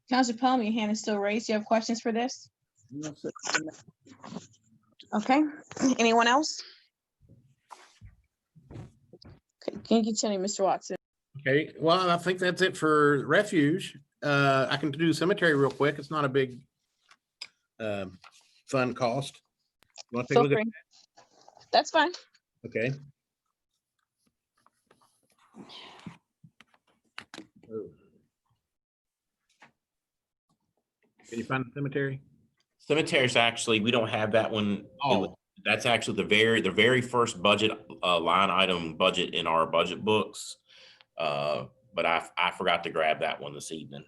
[SPEAKER 2] Councilor Pelham, your hand is still raised. Do you have questions for this?
[SPEAKER 8] No, sir.
[SPEAKER 2] Okay, anyone else? Okay, can you continue, Mr. Watson?
[SPEAKER 13] Okay, well, I think that's it for refuge. I can do cemetery real quick. It's not a big fund cost. You want to take a look at
[SPEAKER 2] That's fine.
[SPEAKER 13] that? Okay. Can you find the cemetery?
[SPEAKER 5] Cemeteries, actually, we don't have that one.
[SPEAKER 13] Oh.
[SPEAKER 5] That's actually the very first budget line item budget in our budget books. But I forgot to grab that one this evening.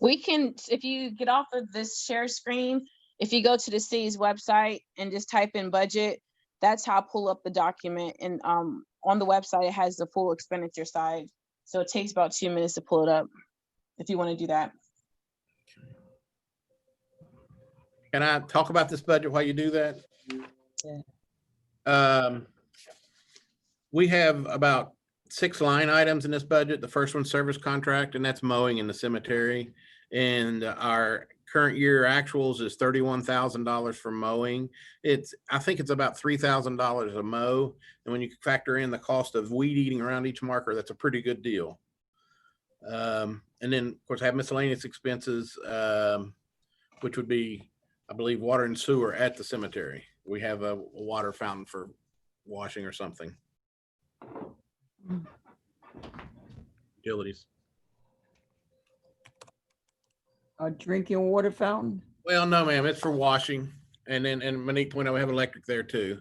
[SPEAKER 2] We can, if you get off of this share screen, if you go to the city's website and just type in budget, that's how I pull up the document. And on the website, it has the full expenditure side. So it takes about 2 minutes to pull it up if you want to do that.
[SPEAKER 13] Can I talk about this budget while you do that?
[SPEAKER 8] Yeah.
[SPEAKER 13] We have about 6 line items in this budget. The first one's service contract, and that's mowing in the cemetery. And our current year actuals is $31,000 for mowing. I think it's about $3,000 a mow. And when you factor in the cost of weed eating around each marker, that's a pretty good deal. And then of course I have miscellaneous expenses, which would be, I believe, water and sewer at the cemetery. We have a water fountain for washing or something. Utilities.
[SPEAKER 8] A drinking water fountain?
[SPEAKER 13] Well, no, ma'am, it's for washing. And Monique pointed out we have electric there too.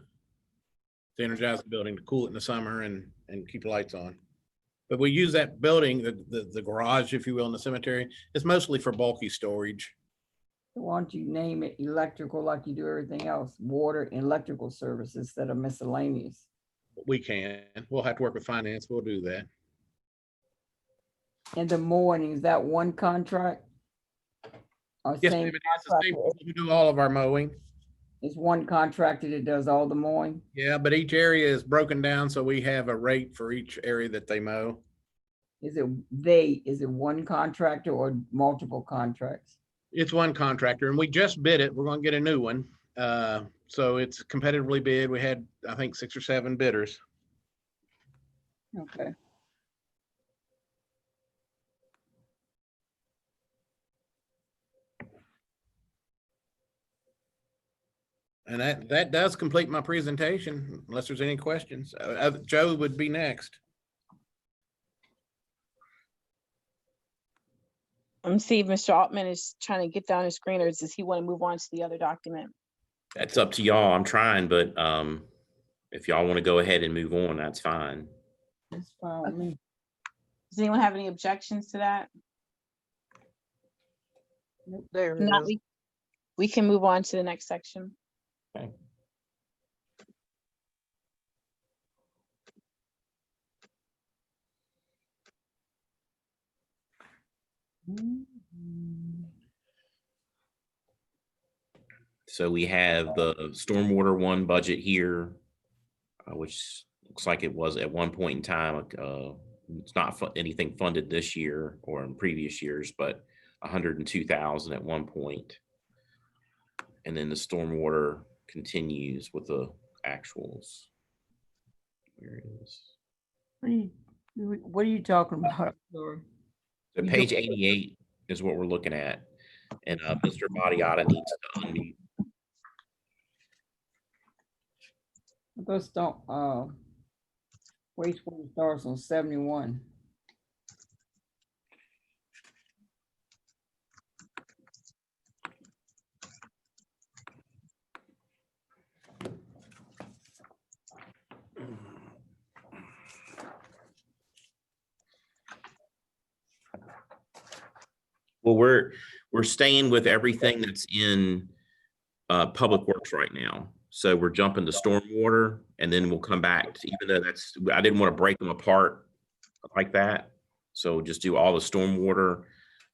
[SPEAKER 13] To energize the building, to cool it in the summer and keep the lights on. But we use that building, the garage, if you will, in the cemetery. It's mostly for bulky storage.
[SPEAKER 8] Why don't you name it electrical like you do everything else? Water and electrical services instead of miscellaneous.
[SPEAKER 13] We can. We'll have to work with finance. We'll do that.
[SPEAKER 8] In the morning, is that one contract? Or
[SPEAKER 13] Yes,
[SPEAKER 8] same
[SPEAKER 13] ma'am, it's the same.
[SPEAKER 8] contractor?
[SPEAKER 13] We do all of our mowing.
[SPEAKER 8] It's one contractor that does all the mowing?
[SPEAKER 13] Yeah, but each area is broken down, so we have a rate for each area that they mow.
[SPEAKER 8] Is it one contractor or multiple contracts?
[SPEAKER 13] It's one contractor, and we just bid it. We're going to get a new one. So it's competitively bid. We had, I think, 6 or 7 bidders.
[SPEAKER 8] Okay.
[SPEAKER 13] And that does complete my presentation, unless there's any questions. Joe would be next.
[SPEAKER 2] See if Mr. Altman is trying to get down his screen, or does he want to move on to the other document?
[SPEAKER 5] That's up to y'all. I'm trying, but if y'all want to go ahead and move on, that's fine.
[SPEAKER 8] That's fine with me.
[SPEAKER 2] Does anyone have any objections to that?
[SPEAKER 9] There it
[SPEAKER 2] Not,
[SPEAKER 9] is.
[SPEAKER 2] we can move on to the next section.
[SPEAKER 5] Okay. So we have the stormwater 1 budget here, which looks like it was at one point in time. It's not anything funded this year or in previous years, but 102,000 at one point. And then the stormwater continues with the actuals. Where it is.
[SPEAKER 8] What are you talking about, Laura?
[SPEAKER 5] So page 88 is what we're looking at. And Mr. Mariotta needs to unmute.
[SPEAKER 8] Those don't, wastewater starts on 71.
[SPEAKER 5] Well, we're staying with everything that's in Public Works right now. So we're jumping to stormwater, and then we'll come back to, even though I didn't want to break them apart like that. So just do all the stormwater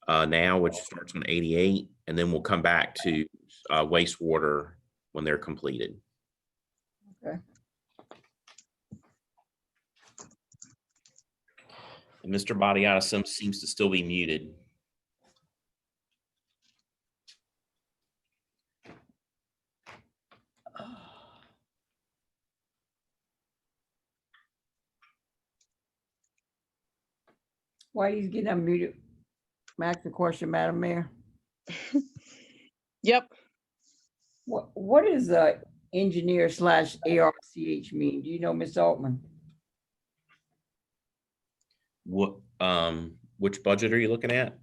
[SPEAKER 5] now, which starts on 88, and then we'll come back to wastewater when they're completed.
[SPEAKER 8] Okay.
[SPEAKER 5] And Mr. Mariotta seems to still be muted.
[SPEAKER 8] Why he's getting unmuted? Max, the question, Madam Mayor.
[SPEAKER 2] Yep.
[SPEAKER 8] What is a engineer / ARCH mean? Do you know, Ms. Altman?
[SPEAKER 5] What which budget are you looking at?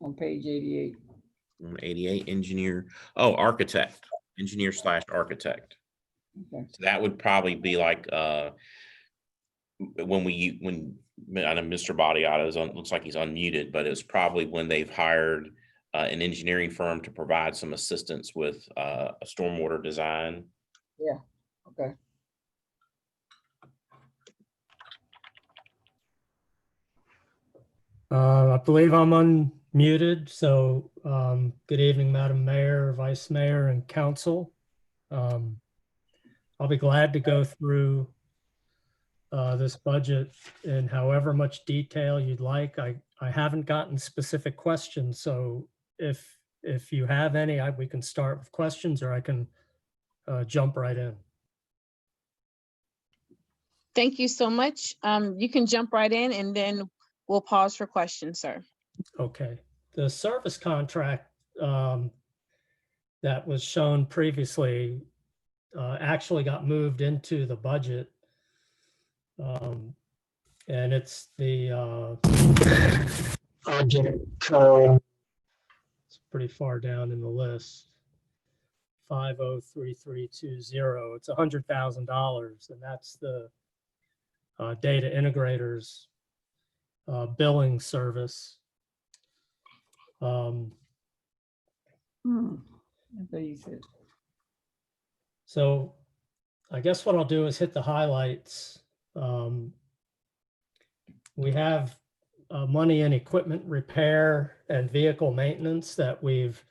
[SPEAKER 8] On page 88.
[SPEAKER 5] 188 engineer. Oh, architect, engineer slash architect.
[SPEAKER 8] Okay.
[SPEAKER 5] So that would probably be like when I know Mr. Badiata is looks like he's unmuted, but it's probably when they've hired an engineering firm to provide some assistance with a stormwater design.
[SPEAKER 8] Yeah, okay.
[SPEAKER 14] I believe I'm unmuted. So good evening, Madam Mayor, Vice Mayor, and Council. I'll be glad to go through this budget in however much detail you'd like. I haven't gotten specific questions, so if you have any, we can start with questions, or I can jump right in.
[SPEAKER 2] Thank you so much. You can jump right in and then we'll pause for questions, sir.
[SPEAKER 14] Okay. The service contract that was shown previously actually got moved into the budget. And it's the object code. It's pretty far down in the list. 503320. It's $100,000, and that's the data integrators billing service. So I guess what I'll do is hit the highlights. We have money in equipment repair and vehicle maintenance that we've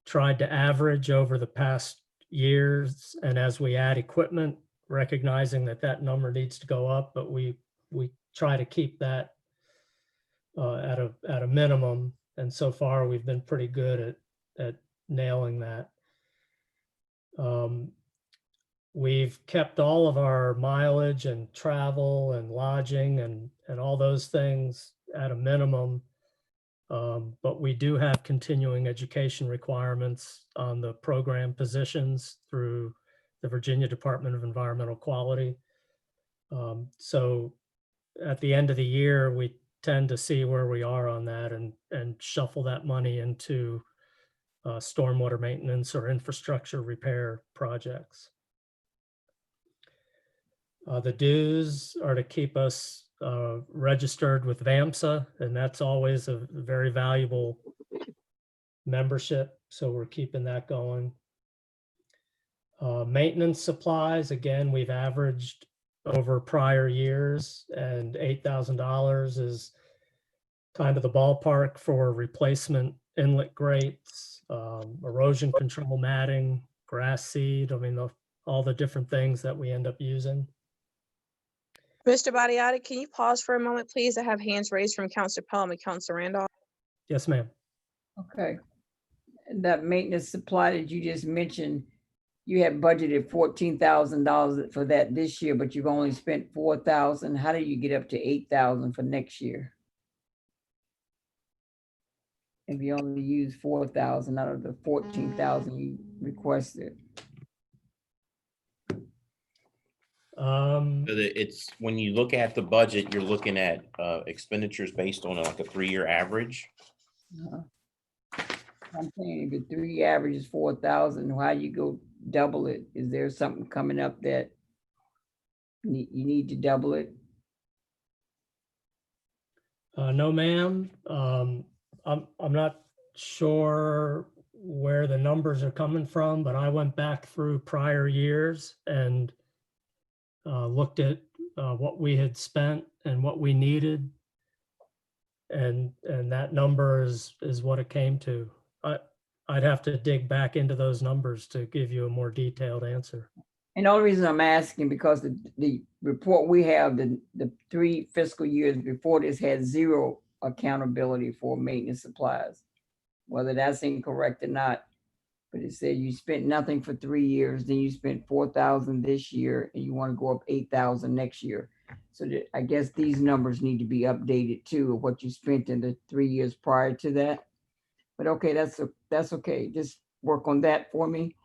[SPEAKER 14] tried to average over the past years. And as we add equipment, recognizing that that number needs to go up, but we try to keep that at a minimum. And so far we've been pretty good at nailing that. We've kept all of our mileage and travel and lodging and all those things at a minimum. But we do have continuing education requirements on the program positions through the Virginia Department of Environmental Quality. So at the end of the year, we tend to see where we are on that and shuffle that money into stormwater maintenance or infrastructure repair projects. The dues are to keep us registered with VAMSA, and that's always a very valuable membership. So we're keeping that going. Maintenance supplies, again, we've averaged over prior years, and $8,000 is kind of the ballpark for replacement inlet grates, erosion control matting, grass seed. I mean, all the different things that we end up using.
[SPEAKER 2] Mr. Badiata, can you pause for a moment, please? I have hands raised from Councilor Pelham and Councilor Randolph.
[SPEAKER 14] Yes, ma'am.
[SPEAKER 8] Okay. And that maintenance supply that you just mentioned, you had budgeted $14,000 for that this year, but you've only spent $4,000. How do you get up to $8,000 for next year? If you only use $4,000 out of the $14,000 you requested.
[SPEAKER 5] It's when you look at the budget, you're looking at expenditures based on like a 3-year average.
[SPEAKER 8] I'm saying if the 3 average is 4,000, why you go double it? Is there something coming up that you need to double it?
[SPEAKER 14] No, ma'am. I'm not sure where the numbers are coming from, but I went back through prior years and looked at what we had spent and what we needed, and that number is what it came to. I'd have to dig back into those numbers to give you a more detailed answer.
[SPEAKER 8] And the only reason I'm asking because the report we have, the 3 fiscal years before this had 0 accountability for maintenance supplies. Whether that's incorrect or not, but it said you spent nothing for 3 years, then you spent 4,000 this year, and you want to go up 8,000 next year. So I guess these numbers need to be updated too, of what you spent in the 3 years prior to that. But okay, that's okay. Just work on that for me.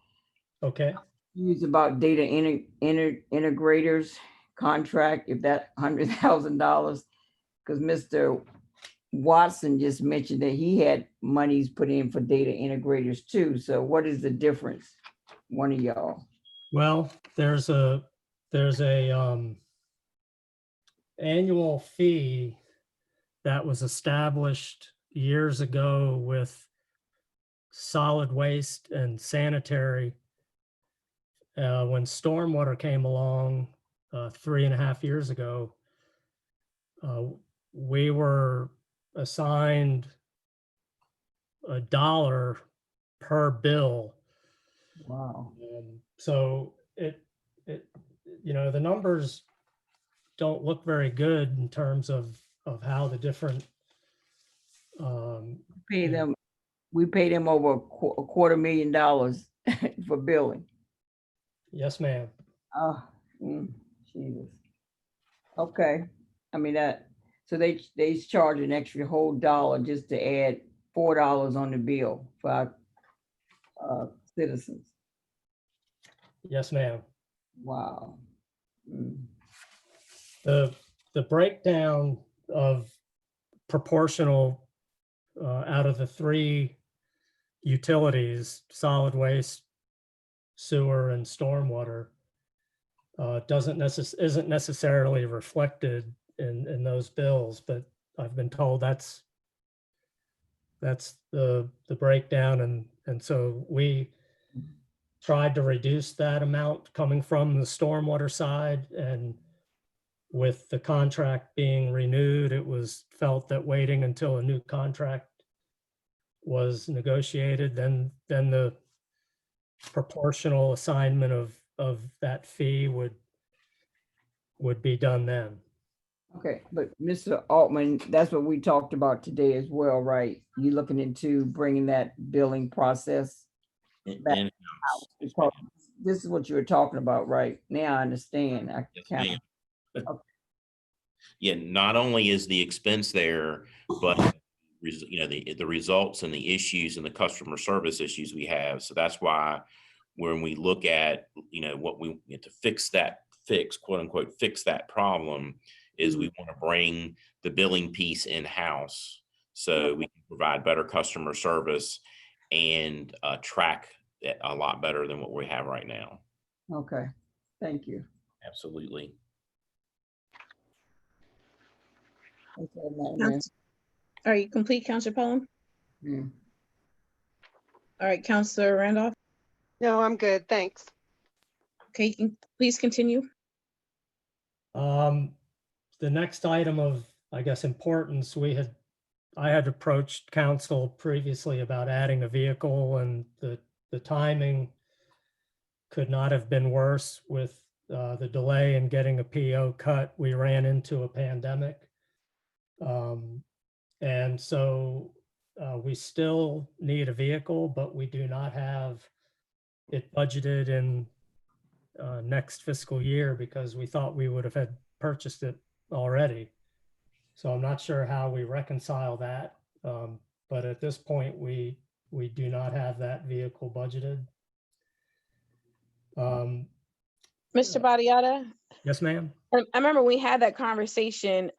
[SPEAKER 14] Okay.
[SPEAKER 8] Use about data integrators contract, if that $100,000, because Mr. Watson just mentioned that he had monies put in for data integrators too. So what is the difference? One of y'all.
[SPEAKER 14] Well, there's a annual fee that was established years ago with solid waste and sanitary. When stormwater came along 3.5 years ago, we were assigned $1 per bill.
[SPEAKER 8] Wow.
[SPEAKER 14] So it, the numbers don't look very good in terms of how the different.
[SPEAKER 8] We pay them over $250,000 for billing.
[SPEAKER 14] Yes, ma'am.
[SPEAKER 8] Oh, Jesus. Okay. I mean so they charge an extra whole $1 just to add $4 on the bill for our citizens.
[SPEAKER 14] Yes, ma'am.
[SPEAKER 8] Wow.
[SPEAKER 14] The breakdown of proportional out of the 3 utilities, solid waste, sewer, and stormwater, isn't necessarily reflected in those bills, but I've been told that's the breakdown, and so we tried to reduce that amount coming from the stormwater side, and with the contract being renewed, it was felt that waiting until a new contract was negotiated, then the proportional assignment of that fee would be done then.
[SPEAKER 8] Okay, but Mr. Altman, that's what we talked about today as well, right? You looking into bringing that billing process back out, because this is what you were talking about, right? Now I understand.
[SPEAKER 5] Yeah, not only is the expense there, but the results and the issues and the customer service issues we have. So that's why when we look at what we need to quote unquote fix that problem, is we want to bring the billing piece in-house so we can provide better customer service and track it a lot better than what we have right now.
[SPEAKER 8] Okay, thank you.
[SPEAKER 5] Absolutely.
[SPEAKER 2] Are you complete, Councilor Pelham? All right, Councilor Randolph.
[SPEAKER 9] No, I'm good. Thanks.
[SPEAKER 2] Okay, you can please continue.
[SPEAKER 14] The next item of, I guess, importance, I had approached council previously about adding a vehicle, and the timing could not have been worse with the delay in getting a PO cut. We ran into a pandemic. And so we still need a vehicle, but we do not have it budgeted in next fiscal year because we thought we would have had purchased it already. So I'm not sure how we reconcile that. But at this point, we do not have that vehicle budgeted.
[SPEAKER 2] Mr. Badiata?
[SPEAKER 14] Yes, ma'am.
[SPEAKER 2] I remember we had that conversation.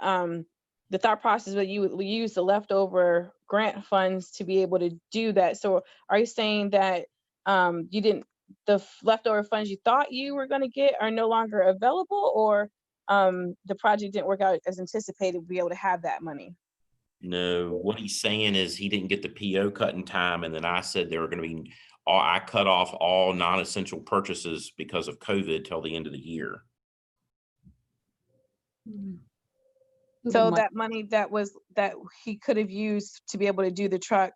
[SPEAKER 2] The thought process was you would use the leftover grant funds to be able to do that. So are you saying that the leftover funds you thought you were going to get are no longer available, or the project didn't work out as anticipated to be able to have that money?
[SPEAKER 5] No, what he's saying is he didn't get the PO cut in time, and then I said there were going to be I cut off all non-essential purchases because of COVID till the end of the year.
[SPEAKER 2] So that money that he could have used to be able to do the truck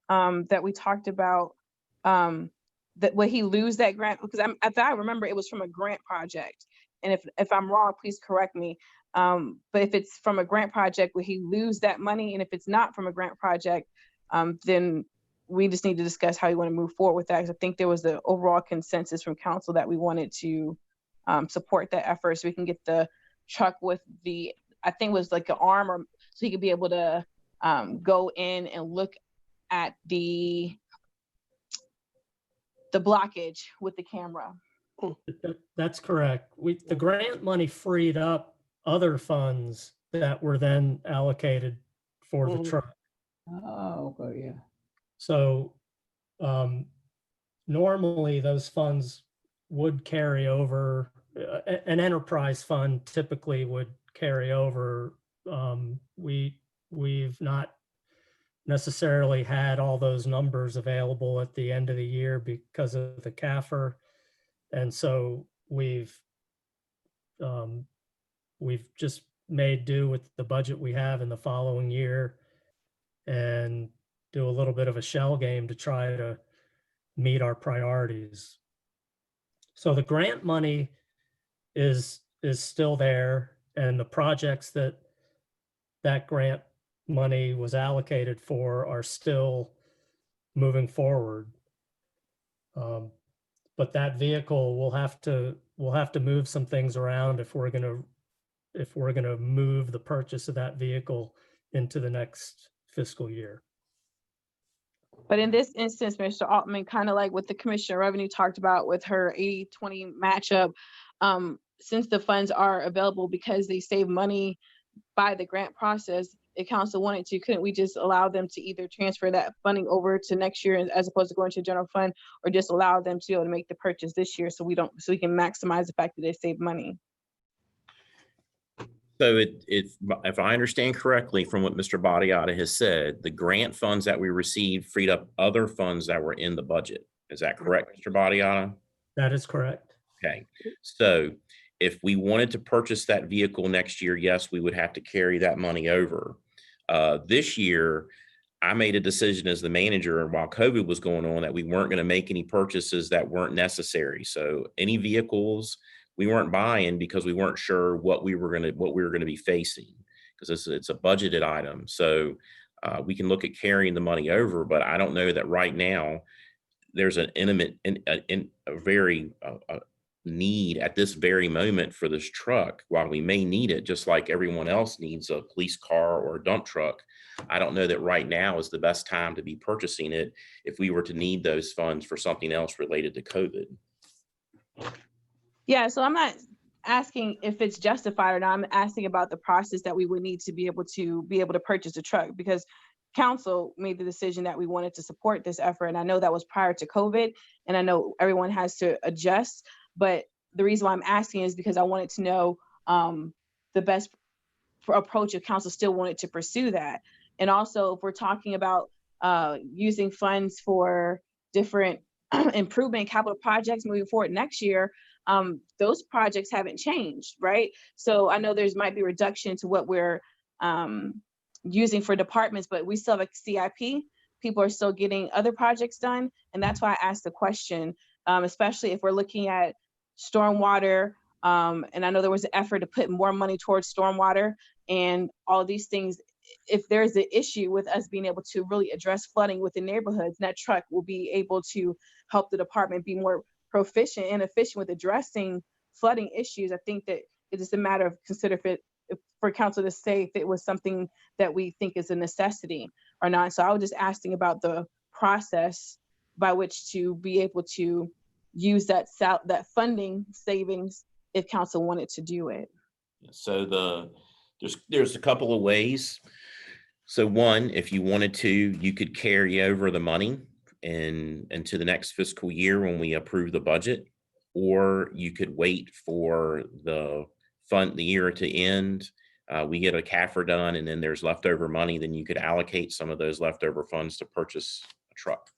[SPEAKER 2] that we talked about, that would he lose that grant? Because if I remember, it was from a grant project, and if I'm wrong, please correct me. But if it's from a grant project, will he lose that money? And if it's not from a grant project, then we just need to discuss how you want to move forward with that. Because I think there was the overall consensus from council that we wanted to support that effort so we can get the truck with I think it was like an arm, or so he could be able to go in and look at the blockage with the camera.
[SPEAKER 14] That's correct. The grant money freed up other funds that were then allocated for the
[SPEAKER 9] Mhm.
[SPEAKER 14] truck.
[SPEAKER 8] Oh, okay, yeah.
[SPEAKER 14] So normally those funds would carry over. An enterprise fund typically would carry over. We've not necessarily had all those numbers available at the end of the year because of the CAFR. And so we've just made do with the budget we have in the following year and do a little bit of a shell game to try to meet our priorities. So the grant money is still there, and the projects that grant money was allocated for are still moving forward. But that vehicle we'll have to move some things around if we're gonna move the purchase of that vehicle into the next fiscal year.
[SPEAKER 2] But in this instance, Mr. Altman, kind of like what the Commissioner of Revenue talked about with her 80-20 matchup, since the funds are available because they save money by the grant process, if council wanted to, couldn't we just allow them to either transfer that funding over to next year as opposed to going to the general fund, or just allow them to be able to make the purchase this year so we can maximize the fact that they save money?
[SPEAKER 5] So if I understand correctly from what Mr. Badiata has said, the grant funds that we received freed up other funds that were in the budget. Is that correct, Mr. Badiata?
[SPEAKER 14] That is correct.
[SPEAKER 5] Okay, so if we wanted to purchase that vehicle next year, yes, we would have to carry that money over. This year, I made a decision as the manager while COVID was going on that we weren't going to make any purchases that weren't necessary. So any vehicles we weren't buying because we weren't sure what we were going to be facing, because it's a budgeted item. So we can look at carrying the money over, but I don't know that right now there's an very need at this very moment for this truck. While we may need it, just like everyone else needs a police car or a dump truck, I don't know that right now is the best time to be purchasing it if we were to need those funds for something else related to COVID.
[SPEAKER 2] Yeah, so I'm not asking if it's justified or not. I'm asking about the process that we would need to be able to purchase a truck, because council made the decision that we wanted to support this effort. And I know that was prior to COVID, and I know everyone has to adjust. But the reason why I'm asking is because I wanted to know the best approach if council still wanted to pursue that. And also, if we're talking about using funds for different improvement capital projects moving forward next year, those projects haven't changed, right? So I know there's might be reduction to what we're using for departments, but we still have a CIP. People are still getting other projects done. And that's why I asked the question, especially if we're looking at stormwater. And I know there was an effort to put more money towards stormwater and all of these things. If there's an issue with us being able to really address flooding within neighborhoods, that truck will be able to help the department be more proficient and efficient with addressing flooding issues. I think that it is a matter of for council to say if it was something that we think is a necessity or not. So I was just asking about the process by which to be able to use that funding savings if council wanted to do it.
[SPEAKER 5] So there's a couple of ways. So one, if you wanted to, you could carry over the money into the next fiscal year when we approve the budget, or you could wait for the year to end. We get a CAFR done, and then there's leftover money. Then you could allocate some of those leftover funds to purchase a truck.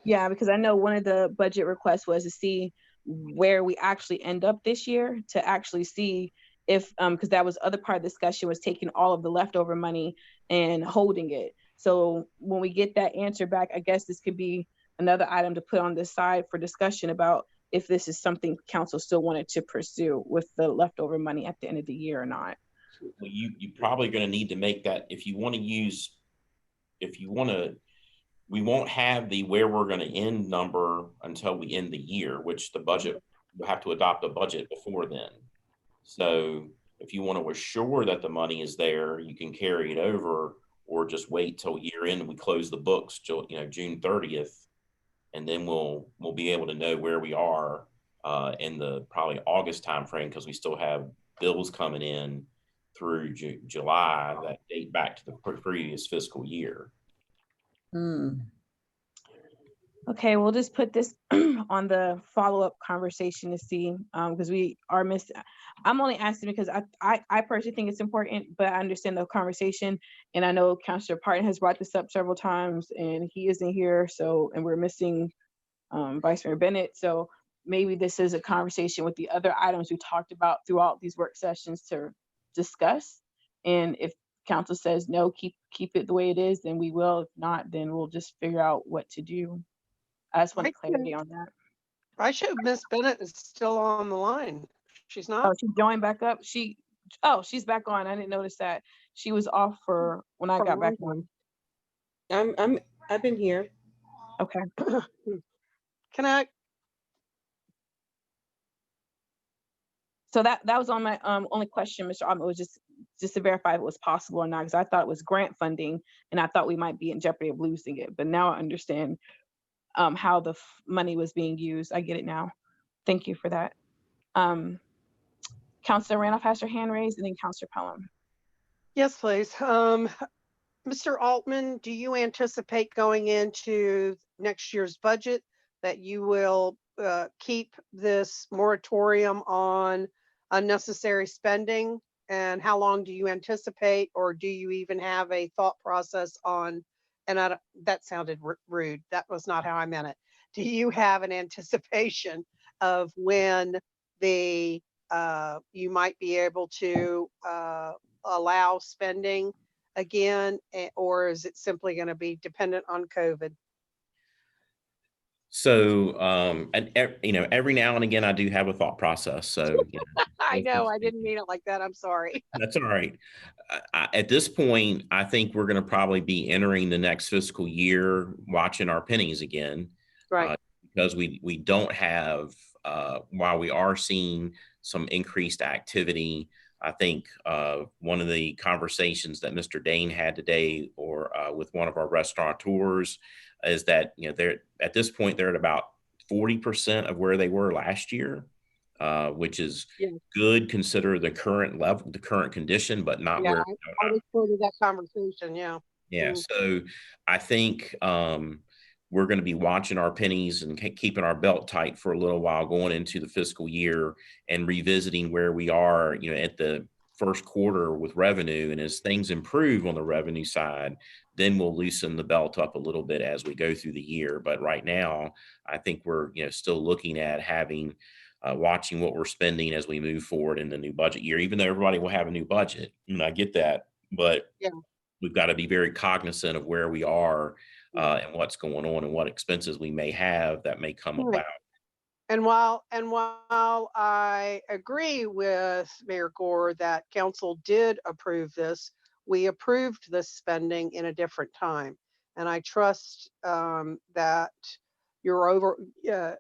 [SPEAKER 2] Yeah, because I know one of the budget requests was to see where we actually end up this year, to actually see if, because that was other part of the discussion, was taking all of the leftover money and holding it. So when we get that answer back, I guess this could be another item to put on the side for discussion about if this is something council still wanted to pursue with the leftover money at the end of the year or not.
[SPEAKER 5] Well, you probably going to need to make that, we won't have the where we're going to end number until we end the year, which the budget, we'll have to adopt a budget before then. So if you want to assure that the money is there, you can carry it over, or just wait till year end and we close the books till June 30th, and then we'll be able to know where we are in the probably August timeframe, because we still have bills coming in through July that date back to the previous fiscal year.
[SPEAKER 2] Okay, we'll just put this on the follow-up conversation to see, because we are I'm only asking because I personally think it's important, but I understand the conversation, and I know Councilor Parton has brought this up several times, and he isn't here, so, and we're missing Vice Mayor Bennett, so maybe this is a conversation with the other items we talked about throughout these work sessions to discuss, and if council says no, keep it the way it is, then we will. If not, then we'll just figure out what to do. I just want clarity on that.
[SPEAKER 9] I should Miss Bennett is still on the line. She's not?
[SPEAKER 2] Oh, she joined back up. She's back on. I didn't notice that. She was off for when I got back on.
[SPEAKER 3] I've been here.
[SPEAKER 2] Okay.
[SPEAKER 9] Can I?
[SPEAKER 2] So that was on my only question, Mr. Altman, was just to verify if it was possible or not, because I thought it was grant funding and I thought we might be in jeopardy of losing it. But now I understand how the money was being used. I get it now. Thank you for that. Councilor Randolph has her hand raised, and then Councilor Pelham.
[SPEAKER 9] Yes, please. Mr. Altman, do you anticipate going into next year's budget that you will keep this moratorium on unnecessary spending? And how long do you anticipate, or do you even have a thought process on, and that sounded rude. That was not how I meant it. Do you have an anticipation of when the you might be able to allow spending again, or is it simply going to be dependent on COVID?
[SPEAKER 5] So, and every now and again, I do have a thought process. So,
[SPEAKER 9] I know, I didn't mean it like that. I'm sorry.
[SPEAKER 5] that's all right. At this point, I think we're going to probably be entering the next fiscal year watching our pennies again,
[SPEAKER 9] right?
[SPEAKER 5] Because we don't have, while we are seeing some increased activity. I think one of the conversations that Mr. Dane had today, or with one of our restaurateurs, is that they're at this point they're at about 40% of where they were last year, which is good consider the current level, the current condition, but not where.
[SPEAKER 9] I was part of that conversation. Yeah.
[SPEAKER 5] Yeah. So I think we're going to be watching our pennies and keeping our belt tight for a little while going into the fiscal year and revisiting where we are, at the first quarter with revenue. And as things improve on the revenue side, then we'll loosen the belt up a little bit as we go through the year. But right now, I think we're, still looking at having, watching what we're spending as we move forward in the new budget year, even though everybody will have a new budget. And I get that, but we've got to be very cognizant of where we are and what's going on and what expenses we may have that may come about.
[SPEAKER 9] And while I agree with Mayor Gore that council did approve this, we approved this spending in a different time. And I trust that the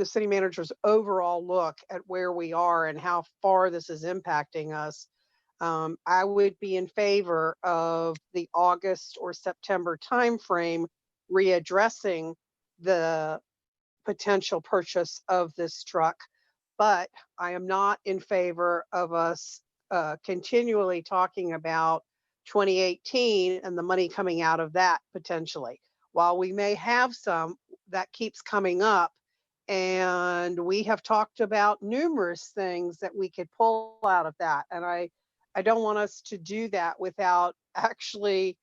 [SPEAKER 9] city manager's overall look at where we are and how far this is impacting us. I would be in favor of the August or September timeframe readdressing the potential purchase of this truck, but I am not in favor of us continually talking about 2018 and the money coming out of that potentially. While we may have some, that keeps coming up, and we have talked about numerous things that we could pull out of that, and I don't want us to do that without actually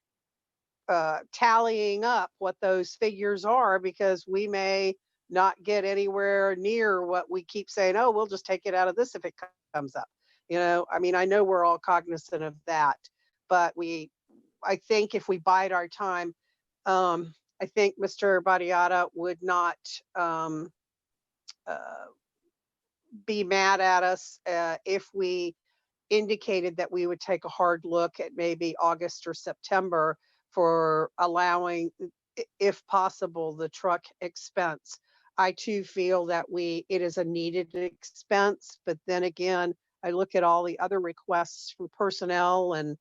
[SPEAKER 9] tallying up what those figures are, because we may not get anywhere near what we keep saying, oh, we'll just take it out of this if it comes up. I mean, I know we're all cognizant of that, but I think if we bide our time, I think Mr. Badiata would not be mad at us if we indicated that we would take a hard look at maybe August or September for allowing, if possible, the truck expense. I too feel that it is a needed expense, but then again, I look at all the other requests for personnel and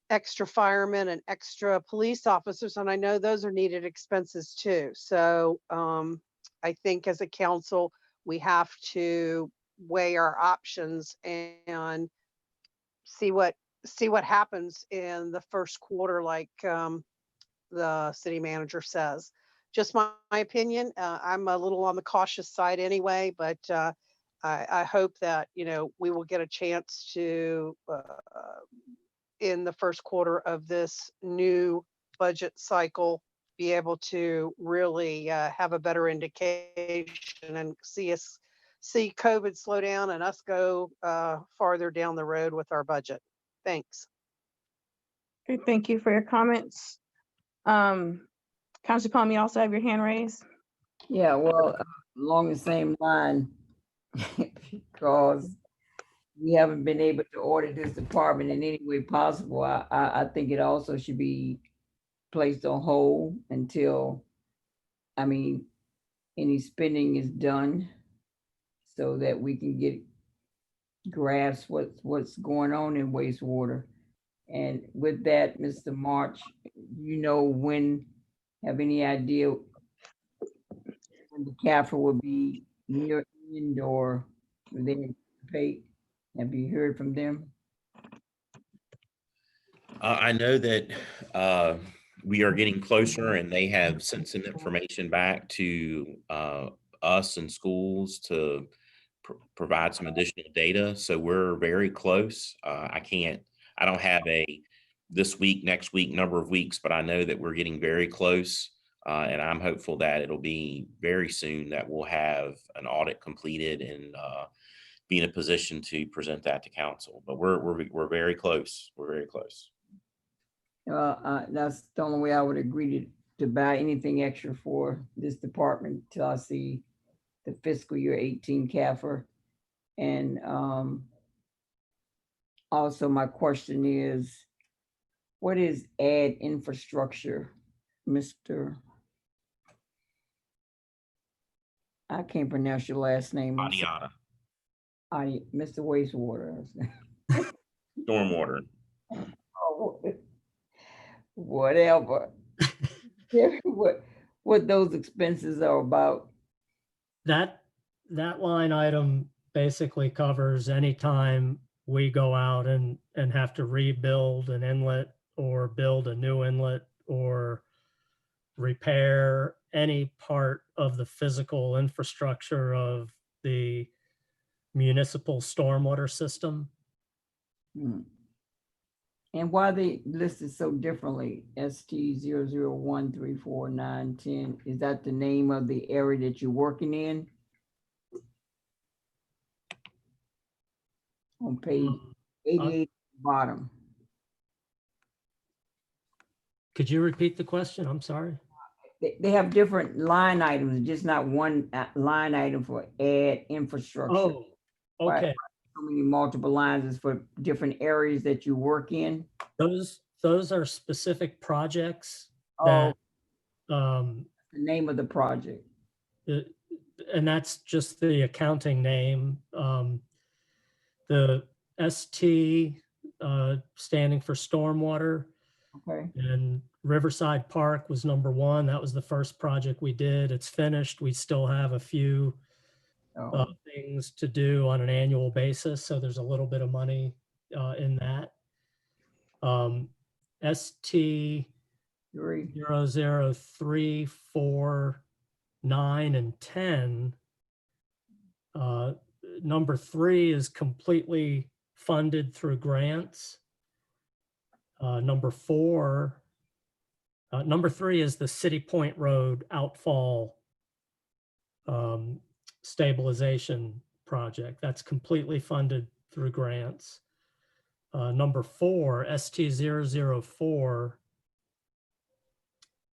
[SPEAKER 9] extra firemen and extra police officers, and I know those are needed expenses too. So I think as a council, we have to weigh our options and see what happens in the first quarter, like the city manager says. Just my opinion. I'm a little on the cautious side anyway, but I hope that, we will get a chance to, in the first quarter of this new budget cycle, be able to really have a better indication and see COVID slow down and us go farther down the road with our budget. Thanks.
[SPEAKER 2] Okay, thank you for your comments. Councilor Palmer, you also have your hand raised.
[SPEAKER 8] Yeah, well, along the same line, because we haven't been able to audit this department in any way possible, I think it also should be placed on hold until, any spending is done so that we can grasp what's going on in wastewater. And with that, Mr. March, have any idea when the CAFR will be near end or when they anticipate? Have you heard from them?
[SPEAKER 5] I know that we are getting closer, and they have sent some information back to us and schools to provide some additional data. So we're very close. I don't have a this week, next week, number of weeks, but I know that we're getting very close. And I'm hopeful that it'll be very soon that we'll have an audit completed and be in a position to present that to council. But we're very close. We're very close.
[SPEAKER 8] That's the only way I would agree to buy anything extra for this department till I see the fiscal year 18 CAFR. And also my question is, what is ad infrastructure, Mr.? I can't pronounce your last name.
[SPEAKER 5] Adiada.
[SPEAKER 8] Mr. Wastewater.
[SPEAKER 5] Stormwater.
[SPEAKER 8] Oh, whatever. What those expenses are about.
[SPEAKER 14] That line item basically covers any time we go out and have to rebuild an inlet or build a new inlet or repair any part of the physical infrastructure of the municipal stormwater system.
[SPEAKER 8] And why they listed so differently, ST 001349110, is that the name of the area that you're working in? On page 88, bottom.
[SPEAKER 14] Could you repeat the question? I'm sorry.
[SPEAKER 8] They have different line items, just not one line item for ad infrastructure.
[SPEAKER 14] Oh, okay.
[SPEAKER 8] Right? So many multiple lines is for different areas that you work in.
[SPEAKER 14] Those are specific projects
[SPEAKER 8] Oh,
[SPEAKER 14] that
[SPEAKER 8] the name of the project.
[SPEAKER 14] And that's just the accounting name. The ST standing for stormwater.
[SPEAKER 8] Okay.
[SPEAKER 14] And Riverside Park was number one. That was the first project we did. It's finished. We still have a few things to do on an annual basis. So there's a little bit of money in that. ST 003, 4, 9, and 10. Number 3 is completely funded through grants. Number 3 is the City Point Road outfall stabilization project. That's completely funded through grants. Number 4, ST 004.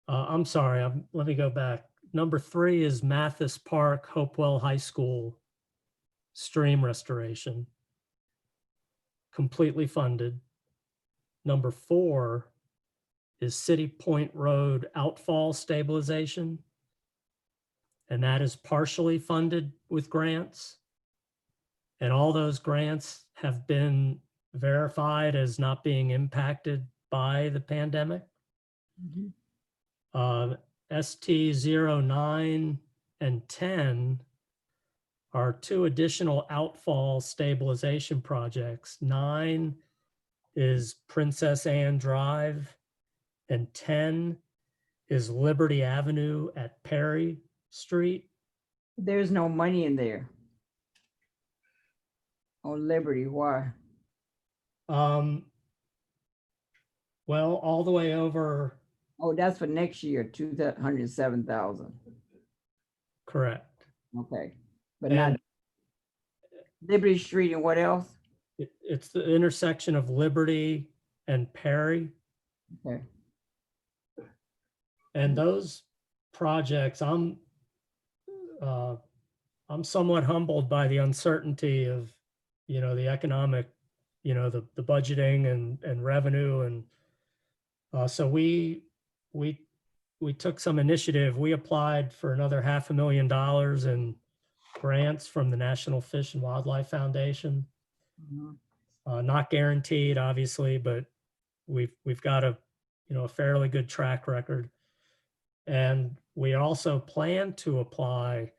[SPEAKER 14] I'm sorry, let me go back. Number 3 is Mathis Park, Hopewell High School stream restoration. Completely funded. Number 4 is City Point Road outfall stabilization. And that is partially funded with grants. And all those grants have been verified as not being impacted by the pandemic. ST 09 and 10 are 2 additional outfall stabilization projects. 9 is Princess Anne Drive, and 10 is Liberty Avenue at Perry Street.
[SPEAKER 8] There's no money in there. On Liberty, why?
[SPEAKER 14] Well, all the way over,
[SPEAKER 8] Oh, that's for next year, 207,000.
[SPEAKER 14] correct.
[SPEAKER 8] Okay, but not
[SPEAKER 14] And
[SPEAKER 8] Liberty Street and what else?
[SPEAKER 14] it's the intersection of Liberty and Perry.
[SPEAKER 8] Okay.
[SPEAKER 14] And those projects, I'm somewhat humbled by the uncertainty of, the economic, the budgeting and revenue. And so we took some initiative. We applied for another $500,000 in grants from the National Fish and Wildlife Foundation. Not guaranteed, obviously, but we've got a fairly good track record. And we also plan to apply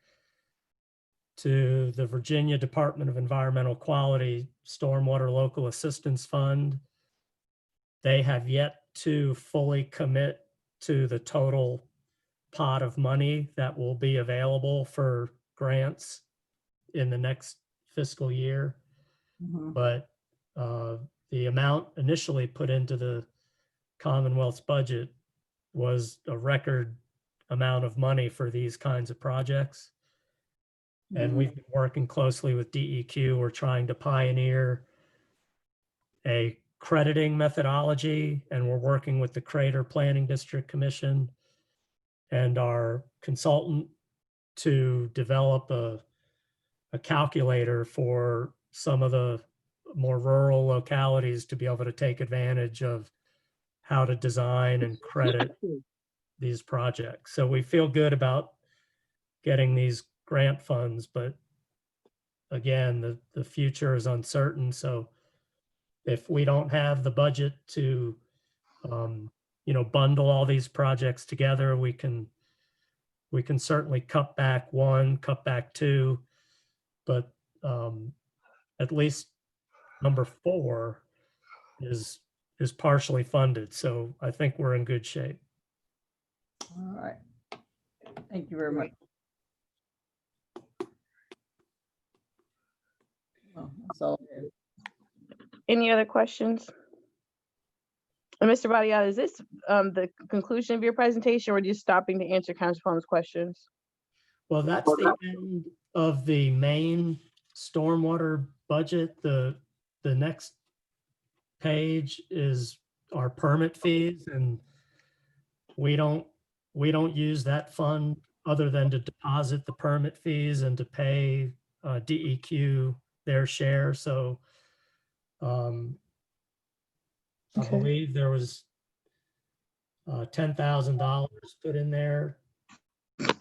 [SPEAKER 14] to the Virginia Department of Environmental Quality Stormwater Local Assistance Fund. They have yet to fully commit to the total pot of money that will be available for grants in the next fiscal year. But the amount initially put into the Commonwealth's budget was a record amount of money for these kinds of projects. And we've been working closely with DEQ. We're trying to pioneer a crediting methodology, and we're working with the Crater Planning District Commission and our consultant to develop a calculator for some of the more rural localities to be able to take advantage of how to design and credit these projects. So we feel good about getting these grant funds, but again, the future is uncertain. So if we don't have the budget to, bundle all these projects together, we can certainly cut back one, cut back two, but at least number 4 is partially funded. So I think we're in good shape.
[SPEAKER 8] All right. Thank you very much. Well, that's all I have.
[SPEAKER 2] Any other questions? And Mr. Badial, is this the conclusion of your presentation, or are you stopping to answer Councilwoman's questions?
[SPEAKER 14] Well, that's the end of the main stormwater budget. The next page is our permit fees, and we don't use that fund other than to deposit the permit fees and to pay DEQ their share. So I believe there was $10,000 put in there one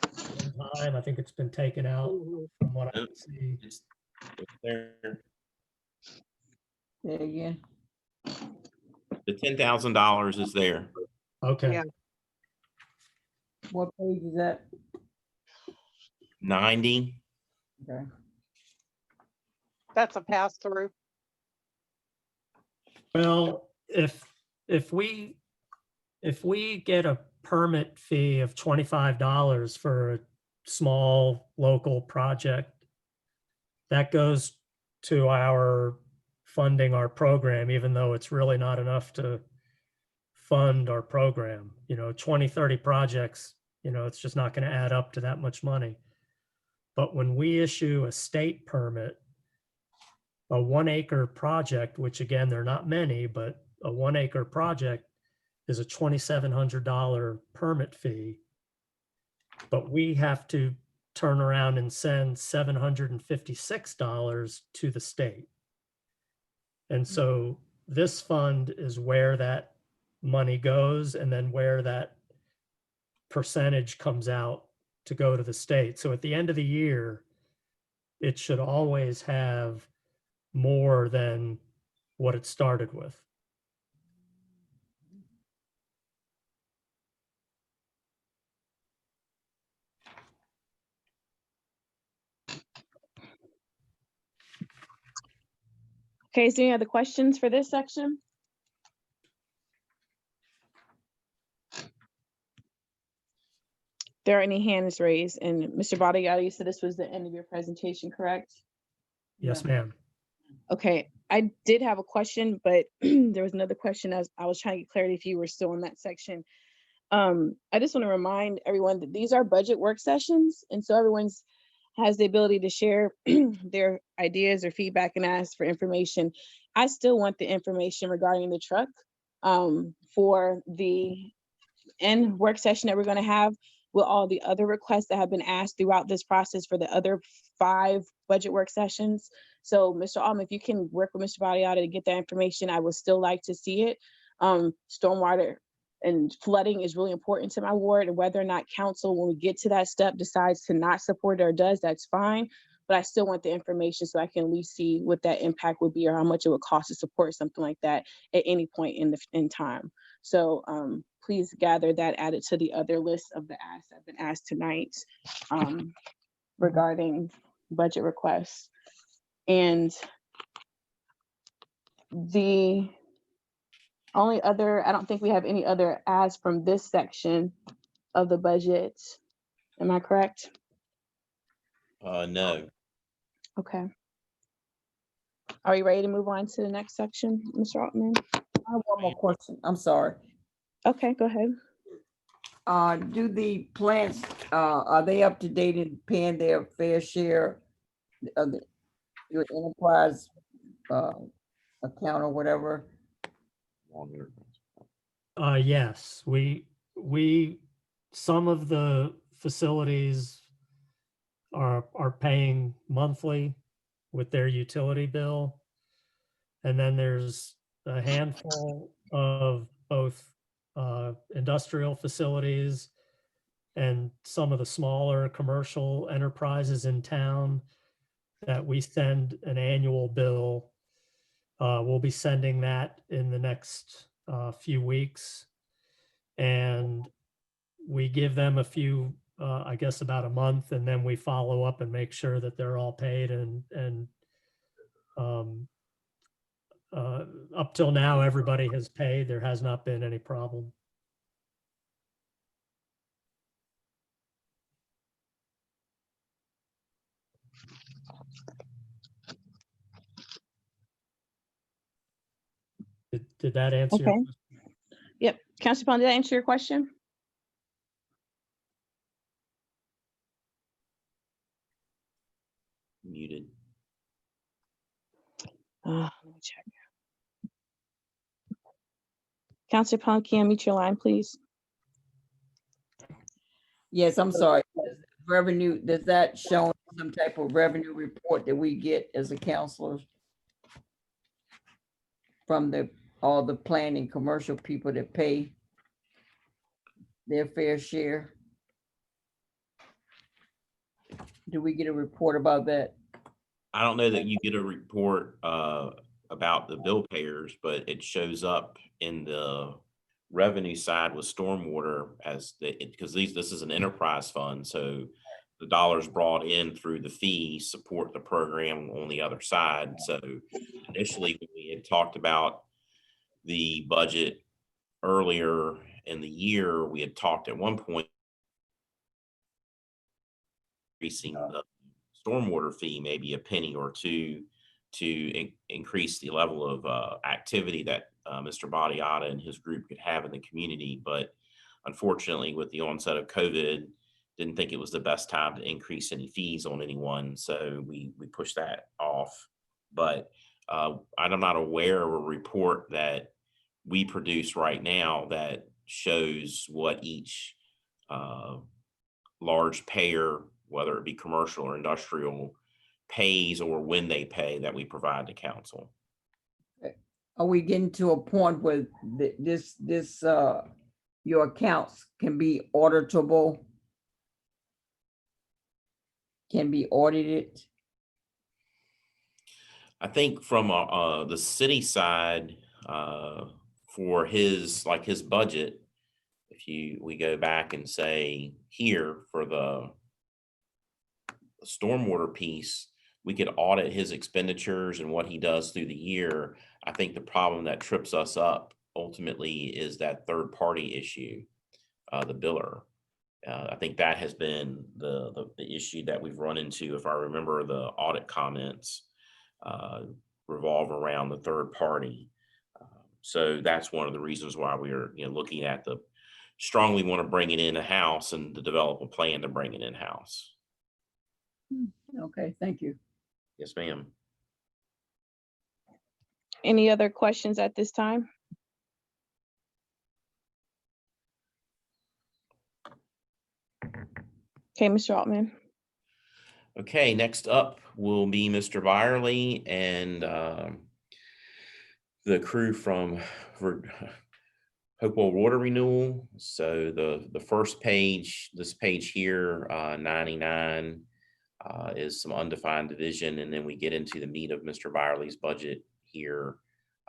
[SPEAKER 14] time. I think it's been taken out from what I can see.
[SPEAKER 5] There,
[SPEAKER 8] Say again.
[SPEAKER 5] the $10,000 is there.
[SPEAKER 14] Okay.
[SPEAKER 9] Yeah.
[SPEAKER 8] What page is that?
[SPEAKER 5] 90.
[SPEAKER 8] Okay.
[SPEAKER 9] That's a pass through.
[SPEAKER 14] Well, if we get a permit fee of $25 for a small local project, that goes to our funding our program, even though it's really not enough to fund our program. 20, 30 projects, it's just not going to add up to that much money. But when we issue a state permit, a 1-acre project, which again, they're not many, but a 1-acre project is a $2,700 permit fee. But we have to turn around and send $756 to the state. And so this fund is where that money goes, and then where that percentage comes out to go to the state. So at the end of the year, it should always have more than what it started with.
[SPEAKER 2] Okay, so any other questions for this section? there are any hands raised, and Mr. Bodiati, you said this was the end of your presentation, correct?
[SPEAKER 14] Yes, ma'am.
[SPEAKER 2] Okay, I did have a question, but there was another question as I was trying to get clarity if you were still in that section. I just want to remind everyone that these are budget work sessions, and so everyone's has the ability to share their ideas or feedback and ask for information. I still want the information regarding the truck for the end work session that we're going to have with all the other requests that have been asked throughout this process for the other 5 budget work sessions. So Mr. Altman, if you can work with Mr. Badiata to get that information, I would still like to see it. Stormwater and flooding is really important to my ward, and whether or not council, when we get to that step, decides to not support it or does, that's fine. But I still want the information so I can at least see what that impact would be or how much it would cost to support something like that at any point in time. So please gather that, add it to the other list of the asks that have been asked tonight regarding budget requests. And the only other, I don't think we have any other asks from this section of the budget. Am I correct?
[SPEAKER 5] No.
[SPEAKER 2] Okay. Are you ready to move on to the next section, Mr. Altman?
[SPEAKER 8] I have one more question. I'm sorry.
[SPEAKER 2] Okay, go ahead.
[SPEAKER 8] Do the plants, are they up to date in paying their fair share of your enterprise account or whatever?
[SPEAKER 14] Yes, some of the facilities are paying monthly with their utility bill. And then there's a handful of both industrial facilities and some of the smaller commercial enterprises in town that we send an annual bill. We'll be sending that in the next few weeks. And we give them a few, I guess about a month, and then we follow up and make sure that they're all paid. And up till now, everybody has paid. There has not been any problem. Did that answer your
[SPEAKER 2] Okay. Yep. Councilor Pond, did that answer your question?
[SPEAKER 5] Muted.
[SPEAKER 2] Let me check. Councilor Pond, can you mute your line, please?
[SPEAKER 8] Yes, I'm sorry. Revenue, does that show some type of revenue report that we get as a counselor from all the planning commercial people that pay their fair share? Do we get a report about that?
[SPEAKER 5] I don't know that you get a report about the bill payers, but it shows up in the revenue side with stormwater as because this is an enterprise fund, so the dollars brought in through the fee support the program on the other side. So initially, when we had talked about the budget earlier in the year, we had talked at one point increasing the stormwater fee maybe a penny or two to increase the level of activity that Mr. Badiata and his group could have in the community. But unfortunately, with the onset of COVID, didn't think it was the best time to increase any fees on anyone. So we pushed that off. But I'm not aware of a report that we produce right now that shows what each large payer, whether it be commercial or industrial, pays or when they pay that we provide to council.
[SPEAKER 8] Are we getting to a point where your accounts can be auditable? Can be audited?
[SPEAKER 5] I think from the city side, for his budget, if we go back and say here for the stormwater piece, we could audit his expenditures and what he does through the year. I think the problem that trips us up ultimately is that third party issue, the biller. I think that has been the issue that we've run into. If I remember, the audit comments revolve around the third party. So that's one of the reasons why we are, looking at strongly want to bring it in house and to develop a plan to bring it in house.
[SPEAKER 8] Okay, thank you.
[SPEAKER 5] Yes, ma'am.
[SPEAKER 2] Any other questions at this time? Okay, Mr. Altman.
[SPEAKER 5] Okay, next up will be Mr. Byerly and the crew from Hopewell Water Renewal. So the first page, this page here, 99, is some undefined division, and then we get into the meat of Mr. Byerly's budget here.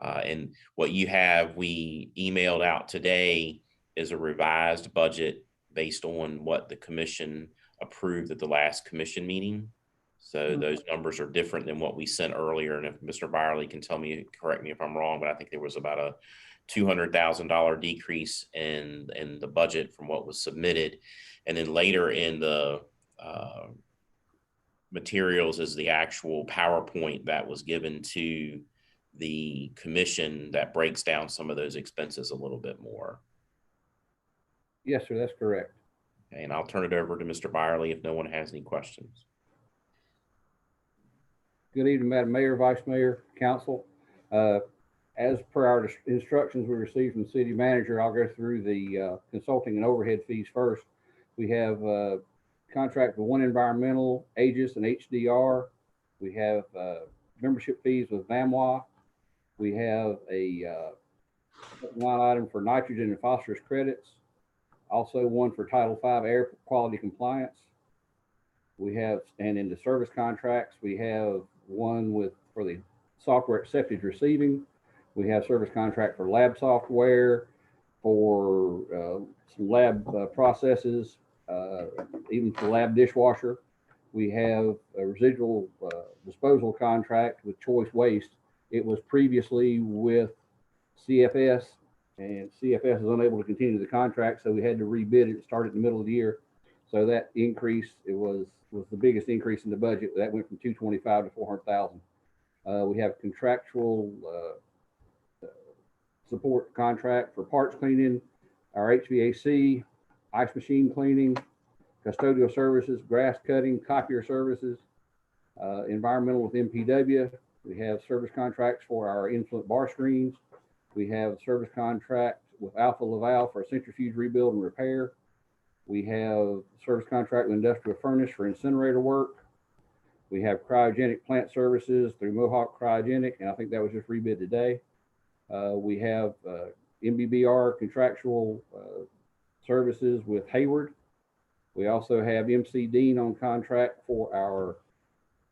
[SPEAKER 5] And what you have, we emailed out today, is a revised budget based on what the commission approved at the last commission meeting. So those numbers are different than what we sent earlier. And if Mr. Byerly can correct me if I'm wrong, but I think there was about a $200,000 decrease in the budget from what was submitted. And then later in the materials is the actual PowerPoint that was given to the commission that breaks down some of those expenses a little bit more.
[SPEAKER 15] Yes, sir, that's correct.
[SPEAKER 5] Okay, and I'll turn it over to Mr. Byerly if no one has any questions.
[SPEAKER 15] Good evening, Madam Mayor, Vice Mayor, Council. As per our instructions we received from the city manager, I'll go through the consulting and overhead fees first. We have a contract with One Environmental, Aegis, and HDR. We have membership fees with VAMWA. We have a line item for nitrogen and phosphorus credits. Also one for Title V air quality compliance. We have, and in the service contracts, we have one for the software accepted receiving. We have service contract for lab software, for some lab processes, even for lab dishwasher. We have a residual disposal contract with Choice Waste. It was previously with CFS, and CFS is unable to continue the contract, so we had to rebid it. It started in the middle of the year. So that increase, it was the biggest increase in the budget. That went from 225 to 400,000. We have contractual support contract for parts cleaning, our HVAC, ice machine cleaning, custodial services, grass cutting, copier services, environmental with MPW. We have service contracts for our influent bar screens. We have service contract with Alpha Laval for centrifuge rebuild and repair. We have service contract with Industrial Furnace for incinerator work. We have cryogenic plant services through Mohawk Cryogenic, and I think that was just rebid today. We have MBBR contractual services with Hayward. We also have MC Dean on contract for our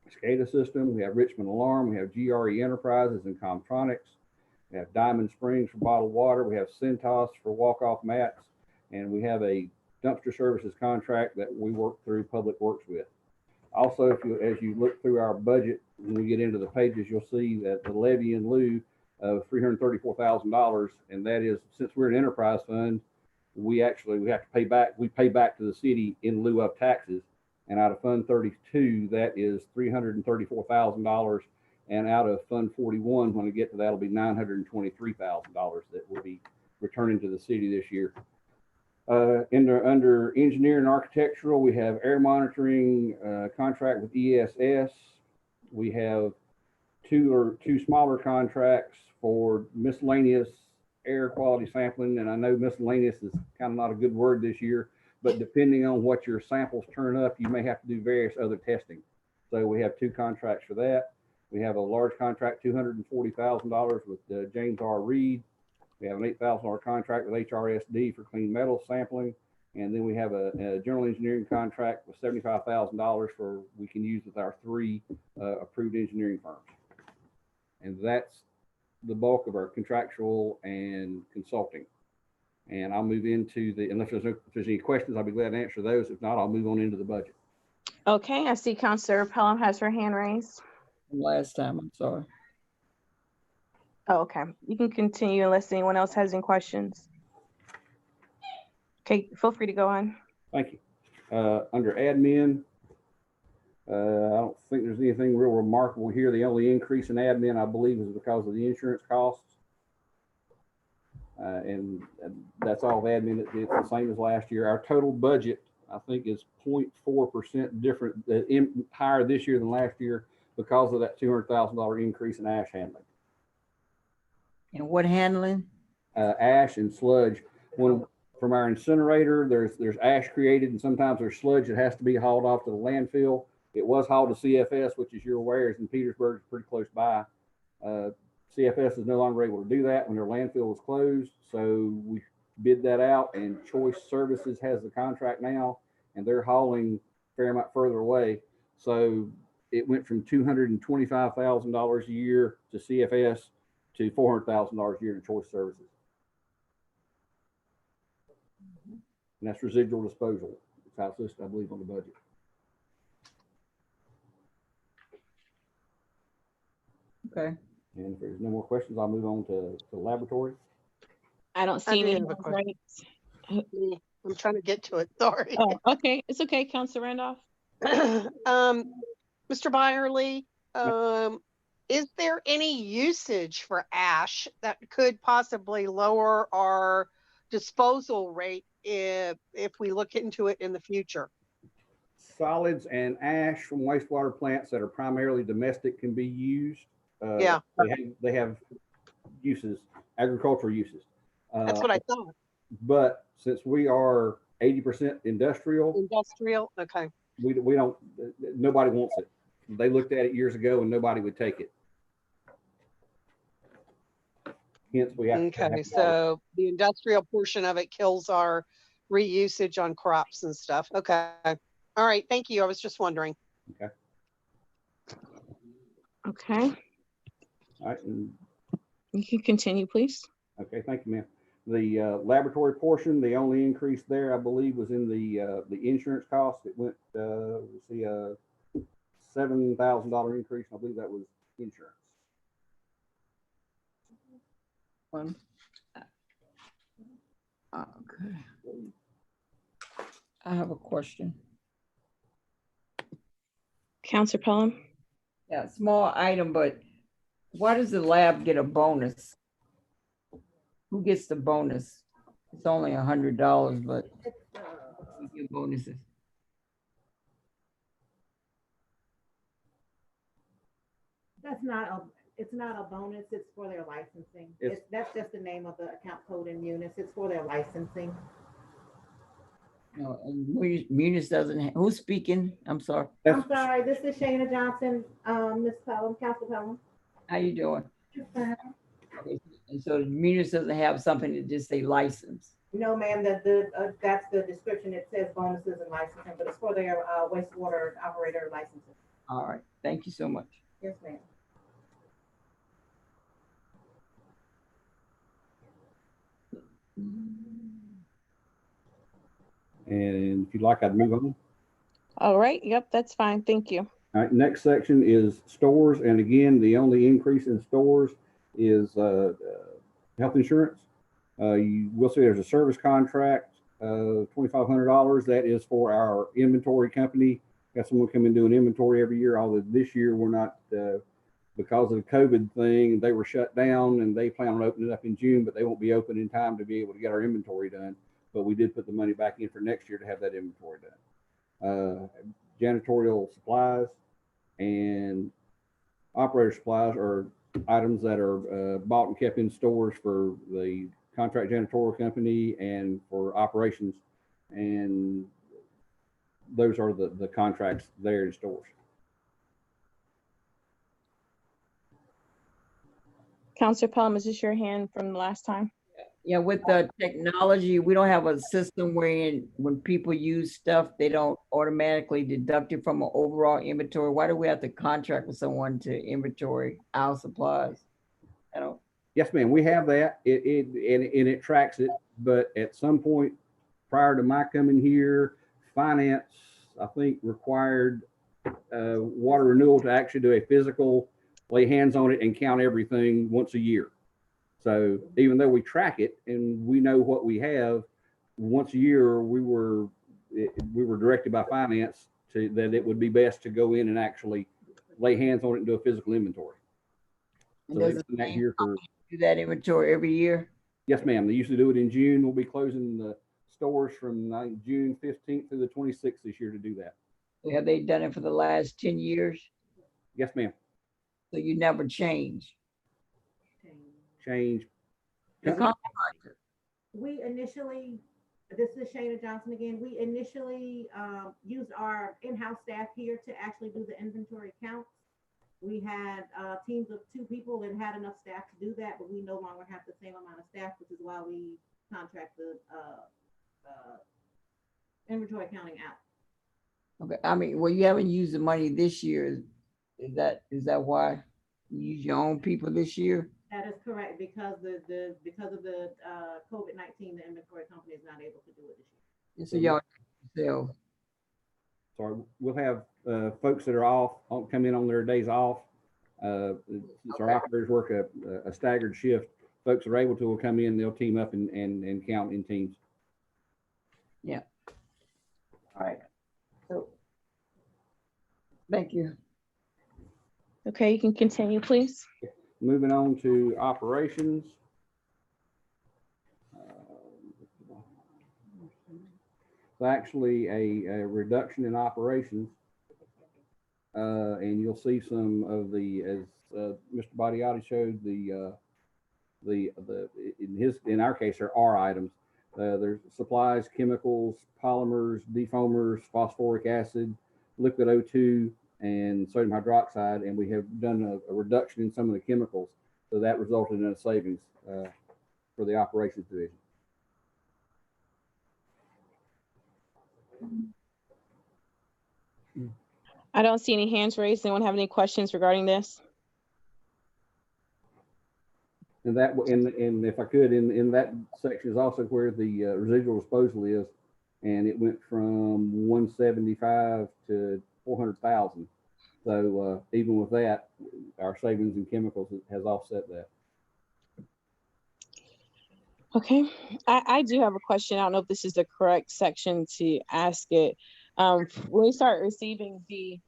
[SPEAKER 15] SCADA system. We have Richmond Alarm. We have GRE Enterprises and Comtronics. We have Diamond Springs for bottled water. We have Centos for walk-off mats. And we have a dumpster services contract that we work through Public Works with. Also, as you look through our budget, when we get into the pages, you'll see that the levy in lieu of $334,000, and that is, since we're an enterprise fund, we have to pay back. We pay back to the city in lieu of taxes, and out of Fund 32, that is $334,000, and out of Fund 41, when we get to that, it'll be $923,000 that will be returning to the city this year. Under engineering and architectural, we have air monitoring contract with ESS. We have two smaller contracts for miscellaneous air quality sampling. And I know miscellaneous is kind of not a good word this year, but depending on what your samples turn up, you may have to do various other testing. So we have two contracts for that. We have a large contract, $240,000 with James R. Reed. We have an $8,000 contract with HRSD for clean metal sampling. And then we have a general engineering contract with $75,000 for we can use with our three approved engineering firms. And that's the bulk of our contractual and consulting. And I'll move into unless there's any questions, I'll be glad to answer those. If not, I'll move on into the budget.
[SPEAKER 2] Okay, I see Councilor Pelham has her hand raised.
[SPEAKER 8] Last time, I'm sorry.
[SPEAKER 2] Oh, okay. You can continue unless anyone else has any questions. Okay, feel free to go on.
[SPEAKER 15] Thank you. Under admin, I don't think there's anything real remarkable here. The only increase in admin, I believe, is because of the insurance costs. And that's all the admin. It's the same as last year. Our total budget, I think, is 0.4% different, higher this year than last year because of that $200,000 increase in ash handling.
[SPEAKER 8] And what handling?
[SPEAKER 15] Ash and sludge. From our incinerator, there's ash created, and sometimes there's sludge that has to be hauled off to the landfill. It was hauled to CFS, which, as you're aware, is in Petersburg, is pretty close by. CFS is no longer able to do that when their landfill was closed. So we bid that out, and Choice Services has the contract now, and they're hauling a fair amount further away. So it went from $225,000 a year to CFS to $400,000 a year to Choice Services. And that's residual disposal. It's how it's listed, I believe, on the budget.
[SPEAKER 8] Okay.
[SPEAKER 15] And if there's no more questions, I'll move on to the laboratory.
[SPEAKER 2] I don't
[SPEAKER 9] I
[SPEAKER 2] see
[SPEAKER 9] do
[SPEAKER 2] any.
[SPEAKER 9] have a question.
[SPEAKER 2] Right.
[SPEAKER 9] I'm trying to get to it. Sorry.
[SPEAKER 2] Oh, okay. It's okay, Councilor Randolph.
[SPEAKER 9] Mr. Byerly, is there any usage for ash that could possibly lower our disposal rate if we look into it in the future?
[SPEAKER 15] Solids and ash from wastewater plants that are primarily domestic can be used.
[SPEAKER 9] Yeah.
[SPEAKER 15] They have uses, agricultural uses.
[SPEAKER 9] That's what I thought.
[SPEAKER 15] But since we are 80% industrial,
[SPEAKER 9] okay.
[SPEAKER 15] We don't, nobody wants it. They looked at it years ago and nobody would take it. Hence we have to
[SPEAKER 9] Okay, so the industrial portion of it kills our reusage on crops and stuff. Okay. All right. Thank you. I was just wondering.
[SPEAKER 15] Okay.
[SPEAKER 2] Okay.
[SPEAKER 15] All right. And,
[SPEAKER 2] you can continue, please.
[SPEAKER 15] Okay. Thank you, ma'am. The laboratory portion, the only increase there, I believe, was in the insurance cost. It went, let's see, $7,000 increase. I believe that was insurance.
[SPEAKER 8] Okay. I have a question.
[SPEAKER 2] Councilor Pelham?
[SPEAKER 8] Yeah, small item, but why does the lab get a bonus? Who gets the bonus? It's only $100, but we get bonuses.
[SPEAKER 16] It's not a bonus, it's for their licensing. That's just the name of the account code in Munis. It's for their licensing.
[SPEAKER 8] No, and Munis doesn't, who's speaking? I'm sorry.
[SPEAKER 16] I'm sorry, this is Shayna Johnson, Ms. Pelham, Council Pelham.
[SPEAKER 8] How you doing? Okay, and so Munis doesn't have something to just say license.
[SPEAKER 16] No, ma'am, that's the description. It says bonuses and licensing, but it's for their wastewater operator licensing.
[SPEAKER 8] All right, thank you so much.
[SPEAKER 16] Yes, ma'am.
[SPEAKER 15] And if you'd like, I'd move on.
[SPEAKER 2] All right. Yep, that's fine. Thank you.
[SPEAKER 15] All right, next section is stores. And again, the only increase in stores is health insurance. You will see there's a service contract, $2,500. That is for our inventory company. Got someone come in doing inventory every year. Although this year we're not, because of the COVID thing, they were shut down and they plan on opening it up in June, but they won't be open in time to be able to get our inventory done. But we did put the money back in for next year to have that inventory done. Janitorial supplies and operator supplies are items that are bought and kept in stores for the contract janitorial company and for operations. And those are the contracts there in stores.
[SPEAKER 2] Councilor Pelham, is this your hand from the last time?
[SPEAKER 8] Yeah, with the technology, we don't have a system where when people use stuff, they don't automatically deduct it from an overall inventory. Why do we have to contract with someone to inventory our supplies? I don't.
[SPEAKER 15] Yes, ma'am. We have that. It tracks it. But at some point prior to my coming here, finance, I think, required water renewal to actually do a physical, lay hands on it and count everything once a year. So even though we track it and we know what we have, once a year we were we were directed by finance that it would be best to go in and actually lay hands on it and do a physical inventory.
[SPEAKER 8] And
[SPEAKER 15] So
[SPEAKER 8] does
[SPEAKER 15] they've
[SPEAKER 8] the
[SPEAKER 15] been that
[SPEAKER 8] same
[SPEAKER 15] here for,
[SPEAKER 8] company do that inventory every year?
[SPEAKER 15] yes, ma'am. They usually do it in June. We'll be closing the stores from June 15th through the 26th this year to do that.
[SPEAKER 8] Have they done it for the last 10 years?
[SPEAKER 15] Yes, ma'am.
[SPEAKER 8] So you never change?
[SPEAKER 15] Change.
[SPEAKER 8] The contractor.
[SPEAKER 16] We initially, this is Shayna Johnson again, we initially used our in-house staff here to actually do the inventory counts. We had teams of 2 people and had enough staff to do that, but we no longer have the same amount of staff, which is why we contracted inventory counting out.
[SPEAKER 8] Okay, I mean, well, you haven't used the money this year. Is that why you use your own people this year?
[SPEAKER 16] That is correct, because because of the COVID-19, the inventory company is not able to do it this year.
[SPEAKER 8] So y'all yourself.
[SPEAKER 15] Sorry, we'll have folks that are off come in on their days off. Since our operators work a staggered shift, folks that are able to will come in, they'll team up and count in teams.
[SPEAKER 8] Yeah. All right. So, thank you.
[SPEAKER 2] Okay, you can continue, please.
[SPEAKER 15] Moving on to operations. So actually a reduction in operations. And you'll see some of the, as Mr. Bodiotti showed, in our case, there are items. There's supplies, chemicals, polymers, defoamers, phosphoric acid, liquid O2, and sodium hydroxide, and we have done a reduction in some of the chemicals. So that resulted in a savings for the operations division.
[SPEAKER 2] I don't see any hands raised. Anyone have any questions regarding this?
[SPEAKER 15] And that, and if I could, in that section is also where the residual disposal is, and it went from 175 to 400,000. So even with that, our savings in chemicals has offset that.
[SPEAKER 2] Okay, I do have a question. I don't know if this is the correct section to ask it. When we start receiving the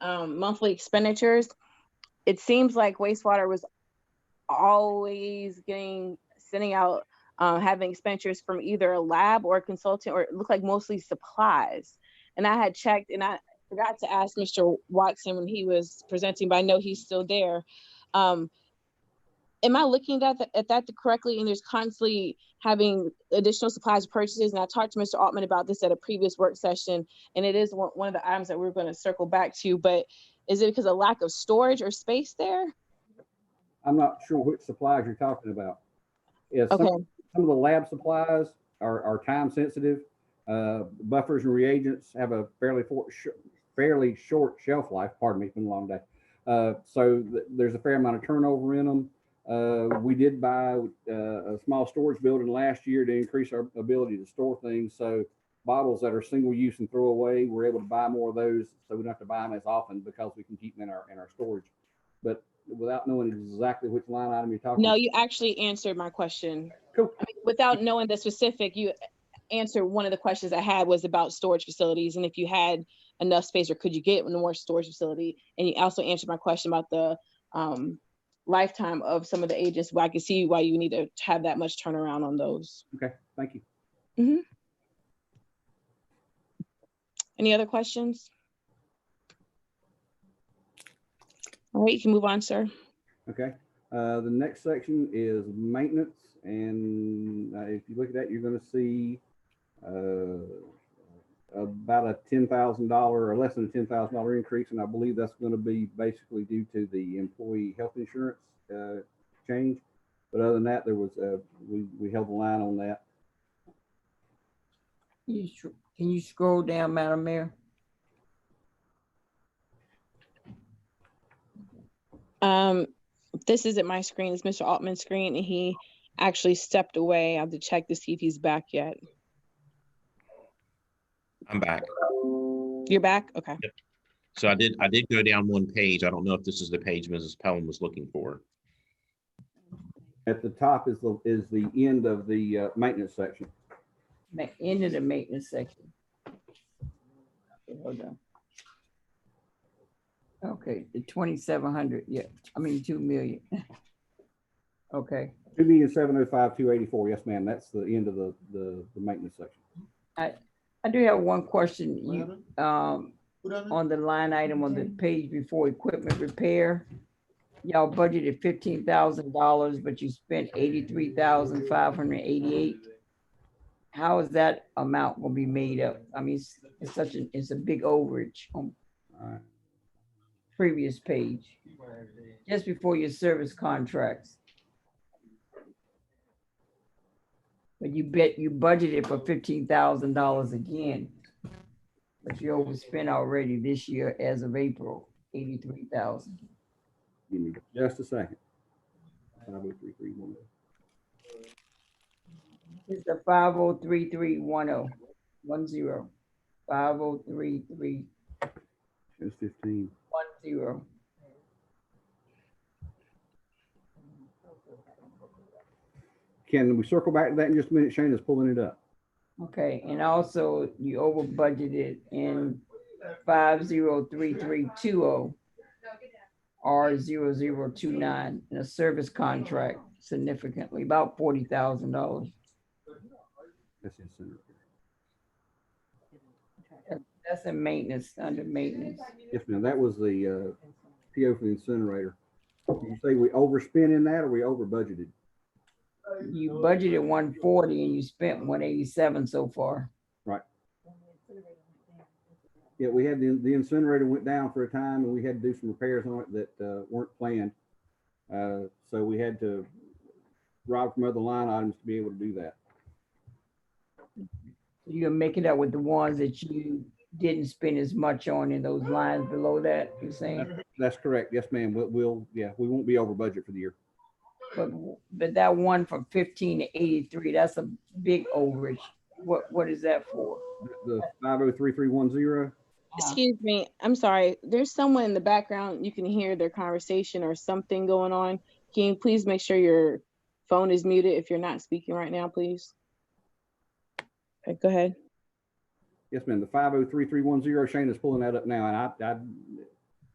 [SPEAKER 2] monthly expenditures, it seems like wastewater was always sending out, having expenditures from either a lab or a consultant, or it looked like mostly supplies. And I had checked, and I forgot to ask Mr. Watson when he was presenting, but I know he's still there. Am I looking at that correctly? And there's constantly having additional supplies purchases. And I talked to Mr. Altman about this at a previous work session, and it is one of the items that we're going to circle back to. But is it because of lack of storage or space there?
[SPEAKER 15] I'm not sure which supplies you're talking about. Yeah,
[SPEAKER 2] Okay.
[SPEAKER 15] Some of the lab supplies are time sensitive. Buffers and reagents have a fairly short shelf life. Pardon me, it's been a long day. So there's a fair amount of turnover in them. We did buy a small storage building last year to increase our ability to store things. So bottles that are single use and throw away, we're able to buy more of those, so we don't have to buy them as often because we can keep them in our storage. But without knowing exactly which line item you're talking about.
[SPEAKER 2] No, you actually answered my question.
[SPEAKER 15] Cool.
[SPEAKER 2] I mean, without knowing the specific, you answered one of the questions I had was about storage facilities, and if you had enough space, or could you get more storage facility? And you also answered my question about the lifetime of some of the agents, where I can see why you need to have that much turnaround on those.
[SPEAKER 15] Okay, thank you.
[SPEAKER 2] Mm-hmm. Any other questions? All right, you can move on, sir.
[SPEAKER 15] Okay. The next section is maintenance. And if you look at that, you're going to see about a $10,000 or less than a $10,000 increase. And I believe that's going to be basically due to the employee health insurance change. But other than that, there was we held the line on that.
[SPEAKER 8] Can you scroll down, Madam Mayor?
[SPEAKER 2] This isn't my screen, it's Mr. Altman's screen, and he actually stepped away. I have to check to see if he's back yet.
[SPEAKER 5] I'm back.
[SPEAKER 2] You're back? Okay.
[SPEAKER 5] Yep. So I did go down one page. I don't know if this is the page Mrs. Pelham was looking for.
[SPEAKER 15] At the top is the end of the maintenance section.
[SPEAKER 8] End of the maintenance section. Hold on. Okay, the 2,700, yeah, I mean, 2 million. Okay,
[SPEAKER 15] 2,705,284. Yes, ma'am. That's the end of the maintenance section.
[SPEAKER 8] I do have one question. You, on the line item on the page before equipment repair, y'all budgeted $15,000, but you spent 83,588. How is that amount gonna be made up? I mean, it's a big overage on
[SPEAKER 15] All right.
[SPEAKER 8] previous page, just before your service contracts. But you budgeted for $15,000 again, but you overspent already this year as of April, 83,000.
[SPEAKER 15] Give me just a second. 50331.
[SPEAKER 8] It's the 503310. 503310.
[SPEAKER 15] It's 15. Can we circle back to that in just a minute? Shane is pulling it up.
[SPEAKER 8] Okay, and also you over budgeted in 503320 R0029 in a service contract significantly, about $40,000.
[SPEAKER 15] That's incinerator.
[SPEAKER 8] That's in maintenance, under maintenance.
[SPEAKER 15] Yes, ma'am. That was the PO for the incinerator. Did you say we overspent in that or we over budgeted?
[SPEAKER 8] You budgeted 140 and you spent 187 so far.
[SPEAKER 15] Right. Yeah, we had the incinerator went down for a time and we had to do some repairs on it that weren't planned. So we had to rob from other line items to be able to do that.
[SPEAKER 8] You're making up with the ones that you didn't spend as much on in those lines below that, you're saying?
[SPEAKER 15] That's correct. Yes, ma'am. We won't be over budget for the year.
[SPEAKER 8] But that one from 15 to 83, that's a big overage. What is that for?
[SPEAKER 15] The 503310.
[SPEAKER 2] Excuse me, I'm sorry. There's someone in the background. You can hear their conversation or something going on. Can you please make sure your phone is muted if you're not speaking right now, please? Okay, go ahead.
[SPEAKER 15] Yes, ma'am. The 503310. Shane is pulling that up now, and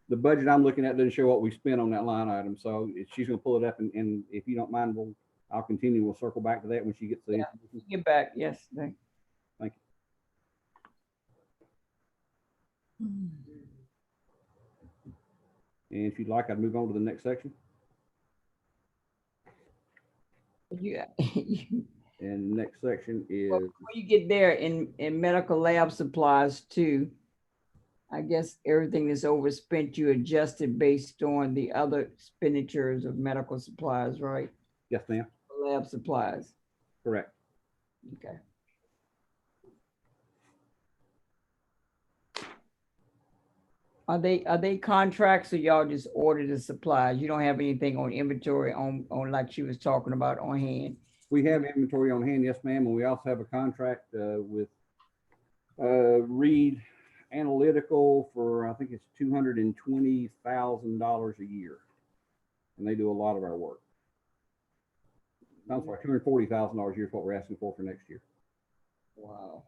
[SPEAKER 15] the budget I'm looking at doesn't show what we spent on that line item. So she's going to pull it up, and if you don't mind, I'll continue. We'll circle back to that when she gets the information.
[SPEAKER 8] Get back, yes.
[SPEAKER 15] Thank you. And if you'd like, I'd move on to the next section.
[SPEAKER 8] Yeah.
[SPEAKER 15] And the next section is.
[SPEAKER 8] Well, before you get there, in medical lab supplies too, I guess everything that's overspent, you adjusted based on the other expenditures of medical supplies, right?
[SPEAKER 15] Yes, ma'am.
[SPEAKER 8] Lab supplies.
[SPEAKER 15] Correct.
[SPEAKER 8] Okay. Are they contracts or y'all just order the supplies? You don't have anything on inventory on like she was talking about on hand?
[SPEAKER 15] We have inventory on hand, yes, ma'am, and we also have a contract with Reed Analytical for, I think it's $220,000 a year, and they do a lot of our work. I'm sorry, $240,000 a year is what we're asking for next year.
[SPEAKER 8] Wow.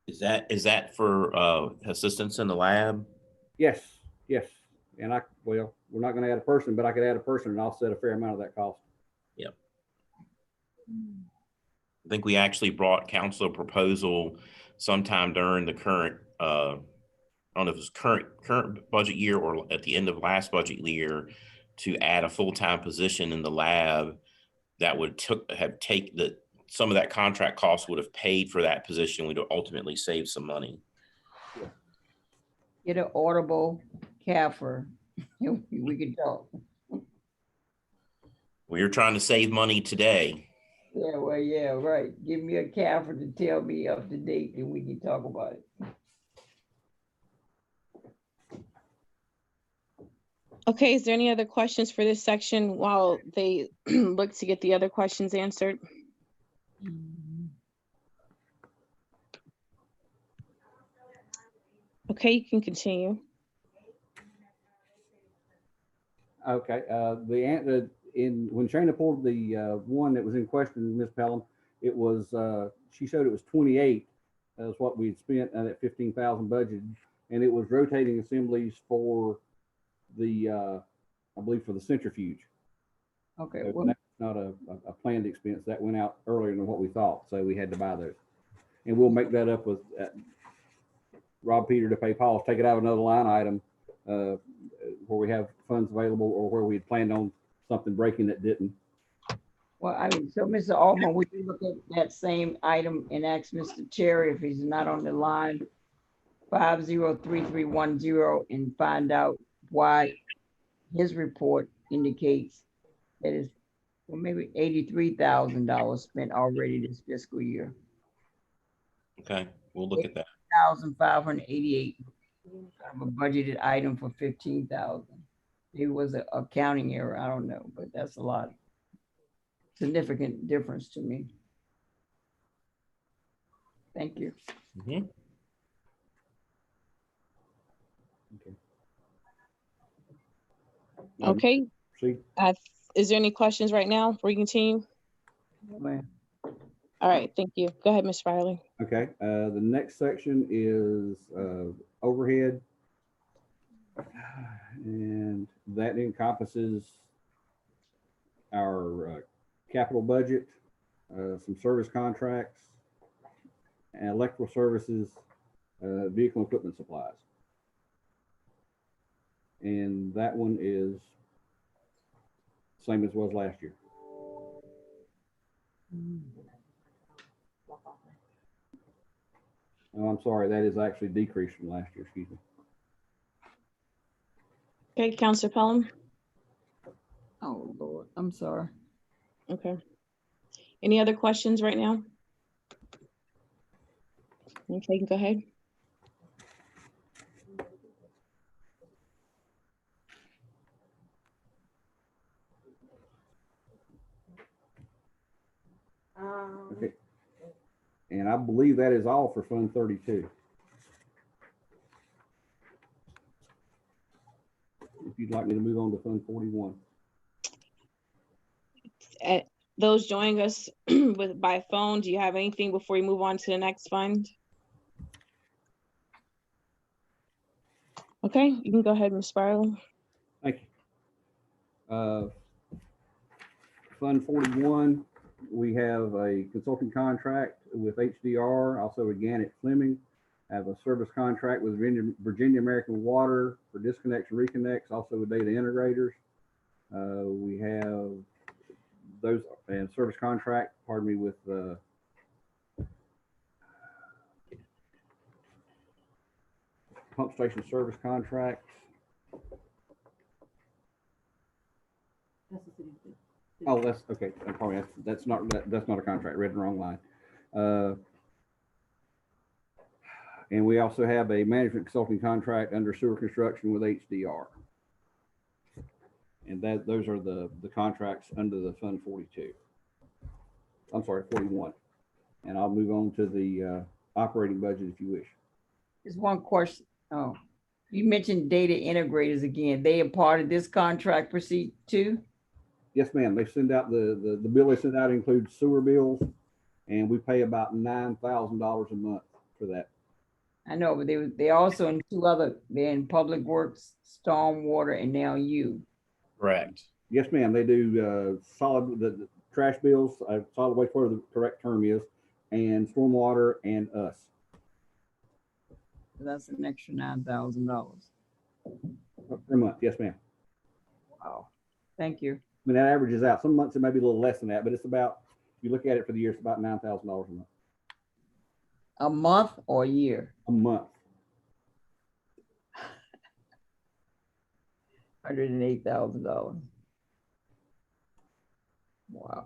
[SPEAKER 5] Is that for assistance in the lab?
[SPEAKER 15] Yes, yes. And we're not going to add a person, but I could add a person and offset a fair amount of that cost.
[SPEAKER 5] Yep. I think we actually brought council a proposal sometime during the current, I don't know if it was current budget year or at the end of last budget year, to add a full-time position in the lab that would some of that contract cost would have paid for that position. We'd ultimately save some money.
[SPEAKER 8] Get an audible CAFR. We could talk.
[SPEAKER 5] We're trying to save money today.
[SPEAKER 8] Yeah, well, yeah, right. Give me a CAFR to tell me up to date and we can talk about it.
[SPEAKER 2] Okay, is there any other questions for this section while they look to get the other questions answered? Okay, you can continue.
[SPEAKER 15] Okay, when Shana pulled the one that was in question, Ms. Pelham, it was, she showed it was 28, as what we'd spent on that 15,000 budget. And it was rotating assemblies for the, I believe for the centrifuge.
[SPEAKER 8] Okay,
[SPEAKER 15] So
[SPEAKER 8] well,
[SPEAKER 15] that's not a planned expense. That went out earlier than what we thought. So we had to buy those. And we'll make that up with Rob Peter to pay Paul, take it out of another line item where we have funds available or where we had planned on something breaking that didn't.
[SPEAKER 8] well, I mean, so Mr. Altman, would you look at that same item and ask Mr. Cherry if he's not on the line, 503310, and find out why his report indicates that it's, well, maybe $83,000 spent already this fiscal year.
[SPEAKER 5] Okay, we'll look at that.
[SPEAKER 8] 1,588 of a budgeted item for 15,000. It was an accounting error. I don't know, but that's a lot. Significant difference to me. Thank you.
[SPEAKER 5] Mhm.
[SPEAKER 2] Okay.
[SPEAKER 15] See?
[SPEAKER 2] Is there any questions right now before we continue?
[SPEAKER 8] Well,
[SPEAKER 2] All right, thank you. Go ahead, Ms. Riley.
[SPEAKER 15] Okay, the next section is overhead. And that encompasses our capital budget, some service contracts, and electrical services, vehicle and equipment supplies. And that one is same as was last year. Oh, I'm sorry, that is actually decreased from last year, excuse me.
[SPEAKER 2] Okay, Counselor Pelham.
[SPEAKER 8] oh Lord, I'm sorry.
[SPEAKER 2] Okay. Any other questions right now? Okay, go ahead.
[SPEAKER 15] Okay. And I believe that is all for Fund 32. If you'd like me to move on to Fund 41.
[SPEAKER 2] Those joining us by phone, do you have anything before we move on to the next fund? Okay, you can go ahead, Ms. Riley.
[SPEAKER 15] Thank you. Fund 41, we have a consulting contract with HDR, also with Gannett Fleming. I have a service contract with Virginia American Water for disconnects and reconnects, also with data integrators. We have those and service contract, pardon me, with pump station service contract. Oh, that's okay. Probably that's not a contract. Read the wrong line. And we also have a management consulting contract under sewer construction with HDR. And those are the contracts under the Fund 42. I'm sorry, 41. And I'll move on to the operating budget if you wish.
[SPEAKER 8] Just one question. Oh, you mentioned data integrators again. They are part of this contract proceed too?
[SPEAKER 15] Yes, ma'am. They send out the bill they send out includes sewer bills, and we pay about $9,000 a month for that.
[SPEAKER 8] I know, but they also in two other, they're in Public Works, Stormwater, and now you.
[SPEAKER 5] Correct.
[SPEAKER 15] Yes, ma'am. They do solid the trash bills, solid waste, whatever the correct term is, and stormwater and us.
[SPEAKER 8] That's an extra $9,000.
[SPEAKER 15] Per month. Yes, ma'am.
[SPEAKER 8] Wow. Thank you.
[SPEAKER 15] I mean, that averages out. Some months it may be a little less than that, but it's about, if you look at it for the year, it's about $9,000 a month.
[SPEAKER 8] A month or a year?
[SPEAKER 15] A month.
[SPEAKER 8] $108,000. Wow.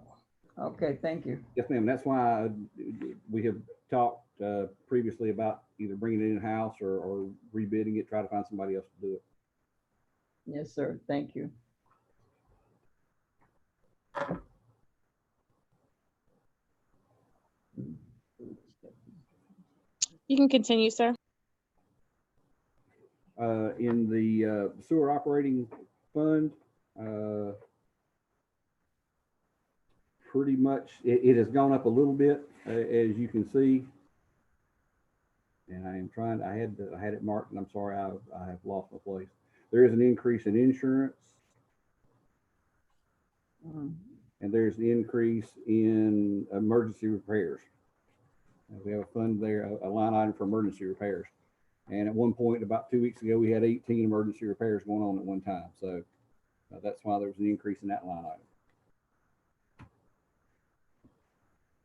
[SPEAKER 8] Okay, thank you.
[SPEAKER 15] Yes, ma'am. That's why we have talked previously about either bringing it in-house or rebidding it, try to find somebody else to do it.
[SPEAKER 8] Yes, sir. Thank you.
[SPEAKER 2] You can continue, sir.
[SPEAKER 15] In the sewer operating fund, pretty much it has gone up a little bit, as you can see. and I am trying, I had it marked, and I'm sorry, I have lost my place. There is an increase in insurance, and there's the increase in emergency repairs. We have a fund there, a line item for emergency repairs. And at one point, about 2 weeks ago, we had 18 emergency repairs going on at one time. So that's why there was an increase in that line item.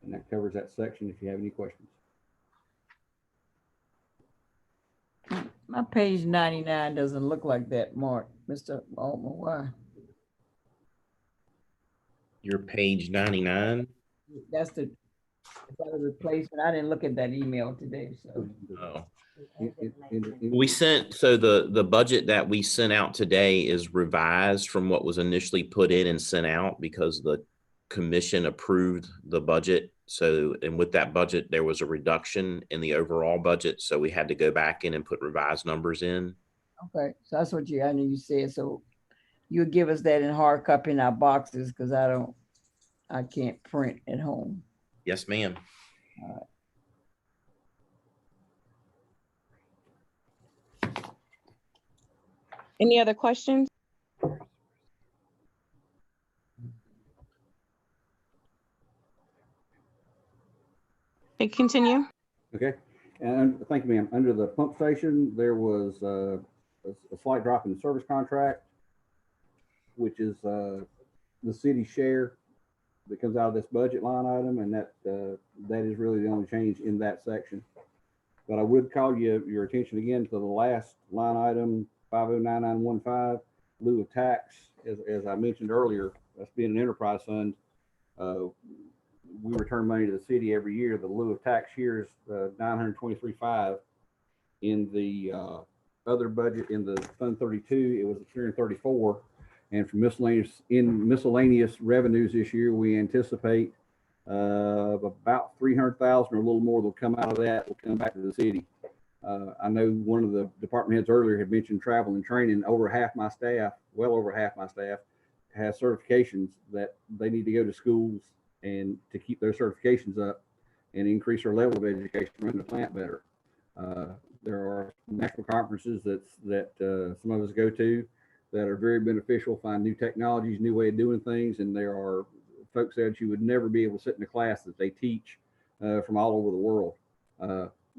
[SPEAKER 15] And that covers that section if you have any questions.
[SPEAKER 8] My page 99 doesn't look like that, Mark. Mr. Altman, why?
[SPEAKER 5] Your page 99.
[SPEAKER 8] That's the replacement. I didn't look at that email today, so.
[SPEAKER 5] Oh. We sent, so the budget that we sent out today is revised from what was initially put in and sent out because the commission approved the budget. So, and with that budget, there was a reduction in the overall budget. So we had to go back in and put revised numbers in.
[SPEAKER 8] Okay, so that's what I know you said. So you'll give us that in hard copy in our boxes because I can't print at home.
[SPEAKER 5] Yes, ma'am.
[SPEAKER 8] All right.
[SPEAKER 2] Any other questions? Okay, continue.
[SPEAKER 15] Okay, and thank you, ma'am. Under the pump station, there was a slight drop in the service contract, which is the city's share that comes out of this budget line item, and that is really the only change in that section. But I would call your attention again to the last line item, 509915, lieu of tax. As I mentioned earlier, that's being an enterprise fund. We return money to the city every year. The lieu of tax here is $923,500. In the other budget, in the Fund 32, it was $334,000. And for miscellaneous revenues this year, we anticipate about $300,000 or a little more will come out of that, will come back to the city. I know one of the department heads earlier had mentioned travel and training. Over half my staff, well over half my staff, has certifications that they need to go to schools and to keep their certifications up and increase their level of education, run the plant better. There are national conferences that some of us go to that are very beneficial, find new technologies, new way of doing things, and there are folks there that you would never be able to sit in a class that they teach from all over the world.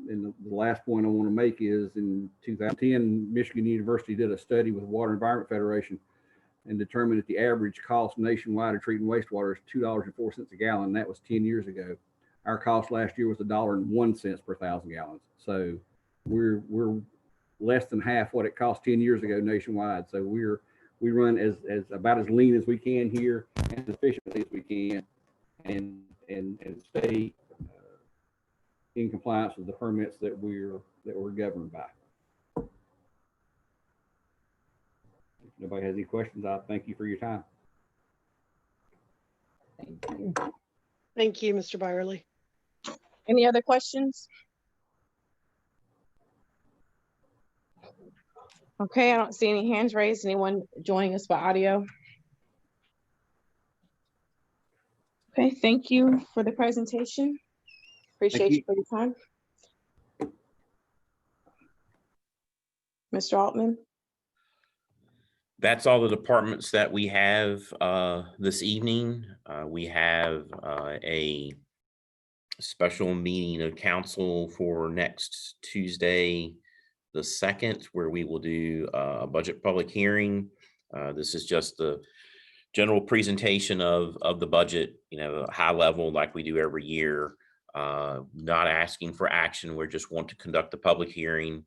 [SPEAKER 15] And the last point I want to make is in 2010, Michigan University did a study with Water Environment Federation and determined that the average cost nationwide of treating wastewater is $2.04 a gallon. That was 10 years ago. Our cost last year was $1.01 per 1,000 gallons. So we're less than half what it cost 10 years ago nationwide. So we run as about as lean as we can here and as efficiently as we can, and stay in compliance with the permits that we're governed by. If nobody has any questions, I thank you for your time.
[SPEAKER 8] Thank you.
[SPEAKER 9] Thank you, Mr. Byerly.
[SPEAKER 2] Any other questions? Okay, I don't see any hands raised. Anyone joining us by audio? Okay, thank you for the presentation. Appreciate you for your time. Mr. Altman?
[SPEAKER 5] That's all the departments that we have this evening. We have a special meeting of council for next Tuesday, the 2nd, where we will do a budget public hearing. This is just the general presentation of the budget, high level like we do every year. Not asking for action. We just want to conduct the public hearing.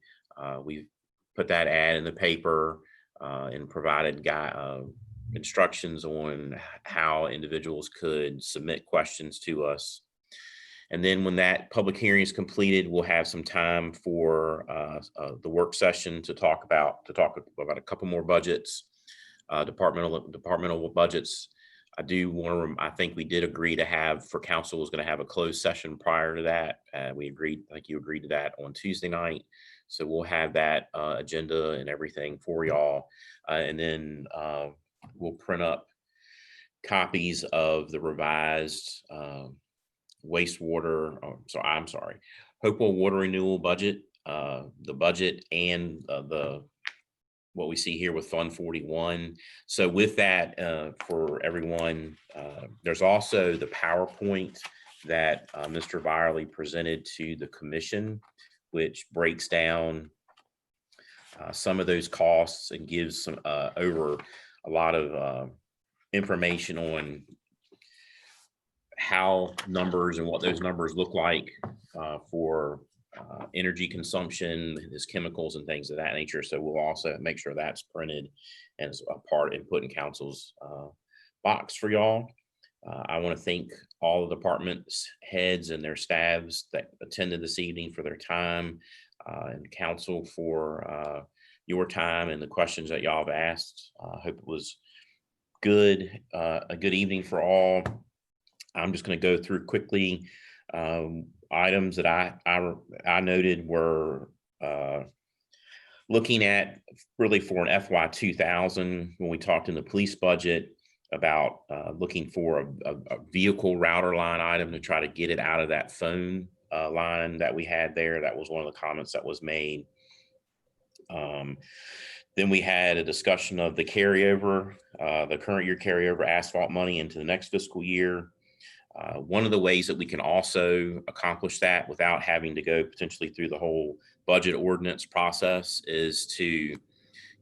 [SPEAKER 5] We've put that ad in the paper and provided instructions on how individuals could submit questions to us. And then when that public hearing is completed, we'll have some time for the work session to talk about a couple more budgets, departmental budgets. I think we did agree to have, for council was going to have a closed session prior to that. We agreed, I think you agreed to that on Tuesday night. So we'll have that agenda and everything for y'all. And then we'll print up copies of the revised wastewater, Hopewell water renewal budget the budget and what we see here with Fund 41. So with that, for everyone, there's also the PowerPoint that Mr. Byerly presented to the commission, which breaks down some of those costs and gives some over a lot of information on how numbers and what those numbers look like for energy consumption, as chemicals and things of that nature. So we'll also make sure that's printed as a part and put in council's box for y'all. I want to thank all the departments heads and their staffs that attended this evening for their time, and council for your time and the questions that y'all have asked. I hope it was good, a good evening for all. I'm just going to go through quickly. Items that I noted were looking at really for an FY 2000 when we talked in the police budget about looking for a vehicle router line item to try to get it out of that phone line that we had there. That was one of the comments that was made. Then we had a discussion of the carryover, the current year carryover asphalt money into the next fiscal year. One of the ways that we can also accomplish that without having to go potentially through the whole budget ordinance process is to,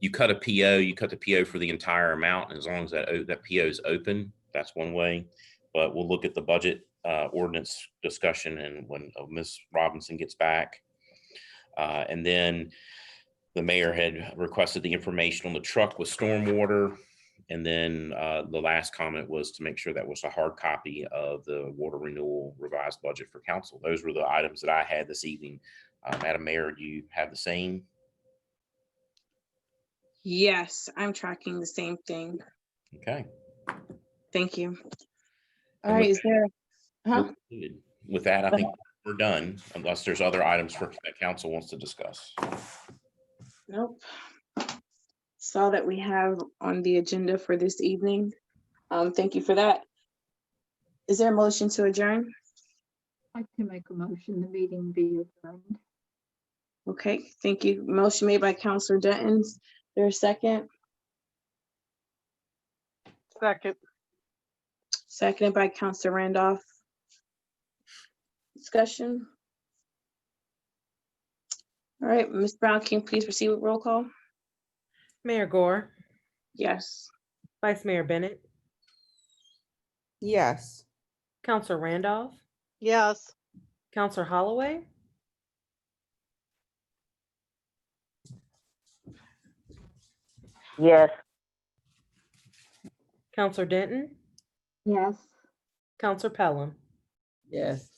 [SPEAKER 5] you cut a PO, you cut the PO for the entire amount. And as long as that PO is open, that's one way. But we'll look at the budget ordinance discussion and when Ms. Robinson gets back. And then the mayor had requested the information on the truck with stormwater. And then the last comment was to make sure that was a hard copy of the water renewal revised budget for council. Those were the items that I had this evening. Madam Mayor, do you have the same?
[SPEAKER 2] Yes, I'm tracking the same thing.
[SPEAKER 5] Okay.
[SPEAKER 2] Thank you. All right, is there? Huh?
[SPEAKER 5] With that, I think we're done, unless there's other items that council wants to discuss.
[SPEAKER 2] Nope. Saw that we have on the agenda for this evening. Thank you for that. Is there a motion to adjourn?
[SPEAKER 17] I'd like to make a motion, the meeting be adjourned.
[SPEAKER 2] Okay, thank you. Motion made by Councilor Denton. Is there a second?
[SPEAKER 9] Second.
[SPEAKER 2] Seconded by Councilor Randolph. Discussion. All right, Ms. Brown, can you please proceed with roll call?
[SPEAKER 3] Mayor Gore,
[SPEAKER 2] Yes.
[SPEAKER 3] Vice Mayor Bennett,
[SPEAKER 6] Yes.
[SPEAKER 3] Counselor Randolph,
[SPEAKER 9] Yes.
[SPEAKER 3] Counselor Holloway,
[SPEAKER 4] Yes.
[SPEAKER 3] Counselor Denton,
[SPEAKER 17] Yes.
[SPEAKER 3] Counselor Pelham.
[SPEAKER 8] Yes.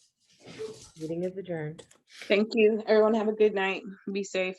[SPEAKER 3] Meeting is adjourned.
[SPEAKER 2] Thank you. Everyone have a good night. Be safe.